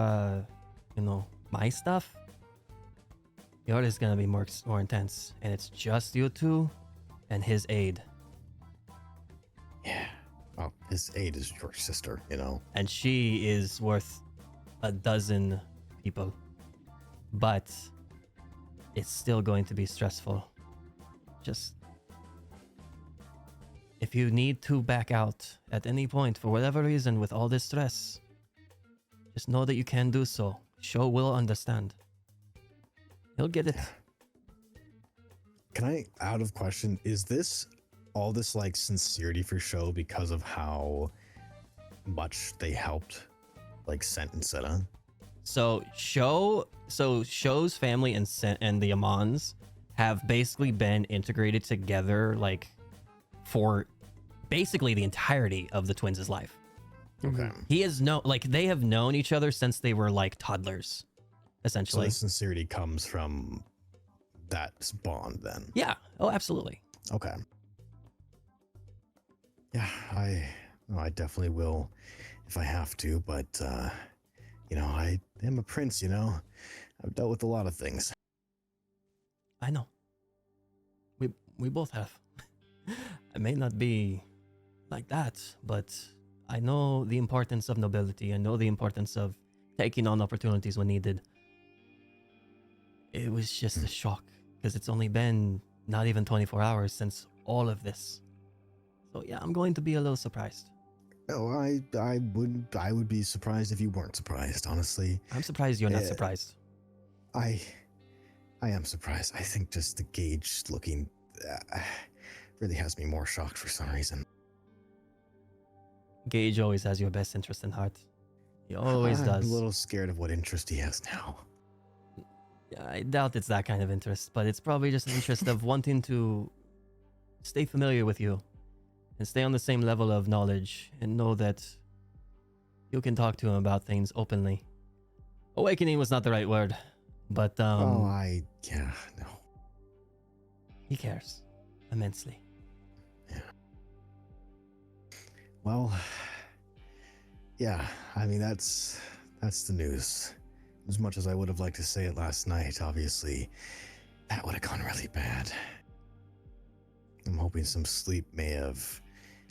my stuff, yours is gonna be more intense. And it's just you two and his aide. Yeah. Well, his aide is your sister, you know? And she is worth a dozen people. But it's still going to be stressful. Just... if you need to back out at any point for whatever reason with all this stress, just know that you can do so. Sho will understand. He'll get it. Can I, out of question, is this all this like sincerity for Sho because of how much they helped like Sent and Seta? So Sho's family and the Amans have basically been integrated together, like, for basically the entirety of the twins' life. Okay. He is they have known each other since they were like toddlers, So essentially. the sincerity comes from that bond then. Yeah. Oh, absolutely. Okay. Yeah, I definitely will if I have to, but I am a prince, I've dealt with a lot of things. I know. We both have. I may not be like that, but I know the importance of nobility. I know the importance of taking on opportunities when needed. It was just a shock because it's only been not even 24 hours since all of this. So yeah, I'm going to be a little surprised. Oh, I would be surprised if you weren't surprised, honestly. I'm surprised you're not surprised. I am surprised. I think just the gauge looking really has me more shocked for some reason. Gage always has your best interest in heart. He always I'm does. a little scared of what interest he has now. Yeah, I doubt it's that kind of interest, but it's probably just an interest of wanting to stay familiar with you and stay on the same level of knowledge and know that you can talk to him about things openly. Awakening was not the right word, but No. he cares immensely. Yeah. Well, yeah, I mean, that's the news. As much as I would have liked to say it last night, obviously, that would have gone really bad. I'm hoping some sleep may have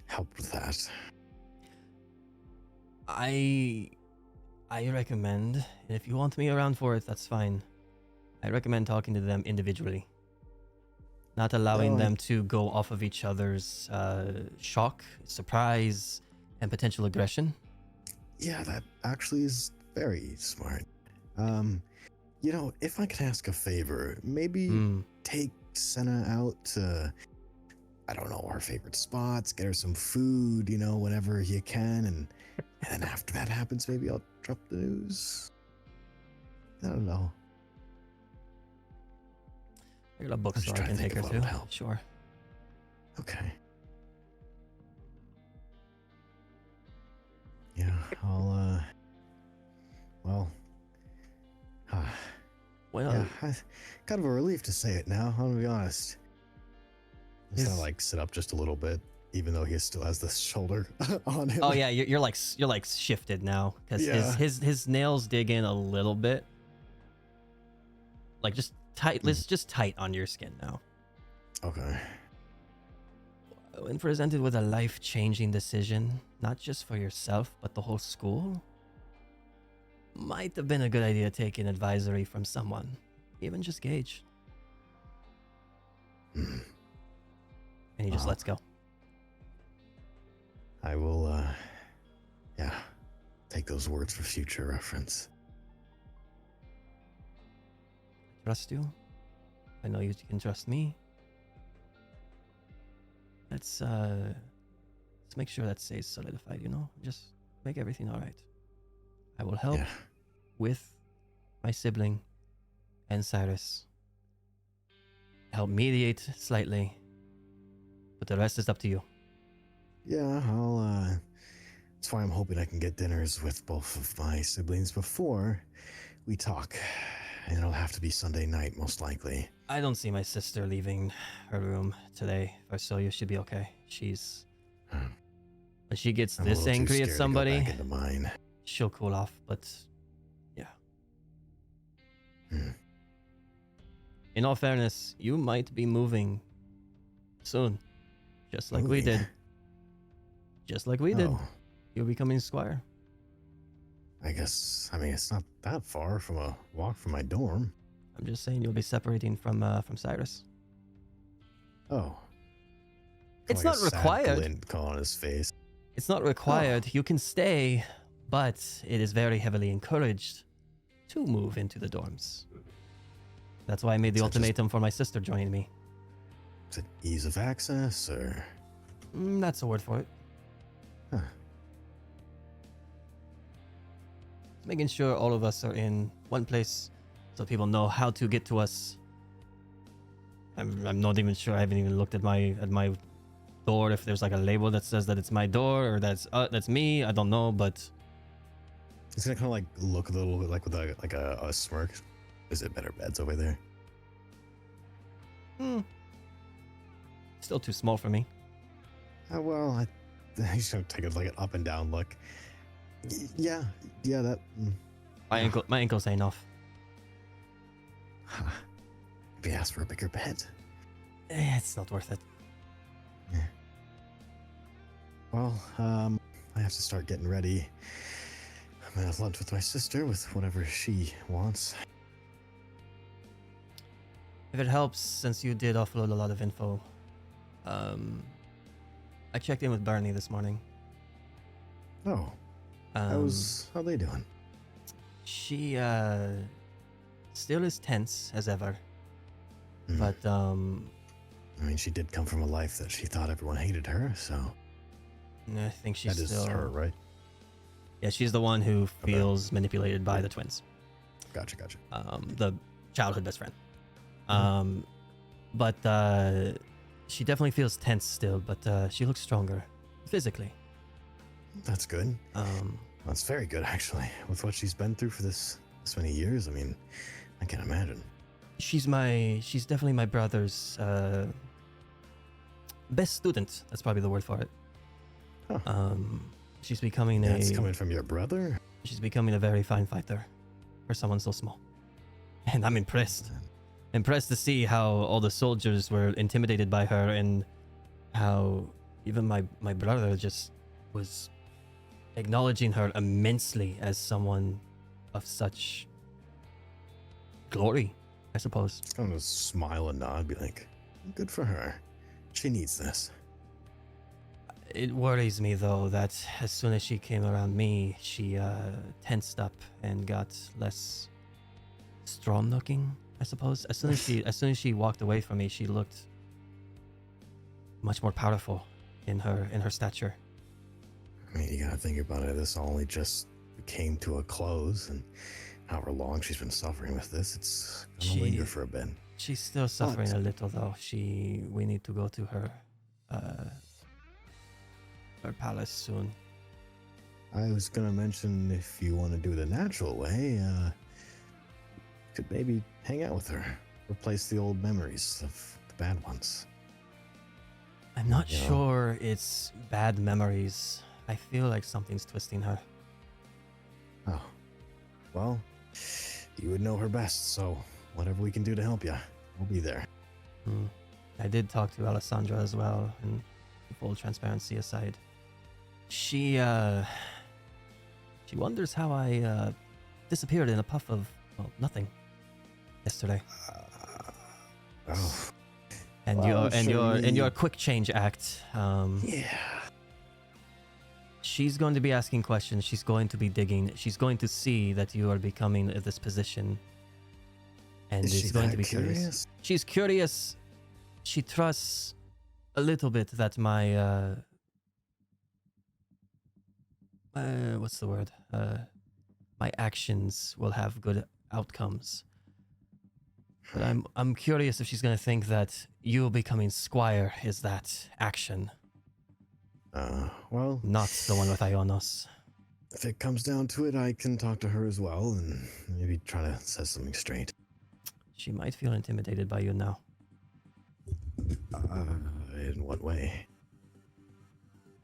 helped with that. I recommend, and if you want me around for it, that's fine. I recommend talking to them individually. Not allowing them to go off of each other's shock, surprise, and potential aggression. Yeah, that actually is very smart. If I could ask a favor, maybe take Senna out to, I don't know, our favorite spots, get her some food, whenever you can, and then after that happens, maybe I'll drop the news. I don't know. I got a bookstore I can take her to. Help. Sure. Okay. Yeah, I'll, well, yeah, kind of a relief to say it now, I'm gonna be honest. Just to sit up just a little bit, even though he still has the shoulder on him. Oh yeah, you're like shifted now because his nails dig in a little bit, like just tight. It's just tight on your skin now. Okay. When presented with a life-changing decision, not just for yourself but the whole school, might have been a good idea to take an advisory from someone, even just Gage. And he just lets go. I will, take those words for future reference. Trust you. I know you can trust me. Let's make sure that stays solidified, Just make everything all right. I will help with my sibling and Cyrus. Help mediate slightly. But the rest is up to you. Yeah, that's why I'm hoping I can get dinners with both of my siblings before we talk. And it'll have to be Sunday night, most likely. I don't see my sister leaving her room today, so you should be okay. When she gets this angry at somebody, back into mine. She'll cool off, but yeah. In all fairness, you might be moving soon. Just like we did. Just like we did. You're becoming squire. I guess, it's not that far from a walk from my dorm. I'm just saying you'll be separating from Cyrus. Oh. It's not required. Glint on his face. It's not required. You can stay, but it is very heavily encouraged to move into the dorms. That's why I made the ultimatum for my sister joining me. Is it ease of access, or? That's a word for it. Huh. Making sure all of us are in one place so people know how to get to us I'm not even sure. I haven't even looked at my door if there's like a label that says that it's my door or that's me. I don't know, but He's gonna kind of like look a little bit like with a smirk. Is it better beds over there? Still too small for me. Well, he's gonna take like an up and down look. Yeah, that. My ankles ain't off. Maybe ask for a bigger bed. It's not worth it. Yeah. Well, I have to start getting ready. I'm gonna have lunch with my sister with whatever she wants. If it helps, since you did offload a lot of info, I checked in with Barney this morning. Oh, how they doing? She still is tense as ever, Hmm. but I mean, she did come from a life that she thought everyone hated her, so I think she's that is still her, right? Yeah, she's the one who feels manipulated by the twins. Gotcha. The childhood best friend. But she definitely feels tense still, but she looks stronger physically. That's good. That's very good, actually. With what she's been through for this many years, I mean, I can't imagine. She's definitely my brother's best student. That's probably the word for it. Huh. She's becoming That's coming from your brother? She's becoming a very fine fighter for someone so small. And I'm impressed. Impressed to see how all the soldiers were intimidated by her and how even my brother just was acknowledging her immensely as someone of such glory, I suppose. Just kind of smile and nod, be like, good for her. She needs this. It worries me though that as soon as she came around me, she tensed up and got less strong looking, I suppose. As soon as she walked away from me, she looked much more powerful in her stature. I mean, you gotta think about it. This only just came to a close, and however long she's been suffering with this, it's gonna linger for a bit. She's still suffering a little though. We need to go to her palace soon. I was gonna mention if you want to do it the natural way, could maybe hang out with her, replace the old memories of the bad ones. I'm not sure it's bad memories. I feel like something's twisting her. Oh, well, you would know her best, so whatever we can do to help you, we'll be there. I did talk to Alessandra as well, and full transparency aside, she wonders how I disappeared in a puff of nothing yesterday. Oh, and well, your quick change act. Yeah. She's going to be asking questions. She's going to be digging. She's going to see that you are becoming this position, and Is is she going that to be curious. She's curious. She trusts a little bit that my what's the word? My actions will have good outcomes. But I'm curious if she's gonna think that you becoming squire is that action. Well, Not the one with Ionos. if it comes down to it, I can talk to her as well and maybe try to set something straight. She might feel intimidated by you now. In what way?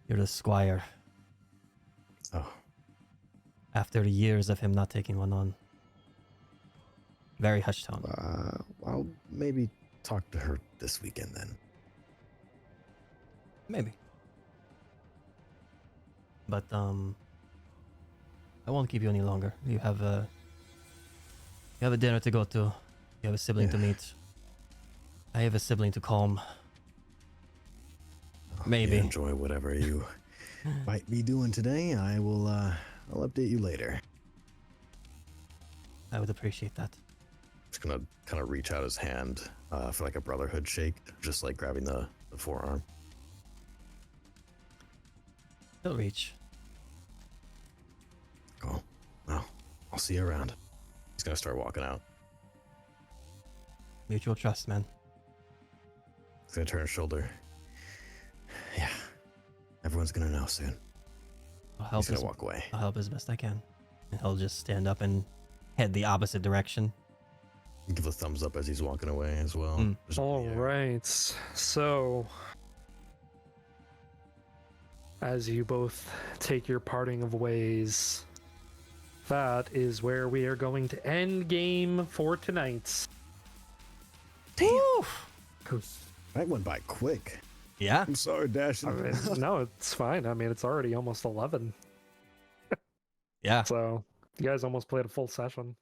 You're the squire. Oh, After years of him not taking one on. Very hushed tone. I'll maybe talk to her this weekend then. Maybe. But I won't keep you any longer. You have a dinner to go to. You have a sibling to meet. I have a sibling to calm. Maybe. You enjoy whatever you might be doing today. I'll update you later. I would appreciate that. Just gonna kind of reach out his hand for like a brotherhood shake, just like grabbing the forearm. He'll reach. Cool. Well, I'll see you around. He's gonna start walking out. Mutual trust, man. He's gonna turn his shoulder. Yeah. Everyone's gonna know soon. I'll help He's gonna walk away. I'll help as best I can. And he'll just stand up and head the opposite direction. Give a thumbs up as he's walking away as well. Mm. All right. So, as you both take your parting of ways, that is where we are going to end game for tonight. Damn. Woo! That went by quick. Yeah. I'm sorry, Dash. I mean, no, it's fine. I mean, it's already almost 11. Yeah. So, you guys almost played a full session.